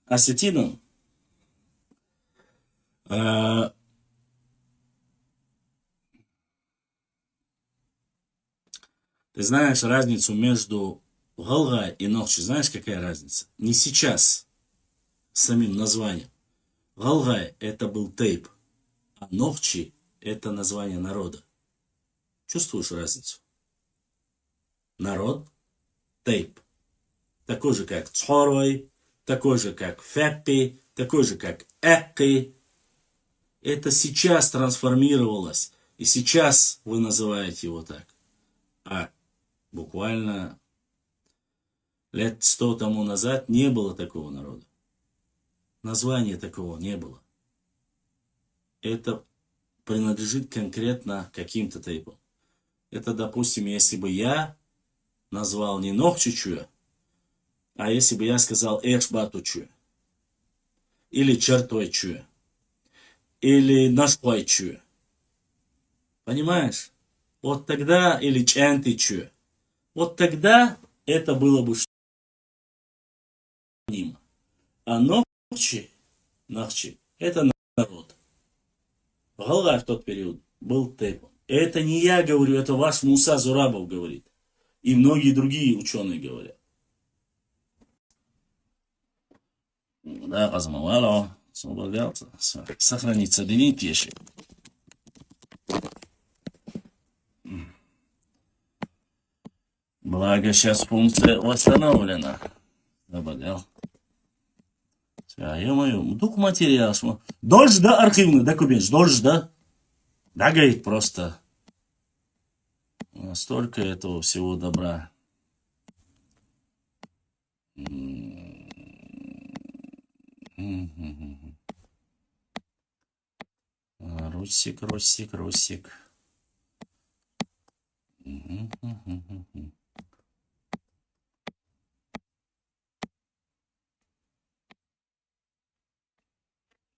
осетином, ты знаешь разницу между Галгай и Нохчи? Знаешь, какая разница? Не сейчас, с самим названием. Галгай это был тейп, а Нохчи это название народа. Чувствуешь разницу? Народ, тейп. Такой же, как Цхорой, такой же, как Феппи, такой же, как Экки. Это сейчас трансформировалось. И сейчас вы называете его так. А буквально лет 100 тому назад не было такого народа. Названия такого не было. Это принадлежит конкретно каким-то тейпам. Это, допустим, если бы я назвал не Нохчичуя, а если бы я сказал Эшбатучуя, или Чертойчуя, или Нашпайчуя. Понимаешь? Вот тогда, или Чентичуя. Вот тогда это было бы что-нибудь. А Нохчи, это народ. Галгай в тот период был тейпом. Это не я говорю, это ваш Муса Зурабов говорит. И многие другие ученые говорят. Да, Казамавало, освободился. Сохранится дни пеши. Благо, сейчас функция восстановлена. Заболел. Ё-моё, только материал. Дольше, да, архивный документ? Дольше, да? Да, говорит, просто. Столько этого всего добра. Русик.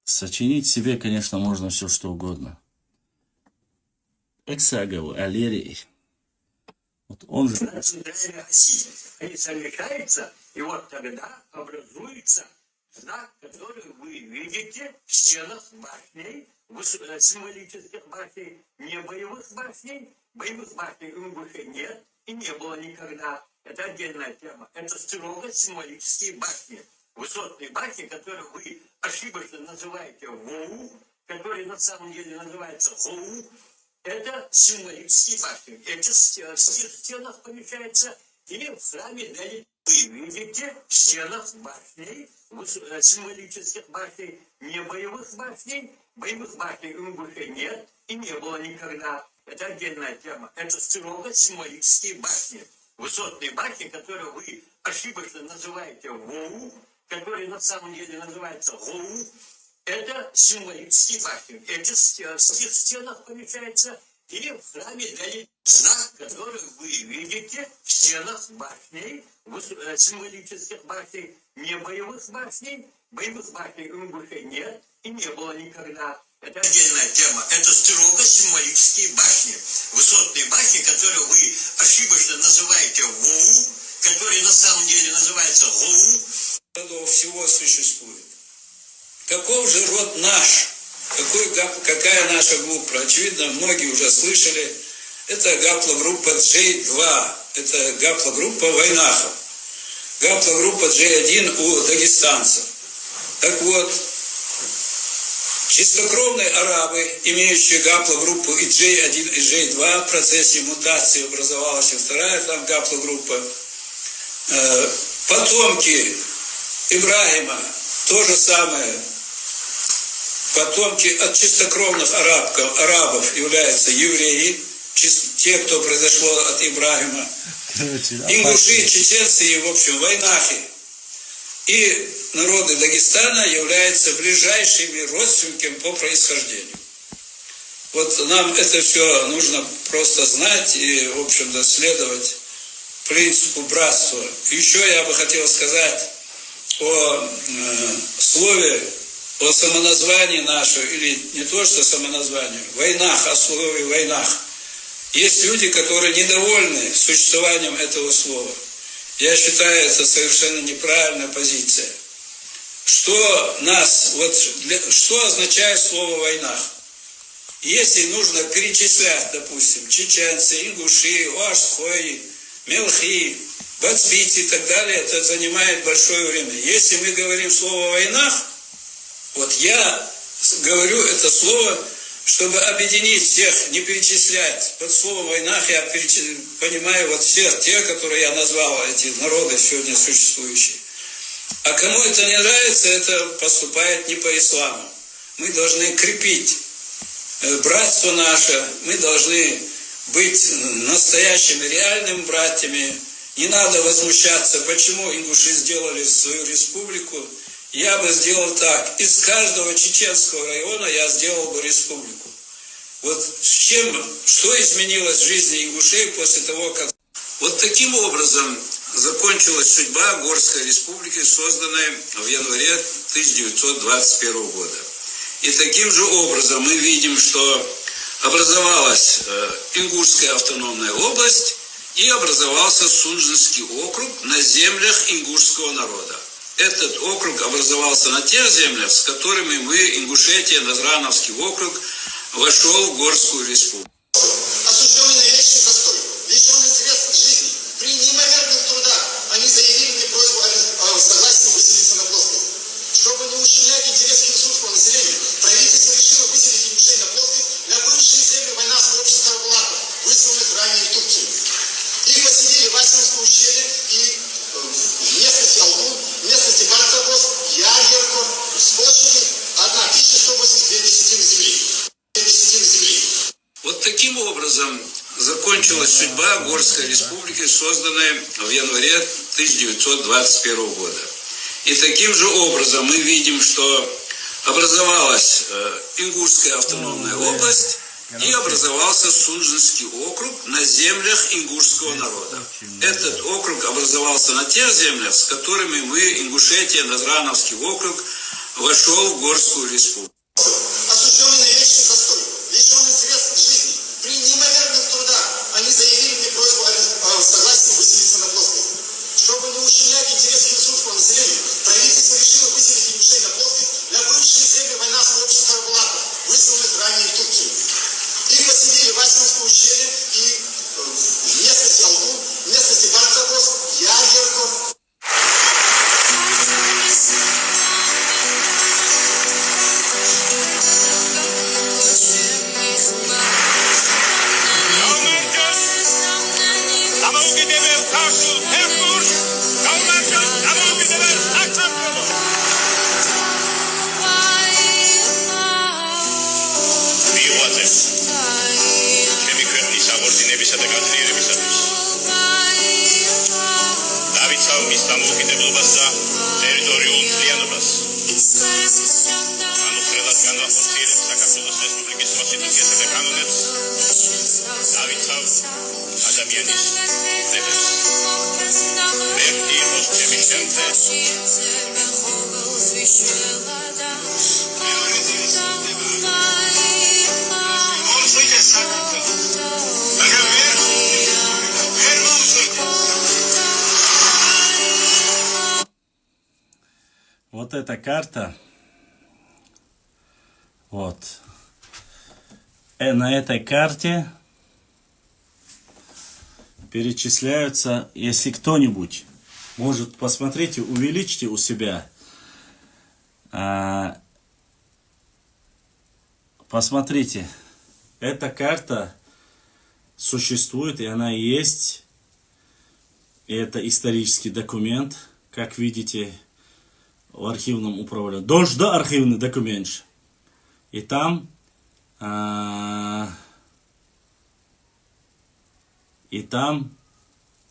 Сочинить себе, конечно, можно все что угодно. Эксагов, Алерий. Вот он же... Они совмещаются, и вот тогда образуется знак, который вы видите в стенах башней, символических башней, не боевых башней. Боевых башней у Ингушей нет и не было никогда. Это отдельная тема. Это строго символические башни. Высотные башни, которые вы ошибочно называете Воу, которые на самом деле называются Хоу, это символические башни. Эти в стенах помещаются и в храме Дели вы видите в стенах башней, символических башней, не боевых башней. Боевых башней у Ингушей нет и не было никогда. Это отдельная тема. Это строго символические башни. Высотные башни, которые вы ошибочно называете ГОУ, которые на самом деле называются ГОУ, это символические башни. Эти в стенах помещаются, и в храме дали знак, который вы видите в стенах башней, символических башней, не боевых башней. Боевых башней у Ингушей нет и не было никогда. Это отдельная тема. Это строго символические башни. Высотные башни, которые вы ошибочно называете ГОУ, которые на самом деле называются ГОУ. Всего существует. Каков же род наш? Какая наша группа? Очевидно, многие уже слышали. Это гаплогруппа J2. Это гаплогруппа вайнахов. Гаплогруппа J1 у дагестанцев. Так вот, чистокровные арабы, имеющие гаплогруппу и J1, и J2, в процессе мутации образовалась и вторая там гаплогруппа. Потомки Ибрагима, то же самое. Потомки от чистокровных арабов являются евреи, те, кто произошло от Ибрагима, ингуши, чеченцы и, в общем, вайнахи. И народы Дагестана являются ближайшими родственниками по происхождению. Вот нам это все нужно просто знать и, в общем-то, следовать принципу братства. Еще я бы хотел сказать о слове, о самоназвании нашего, или не то, что самоназванию, войнах, о слове войнах. Есть люди, которые недовольны существованием этого слова. Я считаю, это совершенно неправильная позиция. Что означает слово «войнах»? Если нужно перечислять, допустим, чеченцы, ингуши, оашхои, мелхи, бацбийцы и так далее, это занимает большое время. Если мы говорим слово «войнах», вот я говорю это слово, чтобы объединить всех, не перечислять. Под словом «войнах» я понимаю вот всех тех, которые я назвал, эти народы сегодня существующие. А кому это не нравится, это поступает не по исламу. Мы должны крепить братство наше, мы должны быть настоящими, реальными братьями. Не надо возмущаться, почему ингуши сделали свою республику. Я бы сделал так. Из каждого чеченского района я сделал бы республику. Вот что изменилось в жизни ингушей после того, как... Вот таким образом закончилась судьба Горской республики, созданной в январе 1921 года. И таким же образом мы видим, что образовалась Ингушская автономная область и образовался Сунжинский округ на землях ингушского народа. Этот округ образовался на тех землях, с которыми мы, Ингушетия, Назрановский округ, вошел в Горскую республику. Осужденный на вечный застой, лишенный средств жизни, при неимоверных трудах они заявили мне просьбу о согласии выселиться на плоскость. Чтобы не ущемлять интересы ингушского населения, правительство решило выселить ингушей на плоскость на бывшие земли войнавского общества Карабулака, высланных ранее в Турцию. Их поселили в Асимском ущелье и в местности Алгун, в местности Бартабос, Ягерко, с площади 1182 десятины земли. Вот таким образом закончилась судьба Горской республики, созданной в январе 1921 года. И таким же образом мы видим, что образовалась Ингушская автономная область и образовался Сунжинский округ на землях ингушского народа. Этот округ образовался на тех землях, с которыми мы, Ингушетия, Назрановский округ, вошел в Горскую республику. Осужденный на вечный застой, лишенный средств жизни, при неимоверных трудах они заявили мне просьбу о согласии выселиться на плоскость. Чтобы не ущемлять интересы ингушского населения, правительство решило выселить ингушей на плоскость на бывшие земли войнавского общества Карабулака, высланных ранее в Турцию. Их поселили в Асимском ущелье и в местности Алгун, в местности Бартабос, Ягерко. მოღვაწეებს ჩემი ქვეყნის აღორძინებისა და გაძლიერებისათვის. დავიცავ მის დამოუკიდებლობას და ტერიტორიულ მთლიანობას. განუხრელად განვახორციელებ საქართველოს რესპუბლიკის კონსტიტუციასა და კანონებს. დავიცავ ადამიანის უფლებებს. ერთი იყოს ჩემი შემთე. Вот эта карта, вот, на этой карте перечисляются, если кто-нибудь может, посмотрите, увеличьте у себя, посмотрите, эта карта существует, и она есть, и это исторический документ, как видите, в архивном управлении. Дождь архивный документ. И там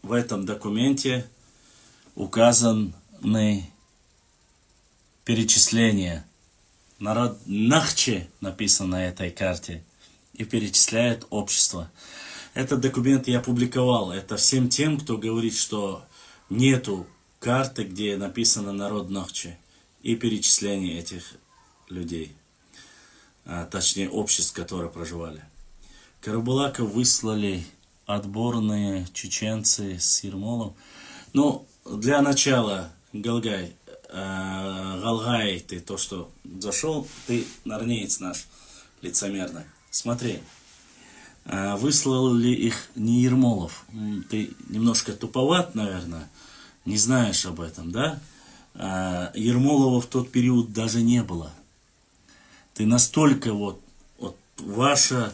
в этом документе указаны перечисления. Народ Нахче написано на этой карте. И перечисляет общество. Этот документ я публиковал. Это всем тем, кто говорит, что нету карты, где написано народ Нахче. И перечисление этих людей. Точнее, обществ, которые проживали. Карабулаков выслали отборные чеченцы с Ермолом. Ну, для начала, Галгай, ты то, что зашел, ты нарнеец наш лицемерный. Смотри, выслали их не Ермолов. Ты немножко туповат, наверное, не знаешь об этом, да? Ермолова в тот период даже не было. Ты настолько вот ваша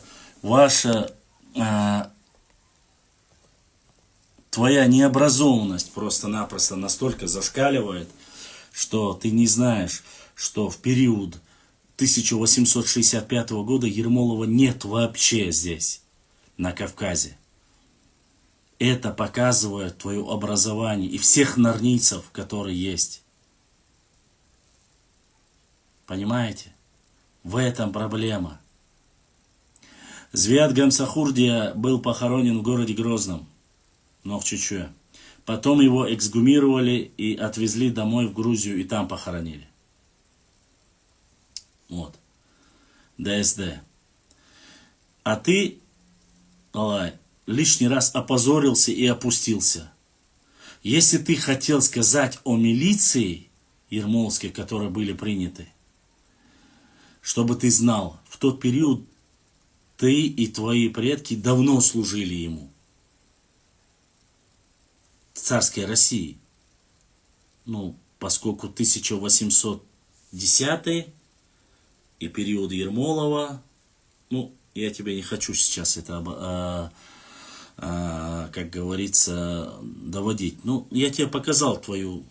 твоя необразованность просто-напросто настолько зашкаливает, что ты не знаешь, что в период 1865 года Ермолова нет вообще здесь, на Кавказе. Это показывает твое образование и всех нарнийцев, которые есть. Понимаете? В этом проблема. Звиат Гамсахурдия был похоронен в городе Грозном, Нохчичуе. Потом его эксгумировали и отвезли домой в Грузию и там похоронили. Вот. ДСД. А ты, Алай, лишний раз опозорился и опустился. Если ты хотел сказать о милиции ермоловской, которые были приняты, чтобы ты знал, в тот период ты и твои предки давно служили ему. В царской России. Ну, поскольку 1810 и период Ермолова, ну, я тебе не хочу сейчас это, как говорится, доводить. Ну, я тебе показал твою...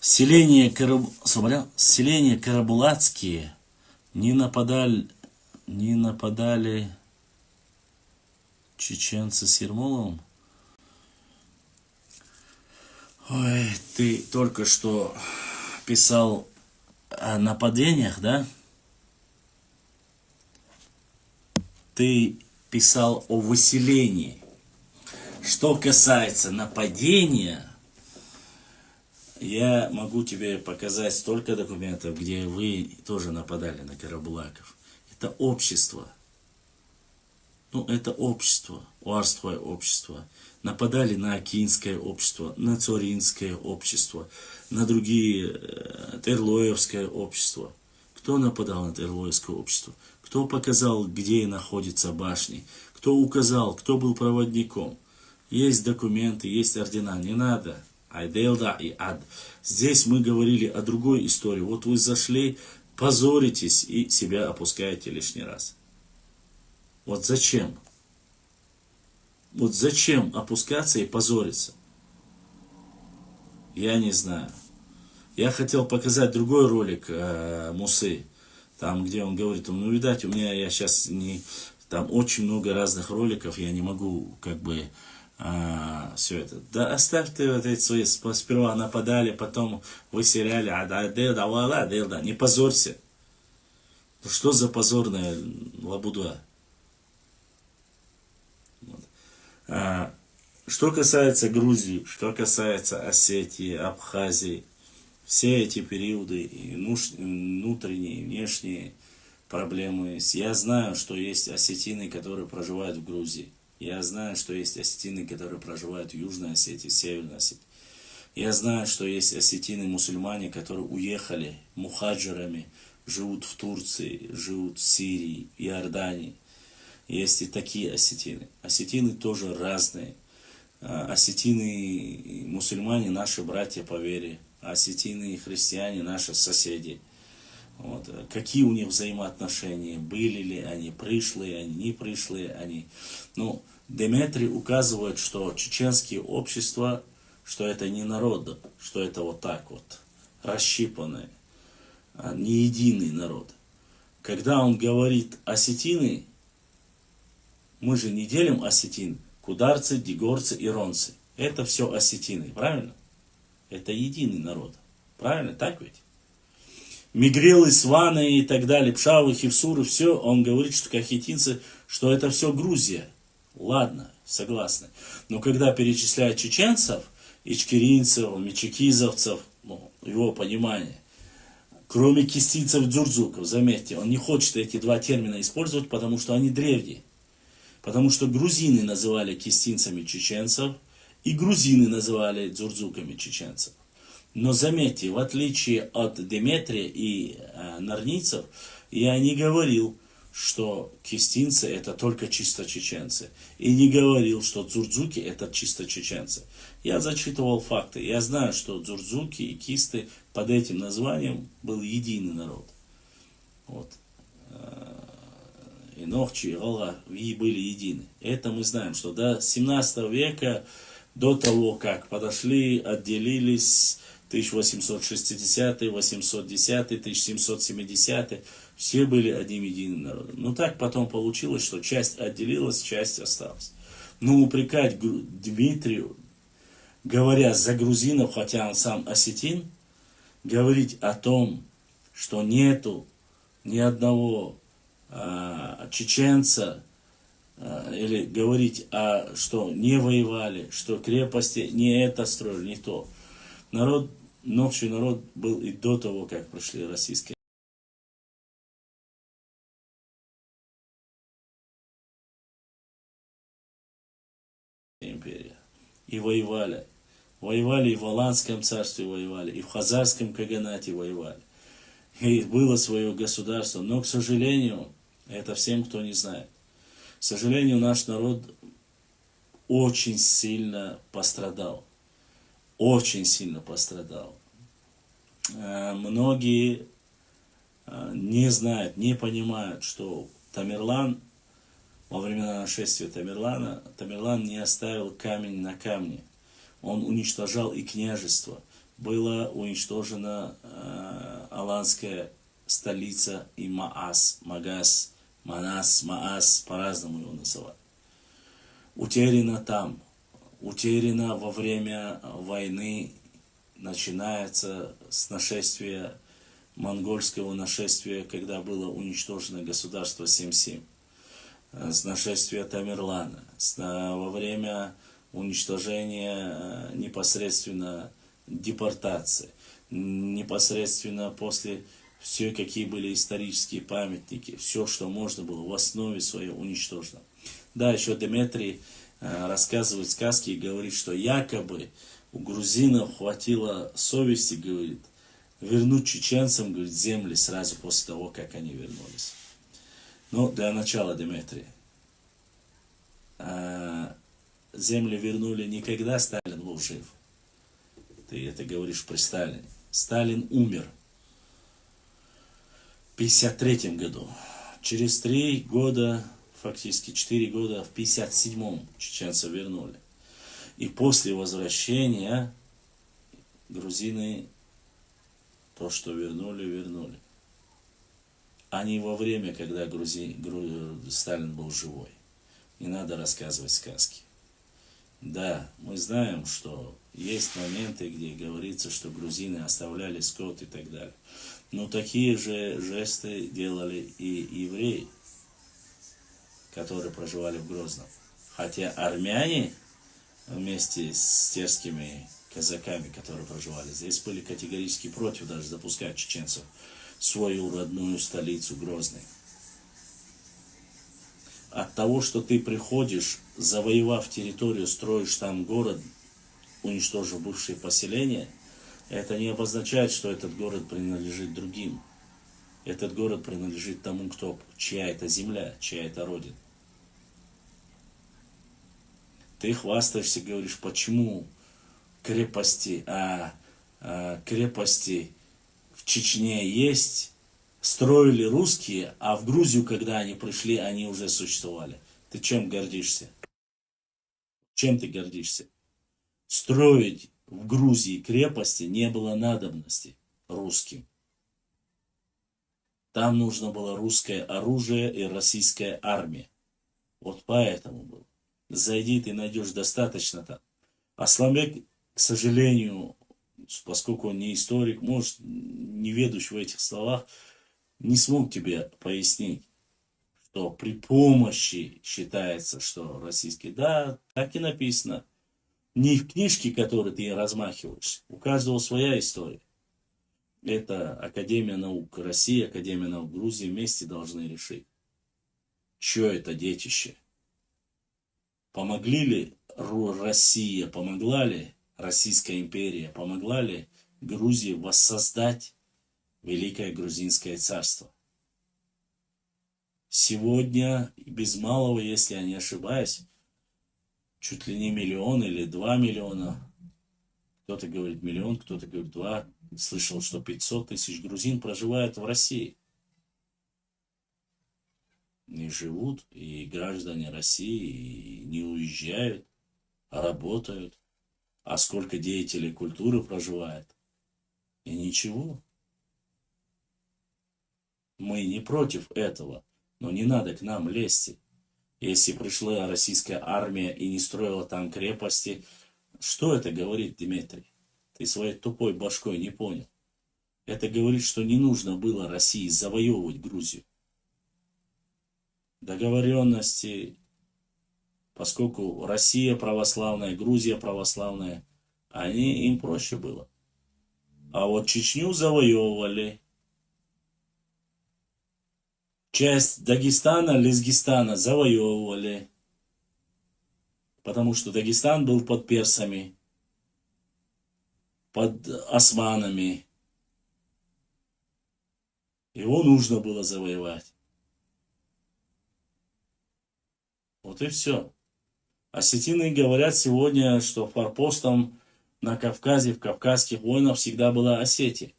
Селения Карабулацкие не нападали чеченцы с Ермоловым. Ой, ты только что писал о нападениях, да? Ты писал о выселении. Что касается нападения, я могу тебе показать столько документов, где вы тоже нападали на Карабулаков. Это общество. Ну, это общество, уарское общество. Нападали на Акинское общество, на Цоринское общество, на другие, Терлоевское общество. Кто нападал на Терлоевское общество? Кто показал, где находятся башни? Кто указал, кто был проводником? Есть документы, есть ордена. Не надо. Айделда и ад. Здесь мы говорили о другой истории. Вот вы зашли, позоритесь и себя опускаете лишний раз. Вот зачем? Вот зачем опускаться и позориться? Я не знаю. Я хотел показать другой ролик Мусы. там, где он говорит, ну, видать, у меня, я сейчас не, там очень много разных роликов, я не могу, как бы, все это. Да оставь ты вот эти свои, сперва нападали, потом выселяли, не позорься. Ну, что за позорная лабуда? Вот. Что касается Грузии, что касается Осетии, Абхазии, все эти периоды, и внутренние, и внешние проблемы есть. Я знаю, что есть осетины, которые проживают в Грузии. Я знаю, что есть осетины, которые проживают в Южной Осетии, Северной Осетии. Я знаю, что есть осетины-мусульмане, которые уехали мухаджирами, живут в Турции, живут в Сирии, в Иордании. Есть и такие осетины. Осетины тоже разные. Осетины мусульмане наши братья по вере. Осетины и христиане наши соседи. Вот. Какие у них взаимоотношения, были ли они пришлые, они не пришлые, они. Ну, Деметрий указывает, что чеченские общества, что это не народ, что это вот так вот, расщипанные, не единый народ. Когда он говорит осетины, мы же не делим осетин, кударцы, дигорцы, иронцы. Это все осетины, правильно? Это единый народ. Правильно, так ведь? Мигрелы, сваны и так далее, пшавы, хевсуры, все, он говорит, что кахетинцы, что это все Грузия. Ладно, согласны. Но когда перечисляют чеченцев, ичкеринцев, мичекизовцев, ну, его понимание, кроме кистинцев, дзурзуков, заметьте, он не хочет эти два термина использовать, потому что они древние. Потому что грузины называли кистинцами чеченцев, и грузины называли дзурзуками чеченцев. Но заметьте, в отличие от Деметрия и нарнийцев, я не говорил, что кистинцы это только чисто чеченцы. И не говорил, что дзурзуки это чисто чеченцы. Я зачитывал факты. Я знаю, что дзурзуки и кисты под этим названием был единый народ. Вот. И Нохчи, и Гала были едины. Это мы знаем, что до 17 века, до того, как подошли, отделились 1860, 810, 1770, все были одним единым народом. Но так потом получилось, что часть отделилась, часть осталась. Но упрекать Дмитрию, говоря за грузинов, хотя он сам осетин, говорить о том, что нету ни одного чеченца, или говорить, что не воевали, что крепости не это строили, не то. Народ, новший народ был и до того, как прошли российские империи. И воевали. Воевали и в Аланском царстве воевали, и в Хазарском каганате воевали. И было свое государство. Но, к сожалению, это всем, кто не знает. К сожалению, наш народ очень сильно пострадал. Очень сильно пострадал. Многие не знают, не понимают, что Тамерлан, во времена нашествия Тамерлан не оставил камень на камне. Он уничтожал и княжество. Была уничтожена аланская столица и Маас, Магас, Манас, Маас, по-разному его называют. Утеряно там, утеряно во время войны, начинается с нашествия, монгольского нашествия, когда было уничтожено государство Семсим, с нашествия Тамерлана, во время уничтожения непосредственно депортации, непосредственно после все, какие были исторические памятники, все, что можно было, в основе своей уничтожено. Да, еще Деметрий рассказывает сказки и говорит, что якобы у грузинов хватило совести, говорит, вернуть чеченцам, говорит, земли сразу после того, как они вернулись. Но для начала, Деметрий, земли вернули не когда Сталин был жив. Ты это говоришь при Сталине. Сталин умер в 1953 году. Через 3 года, фактически 4 года, в 1957 чеченцев вернули. И после возвращения грузины то, что вернули. а не во время, когда Сталин был живой. Не надо рассказывать сказки. Да, мы знаем, что есть моменты, где говорится, что грузины оставляли скот и так далее. Но такие же жесты делали и евреи, которые проживали в Грозном. Хотя армяне вместе с терскими казаками, которые проживали здесь, были категорически против даже запускать чеченцев в свою родную столицу Грозный. От того, что ты приходишь, завоевав территорию, строишь там город, уничтожив бывшие поселения, это не обозначает, что этот город принадлежит другим. Этот город принадлежит тому, чья это земля, чья это родина. Ты хвастаешься, говоришь, почему крепости в Чечне есть, строили русские, а в Грузию, когда они пришли, они уже существовали. Ты чем гордишься? Чем ты гордишься? Строить в Грузии крепости не было надобности русским. Там нужно было русское оружие и российская армия. Вот поэтому было. Зайди, ты найдешь достаточно там. Асламбек, к сожалению, поскольку он не историк, может, не ведущий в этих словах, не смог тебе пояснить, что при помощи считается, что российский. Да, так и написано. Не в книжке, которой ты размахиваешь. У каждого своя история. Это Академия наук России, Академия наук Грузии вместе должны решить, чье это детище. Помогли ли Россия, помогла ли Российская империя, помогла ли Грузии воссоздать Великое Грузинское царство? Сегодня, без малого, если я не ошибаюсь, чуть ли не 1 миллион или 2 миллиона, кто-то говорит 1 миллион, кто-то говорит 2, слышал, что 500 тысяч грузин проживают в России. И живут, и граждане России, и не уезжают, а работают. А сколько деятелей культуры проживает? И ничего. Мы не против этого, но не надо к нам лезть. Если пришла российская армия и не строила там крепости, что это говорит, Дмитрий? Ты своей тупой башкой не понял. Это говорит, что не нужно было России завоевывать Грузию. Договоренности, поскольку Россия православная, Грузия православная, им проще было. А вот Чечню завоевывали. Часть Дагестана, Лезгистана завоевывали. Потому что Дагестан был под персами, под османами. Его нужно было завоевать. Вот и все. Осетины говорят сегодня, что форпостом на Кавказе, в Кавказских войнах всегда была Осетия.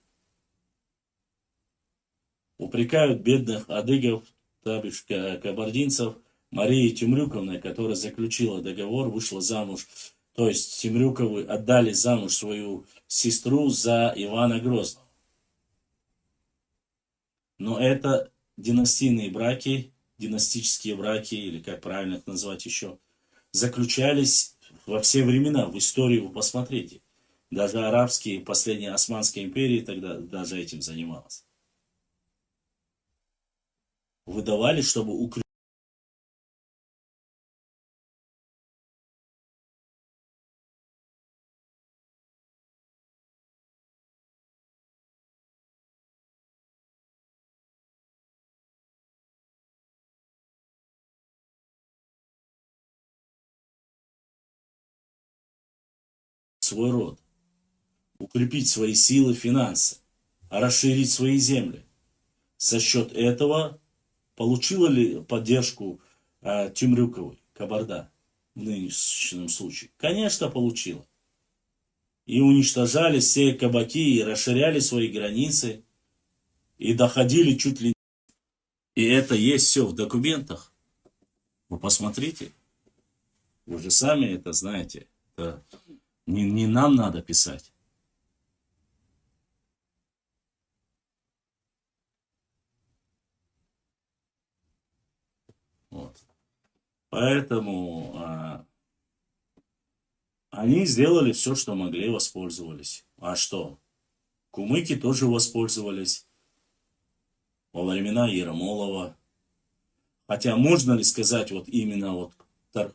Упрекают бедных адыгов, кабардинцев, Марии Темрюковны, которая заключила договор, вышла замуж. То есть Темрюковы отдали замуж свою сестру за Ивана Грозного. Но это династийные браки, династические браки, или как правильно их назвать еще, заключались во все времена. В истории вы посмотрите. Даже арабские, последние Османские империи тогда даже этим занималась. Выдавали, чтобы укрепить свой род, укрепить свои силы, финансы, расширить свои земли. За счет этого получила ли поддержку Темрюковой, Кабарда, в нынешнем случае? Конечно, получила. И уничтожали все кабаки, и расширяли свои границы, и доходили чуть ли... И это есть все в документах. Вы посмотрите. Вы же сами это знаете. Это не нам надо писать. Поэтому они сделали все, что могли, воспользовались. А что? Кумыки тоже воспользовались во времена Ермолова. Хотя можно ли сказать вот именно вот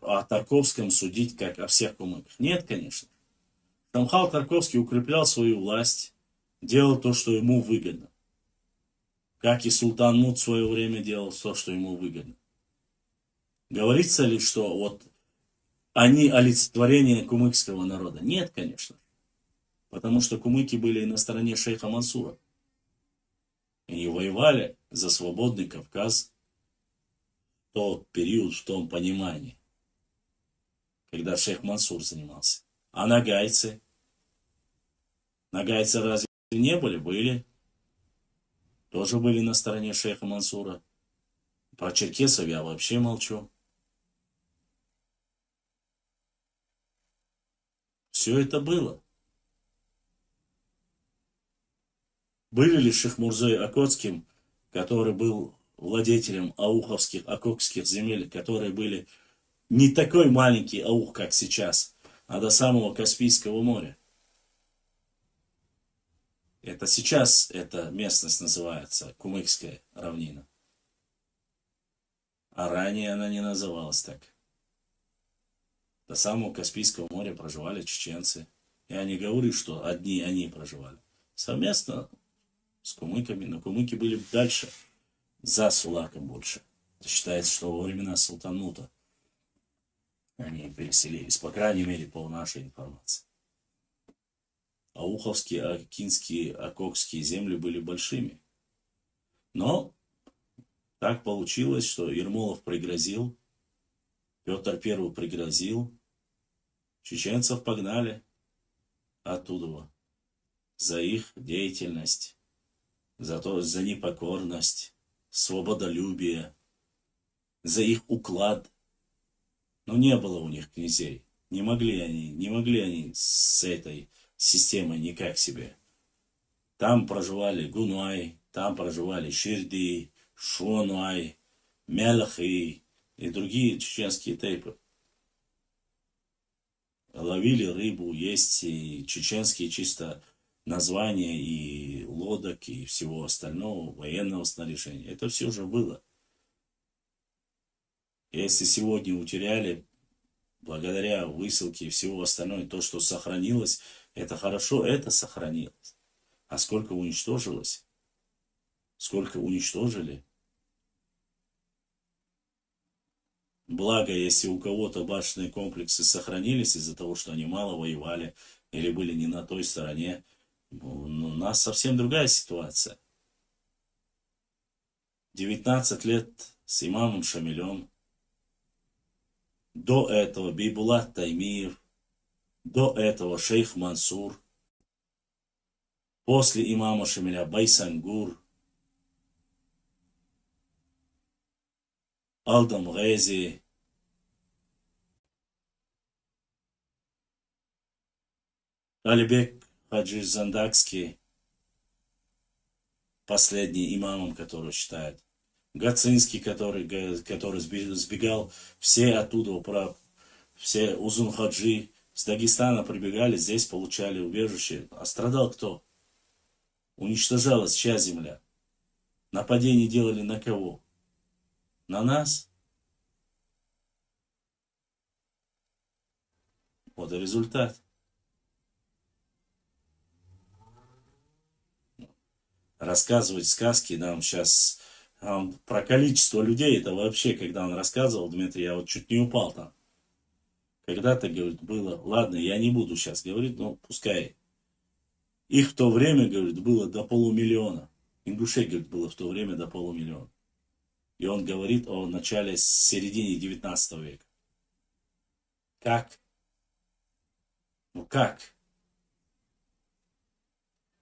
о Тарковском судить как о всех кумыках? Нет, конечно. Шамхал Тарковский укреплял свою власть, делал то, что ему выгодно. Как и Султан Муд в свое время делал то, что ему выгодно. Говорится ли, что вот они олицетворение кумыкского народа? Нет, конечно. Потому что кумыки были на стороне шейха Мансура. И воевали за свободный Кавказ в тот период, в том понимании, когда шейх Мансур занимался. А нагайцы? Нагайцы разве не были? Были. Тоже были на стороне шейха Мансура. Про черкесов я вообще молчу. Все это было. Были ли шейх Мурзой Окотским, который был владетелем ауховских, ококских земель, которые были не такой маленький аух, как сейчас, а до самого Каспийского моря. Это сейчас эта местность называется Кумыкская равнина. А ранее она не называлась так. До самого Каспийского моря проживали чеченцы. Я не говорю, что одни они проживали. Совместно с кумыками. Но кумыки были дальше, за Сулаком больше. Считается, что во времена Султанута они переселились, по крайней мере, по нашей информации. Ауховские, акинские, ококские земли были большими. Но так получилось, что Ермолов пригрозил, Петр I пригрозил, чеченцев погнали оттуда за их деятельность, за непокорность, свободолюбие, за их уклад. Но не было у них князей. Не могли они с этой системой никак себе. Там проживали Гунай, там проживали Ширди, Шонуай, Мелхи и другие чеченские тейпы. Ловили рыбу, есть и чеченские чисто названия и лодок и всего остального, военного снаряжения. Это все же было. Если сегодня утеряли, благодаря высылке и всего остального, то, что сохранилось, это хорошо, это сохранилось. А сколько уничтожилось? Сколько уничтожили? Благо, если у кого-то башенные комплексы сохранились из-за того, что они мало воевали или были не на той стороне, у нас совсем другая ситуация. 19 лет с имамом Шамилем. До этого Бейбулат Таймиев. До этого шейх Мансур. После имама Шамиля Байсангур. Алдам Гези. Алибек Хаджи Зандакский, последний имамом, который считает. Гацинский, который сбегал, все оттуда, все Узун Хаджи с Дагестана прибегали, здесь получали убежище. А страдал кто? Уничтожалась чья земля? Нападение делали на кого? На нас? Вот и результат. Рассказывать сказки нам сейчас про количество людей, это вообще, когда он рассказывал, Дмитрий, я вот чуть не упал там. Когда-то, говорит, было, ладно, я не буду сейчас говорить, но пускай. Их в то время, говорит, было до 500 000. Ингушей, говорит, было в то время до 500 000. И он говорит о начале, середине 19 века. Как? Ну как?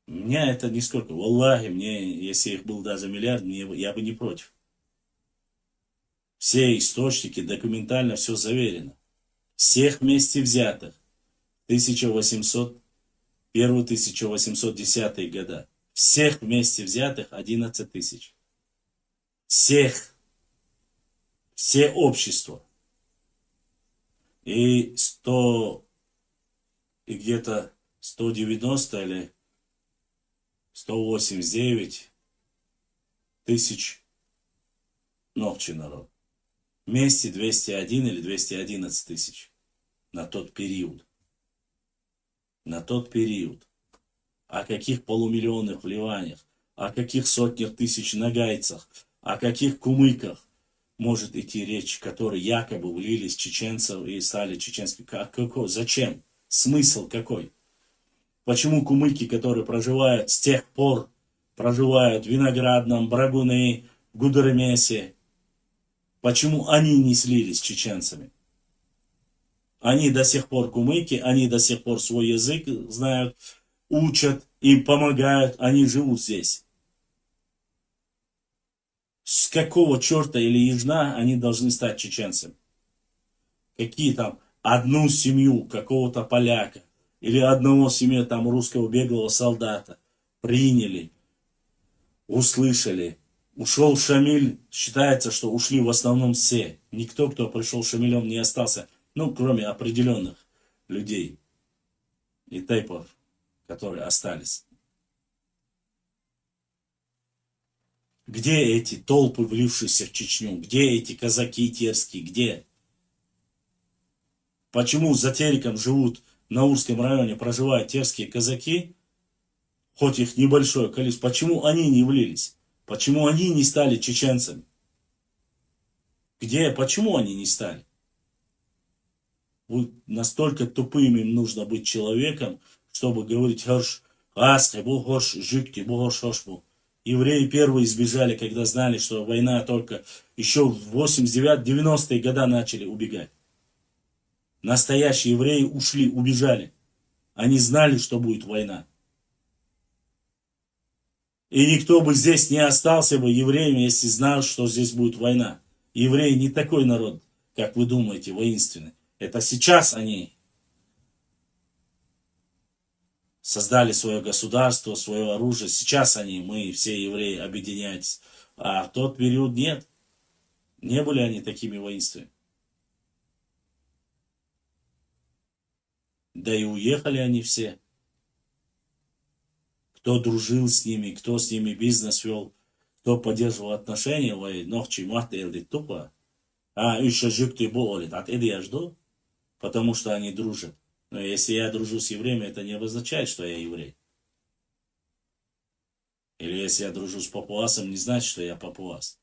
Меня это нисколько. Валлахи, мне, если их был даже миллиард, я бы не против. Все источники, документально все заверено. Всех вместе взятых. 1801-1810 года. Всех вместе взятых 11 000. Всех. Все общества. И 100, и где-то 190 или 189 тысяч ногчи народ. Вместе 201 или 211 тысяч на тот период. На тот период. О каких полумиллионных вливаниях, о каких сотнях тысяч нагайцах, о каких кумыках может идти речь, которые якобы влились в чеченцев и стали чеченскими. Какой? Зачем? Смысл какой? Почему кумыки, которые проживают с тех пор, проживают в Виноградном, Брагуны, Гудеремесе, почему они не слились с чеченцами? Они до сих пор кумыки, они до сих пор свой язык знают, учат, им помогают, они живут здесь. С какого черта или ежна они должны стать чеченцами? Какие там одну семью какого-то поляка или одного семью там русского беглого солдата приняли, услышали. Ушел Шамиль, считается, что ушли в основном все. Никто, кто пришел Шамилем, не остался, ну, кроме определенных людей и тайпов, которые остались. Где эти толпы, влившиеся в Чечню? Где эти казаки терские? Где? Почему за Тереком живут в Наурском районе, проживают терские казаки, хоть их небольшое количество? Почему они не влились? Почему они не стали чеченцами? Где? Почему они не стали? Настолько тупым им нужно быть человеком, чтобы говорить «Хорш, аски, бу хорш, жюкти, бу хорш, хошбу». Евреи первые избежали, когда знали, что война только еще в 89-90-е годы начали убегать. Настоящие евреи ушли, убежали. Они знали, что будет война. И никто бы здесь не остался бы евреем, если знал, что здесь будет война. Евреи не такой народ, как вы думаете, воинственный. Это сейчас они создали свое государство, свое оружие. Сейчас мы все евреи, объединяйтесь. А в тот период нет. Не были они такими воинственными. Да и уехали они все. Кто дружил с ними, кто с ними бизнес вел, кто поддерживал отношения, потому что они дружат. Но если я дружу с евреями, это не обозначает, что я еврей. Или если я дружу с папуасом, не значит, что я папуас.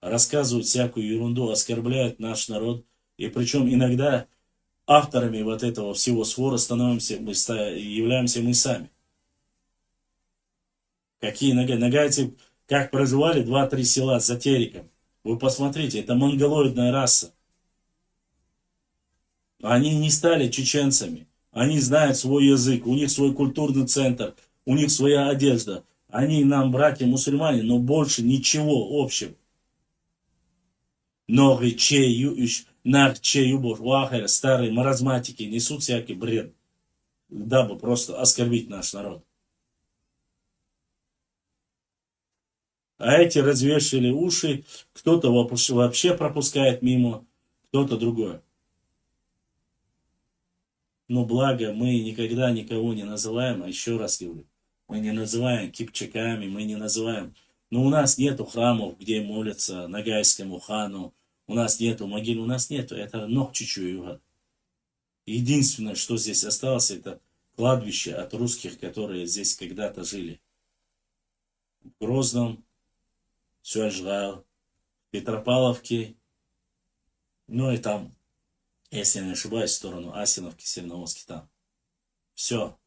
Рассказывают всякую ерунду, оскорбляют наш народ. И причем иногда авторами вот этого всего свора являемся мы сами. Какие нагайцы, как проживали 2-3 села за Тереком. Вы посмотрите, это монголоидная раса. Они не стали чеченцами. Они знают свой язык, у них свой культурный центр, у них своя одежда. Они нам братья-мусульмане, но больше ничего общего. Ноги, старые маразматики несут всякий бред, дабы просто оскорбить наш народ. А эти развешали уши, кто-то вообще пропускает мимо, кто-то другое. Но благо мы никогда никого не называем, а еще раз говорю, мы не называем кипчаками, мы не называем. Но у нас нету храмов, где молятся нагайскому хану, у нас нету могил, у нас нету, это Нохчичуева. Единственное, что здесь осталось, это кладбище от русских, которые здесь когда-то жили. В Грозном, Сюэжгал, Петропавловке, ну и там, если не ошибаюсь, в сторону Асиновки, Северноводски там. Все.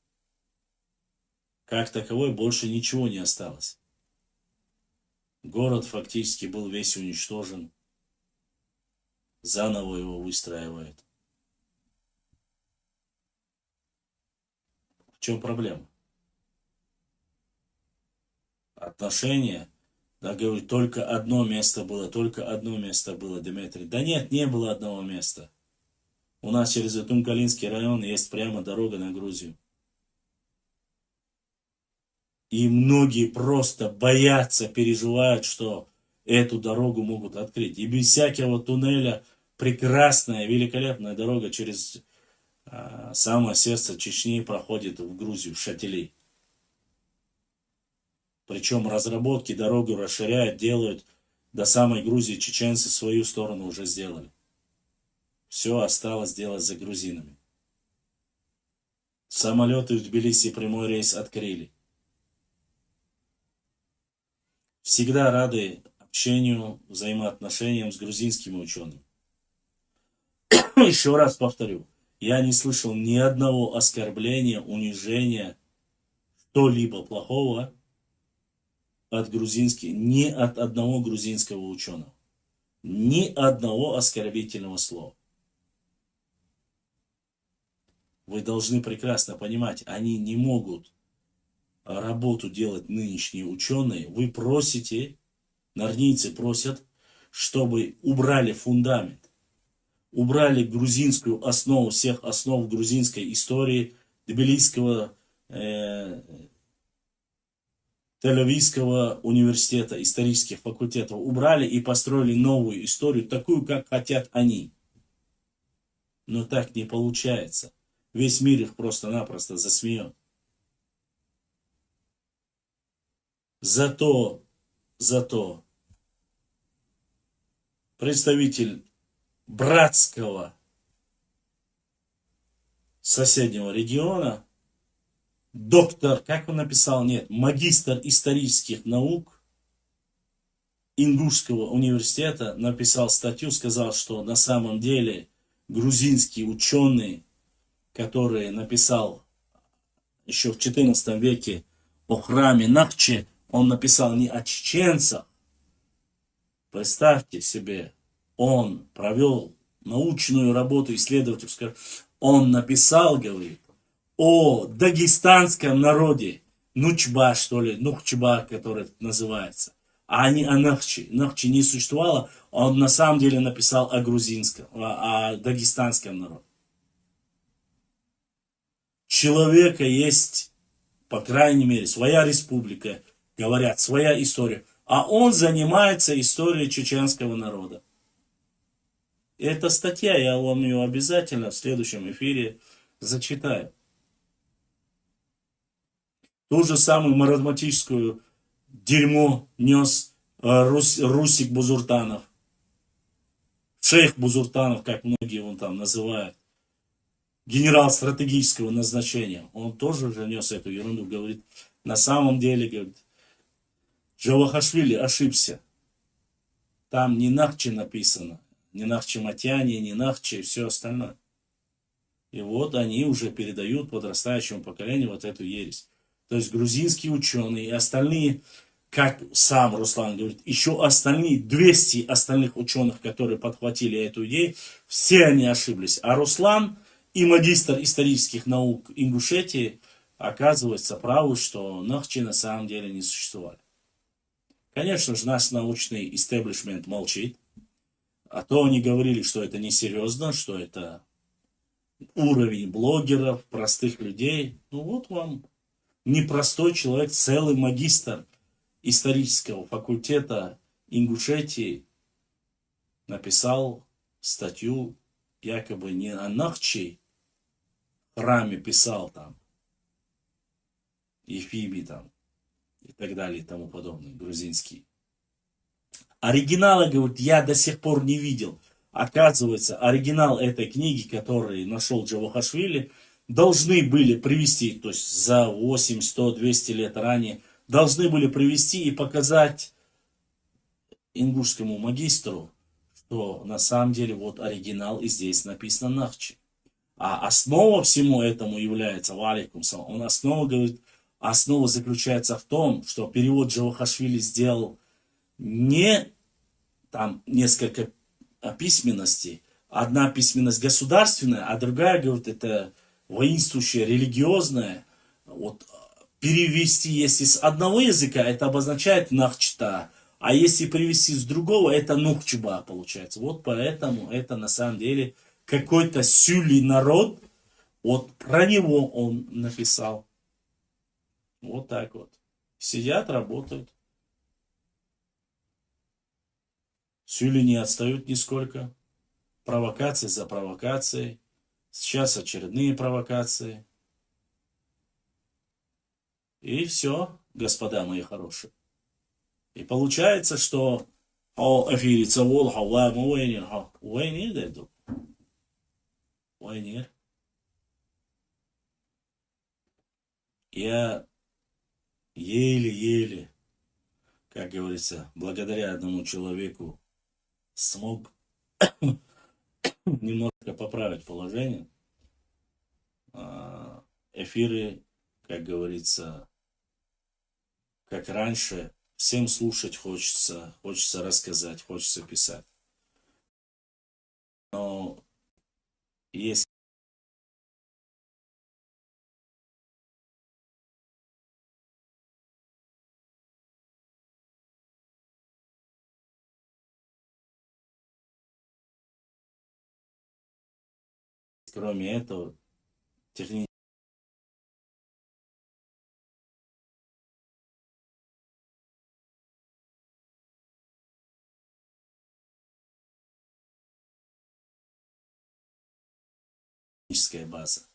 Как таковой больше ничего не осталось. Город фактически был весь уничтожен. Заново его выстраивают. В чем проблема? Отношения. Да, говорю, только одно место было, Дмитрий. Да нет, не было одного места. У нас через Тункалинский район есть прямо дорога на Грузию. И многие просто боятся, переживают, что эту дорогу могут открыть. И без всякого туннеля прекрасная, великолепная дорога через самое сердце Чечни проходит в Грузию, в Шатили. Причем разработки дорогу расширяют, делают до самой Грузии. Чеченцы свою сторону уже сделали. Все осталось делать за грузинами. Самолеты в Тбилиси прямой рейс открыли. Всегда рады общению, взаимоотношениям с грузинскими учеными. Еще раз повторю, я не слышал ни одного оскорбления, унижения, что-либо плохого от грузинских, ни от одного грузинского ученого. Ни одного оскорбительного слова. Вы должны прекрасно понимать, они не могут работу делать нынешние ученые. Вы просите, нарнийцы просят, чтобы убрали фундамент, убрали грузинскую основу, всех основ грузинской истории, Тбилисского, Тель-Авивского университета, исторических факультетов, убрали и построили новую историю, такую, как хотят они. Но так не получается. Весь мир их просто-напросто засмеет. Зато представитель братского соседнего региона, доктор, как он написал, магистр исторических наук Ингушского университета, написал статью, сказал, что на самом деле грузинские ученые, который написал еще в XIV веке о храме Нахчи, он написал не о чеченцах. Представьте себе, он провел научную работу, исследовательскую. Он написал, говорит, о дагестанском народе, Нучба, что ли, Нухчба, который называется, а не о Нахчи. Нахчи не существовало, он на самом деле написал о грузинском, о дагестанском народе. Человека есть, по крайней мере, своя республика, говорят, своя история. А он занимается историей чеченского народа. Эта статья, я вам ее обязательно в следующем эфире зачитаю. Ту же самую маразматическую дерьмо нес Русик Бузуртанов. Шейх Бузуртанов, как многие его там называют. Генерал стратегического назначения. Он тоже же нес эту ерунду, говорит, на самом деле, говорит, Джавахашвили ошибся. Там не Нахчи написано, не Нахчиматяне, не Нахчи и все остальное. И вот они уже передают подрастающему поколению вот эту ересь. То есть грузинские ученые и остальные, как сам Руслан говорит, еще остальные, 200 остальных ученых, которые подхватили эту идею, все они ошиблись. А Руслан и магистр исторических наук Ингушетии оказывается правы, что Нахчи на самом деле не существовали. Конечно же, наш научный истеблишмент молчит. А то они говорили, что это несерьезно, что это уровень блогеров, простых людей. Ну вот вам непростой человек, целый магистр исторического факультета Ингушетии написал статью, якобы не о Нахчи храме писал там, Ефиме там, и так далее, и тому подобное, грузинский. Оригинала, говорит, я до сих пор не видел. Оказывается, оригинал этой книги, который нашел Джавахашвили, должны были привести, то есть за 8, 100, 200 лет ранее, должны были привести и показать ингушскому магистру, что на самом деле вот оригинал и здесь написано Нахчи. А основа всему этому является, валикум салам, он основа, говорит, основа заключается в том, что перевод Джавахашвили сделал не там несколько письменностей, одна письменность государственная, а другая, говорит, это воинствующая, религиозная. Вот перевести, если с одного языка, это обозначает Нахчта, а если перевести с другого, это Нухчба получается. Вот поэтому это на самом деле какой-то сюли народ, вот про него он написал. Вот так вот. Сидят, работают. Сюли не отстают нисколько. Провокации за провокацией. Сейчас очередные провокации. И все, господа мои хорошие. И получается, что эфире цавол, хаула, муэйнир, уэйнир дэду. Уэйнир. Я еле-еле, как говорится, благодаря одному человеку смог немножко поправить положение. Эфиры, как говорится, как раньше, всем слушать хочется, хочется рассказать, хочется писать. Но есть кроме этого технически база.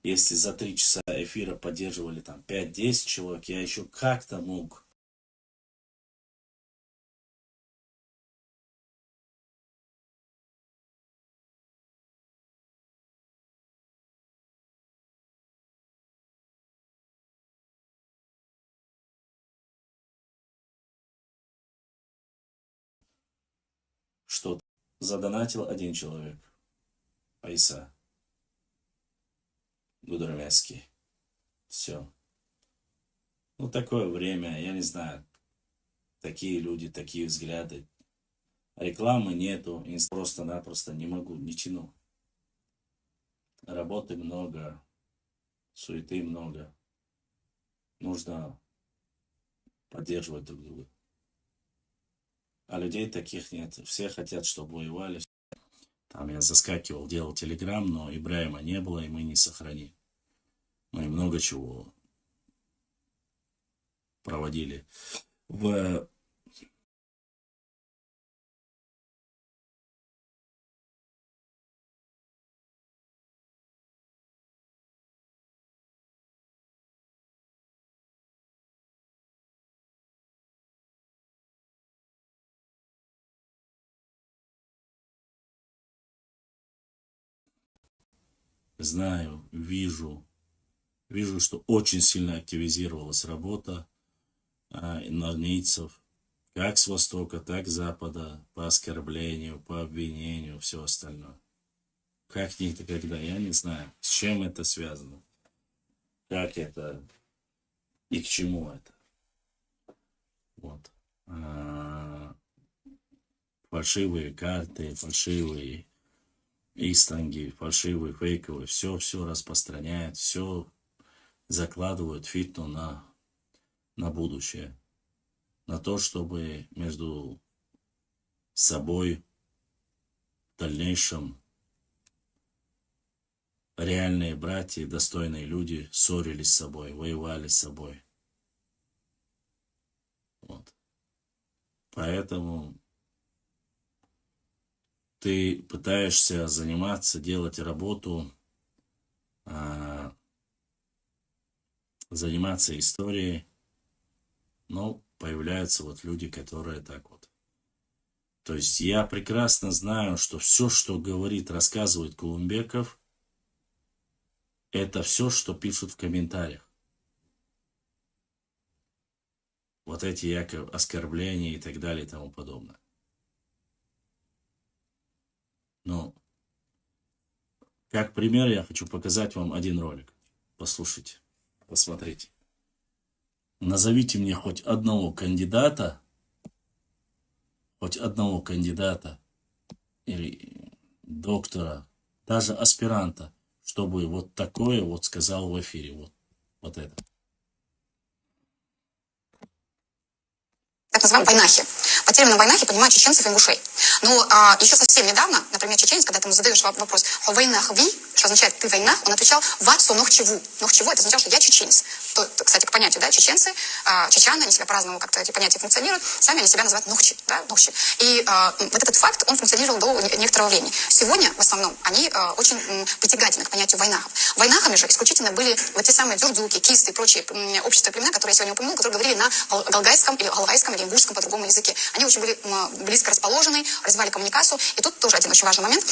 Если за 3 часа эфира поддерживали там 5-10 человек, я еще как-то мог. Что задонатил один человек. Айса. Гудромяцкий. Все. Ну, такое время, я не знаю. Такие люди, такие взгляды. Рекламы нету, просто-напросто не могу, не тяну. Работы много, суеты много. Нужно поддерживать друг друга. А людей таких нет. Все хотят, чтобы воевали. Там я заскакивал, делал телеграм, но Ибраима не было, и мы не сохранили. Мы много чего проводили. Знаю, вижу, что очень сильно активизировалась работа армейцев, как с востока, так с запада, по оскорблению, по обвинению, все остальное. Как никогда, я не знаю, с чем это связано, как это и к чему это. Вот. Фальшивые карты, фальшивые истанги, фальшивые, фейковые, все распространяют, все закладывают фитну на будущее. На то, чтобы между собой в дальнейшем реальные братья, достойные люди ссорились с собой, воевали с собой. Вот. Поэтому ты пытаешься заниматься, делать работу, заниматься историей, но появляются вот люди, которые так вот. То есть я прекрасно знаю, что все, что говорит, рассказывает Кулумбеков, это все, что пишут в комментариях. Вот эти якобы оскорбления и так далее и тому подобное. Но, как пример, я хочу показать вам один ролик. Послушайте, посмотрите. Назовите мне хоть одного кандидата или доктора, даже аспиранта, чтобы вот такое вот сказал в эфире. Вот это. Так называемые пайнахи. По терминам войнахи понимают чеченцев и ингушей. Но еще совсем недавно, например, чеченец, когда ты ему задаешь вопрос «войнахви», что означает «ты война», он отвечал «ва со нохчеву». Нохчеву — это означало, что я чеченец. То, кстати, к понятию, да, чеченцы, чечаны, они себя по-разному как-то эти понятия функционируют, сами они себя называют нохчи, да, нохчи. И вот этот факт, он функционировал до некоторого времени. Сегодня, в основном, они очень притягательны к понятию войнахов. Войнахами же исключительно были вот те самые дюрдюки, кисты и прочие общества и племена, которые я сегодня упомянула, которые говорили на галгайском или галвайском или ингушском по другому языке. Они очень были близко расположены, развивали коммуникацию. И тут тоже один очень важный момент.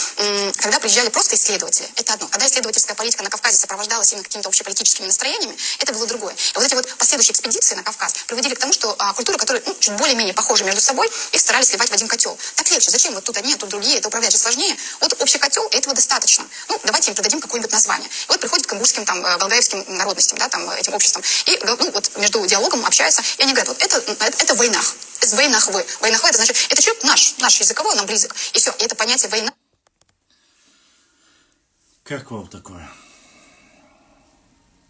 Когда приезжали просто исследователи, это одно. Когда исследовательская политика на Кавказе сопровождалась именно какими-то общеполитическими настроениями, это было другое. И вот эти вот последующие экспедиции на Кавказ приводили к тому, что культуры, которые чуть более-менее похожи между собой, их старались сливать в один котел. Так легче. Зачем вот тут одни, а тут другие? Это управлять же сложнее. Вот общий котел, и этого достаточно. Ну, давайте им придадим какое-нибудь название. И вот приходят к ингушским, там, галгаевским народностям, да, там, этим обществам. И, ну, вот между диалогом общаются, и они говорят, вот это войнах. Из войнахвы. Войнахвы — это значит, это человек наш языковой, он нам близок. И все. И это понятие война. Как вам такое?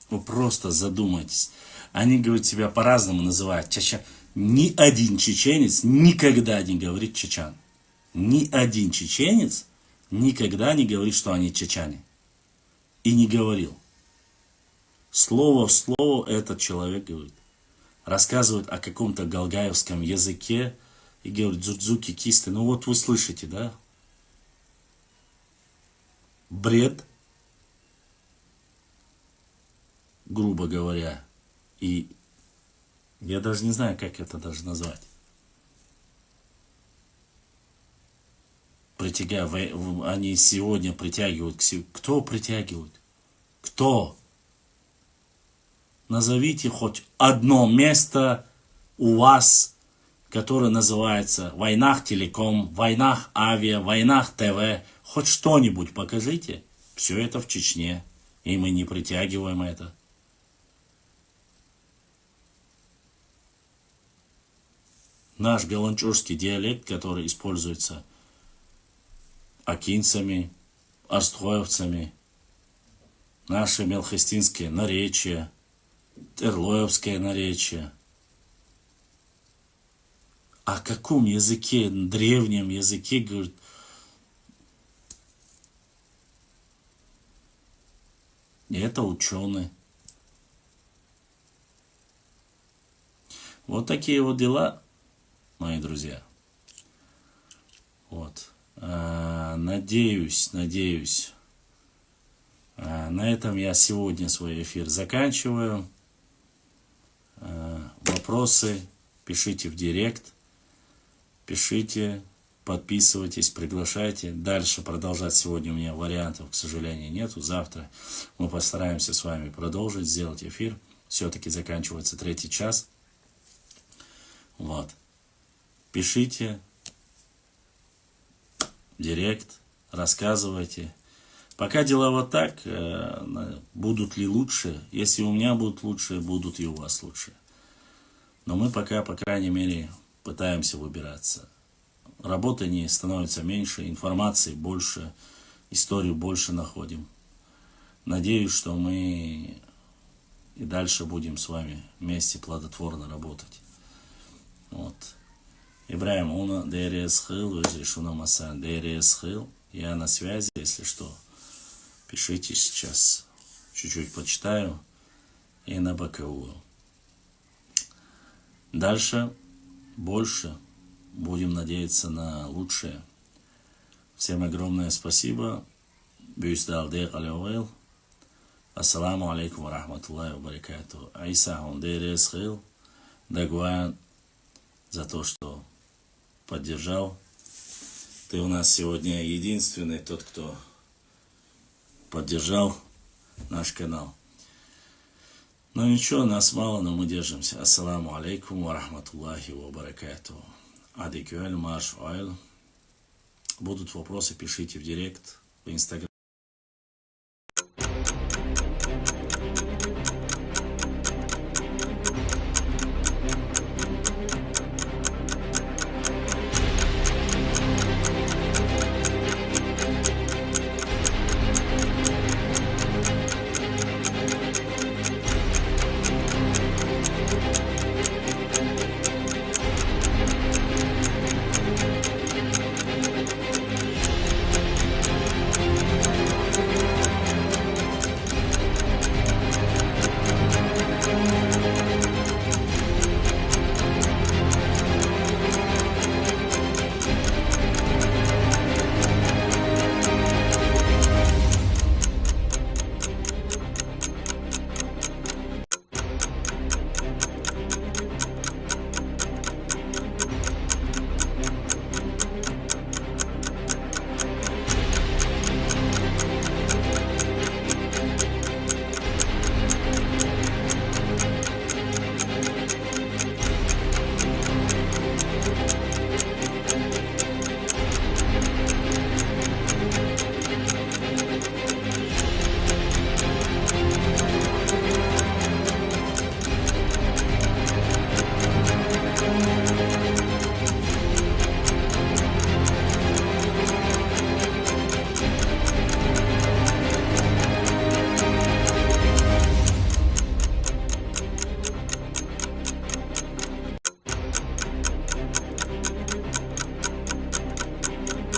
Вы просто задумайтесь. Они, говорят, себя по-разному называют. Ни один чеченец никогда не говорит чечан. Ни один чеченец никогда не говорит, что они чечане. И не говорил. Слово в слово этот человек говорит. Рассказывает о каком-то галгаевском языке и говорит дзудзуки, кисты. Ну вот вы слышите, да? Бред, грубо говоря. И я даже не знаю, как это даже назвать. Они сегодня притягивают к себе. Кто притягивает? Кто? Назовите хоть одно место у вас, которое называется Войнах Телеком, Войнах Авиа, Войнах ТВ. Хоть что-нибудь покажите. Все это в Чечне. И мы не притягиваем это. Наш галанчурский диалект, который используется акинцами, арстхоевцами, наше мелхестинское наречие, терлоевское наречие. О каком языке, древнем языке, говорит, и это ученые. Вот такие вот дела, мои друзья. Вот. Надеюсь. На этом я сегодня свой эфир заканчиваю. Вопросы пишите в директ. Пишите, подписывайтесь, приглашайте. Дальше продолжать сегодня у меня вариантов, к сожалению, нету. Завтра мы постараемся с вами продолжить, сделать эфир. Все-таки заканчивается 3-й час. Вот. Пишите директ, рассказывайте. Пока дела вот так, будут ли лучше? Если у меня будут лучше, будут и у вас лучше. Но мы пока, по крайней мере, пытаемся выбираться. Работы не становится меньше, информации больше, историю больше находим. Надеюсь, что мы и дальше будем с вами вместе плодотворно работать. Вот. Ибраим Уна, ДРС Хил, Шуна Масан, ДРС Хил. Я на связи, если что. Пишите сейчас. Чуть-чуть почитаю. И на БКУ. Дальше больше. Будем надеяться на лучшее. Всем огромное спасибо. Бюйсдал Дек Алеуэл. Ассаламу алейкум ва рахматуллахи ва баракату. Айса Хун ДРС Хил. Дагуан за то, что поддержал. Ты у нас сегодня единственный тот, кто поддержал наш канал. Но ничего, нас мало, но мы держимся. Ассаламу алейкум ва рахматуллахи ва баракату. Адикюэль, марш ойл. Будут вопросы, пишите в директ, в Инстаграм.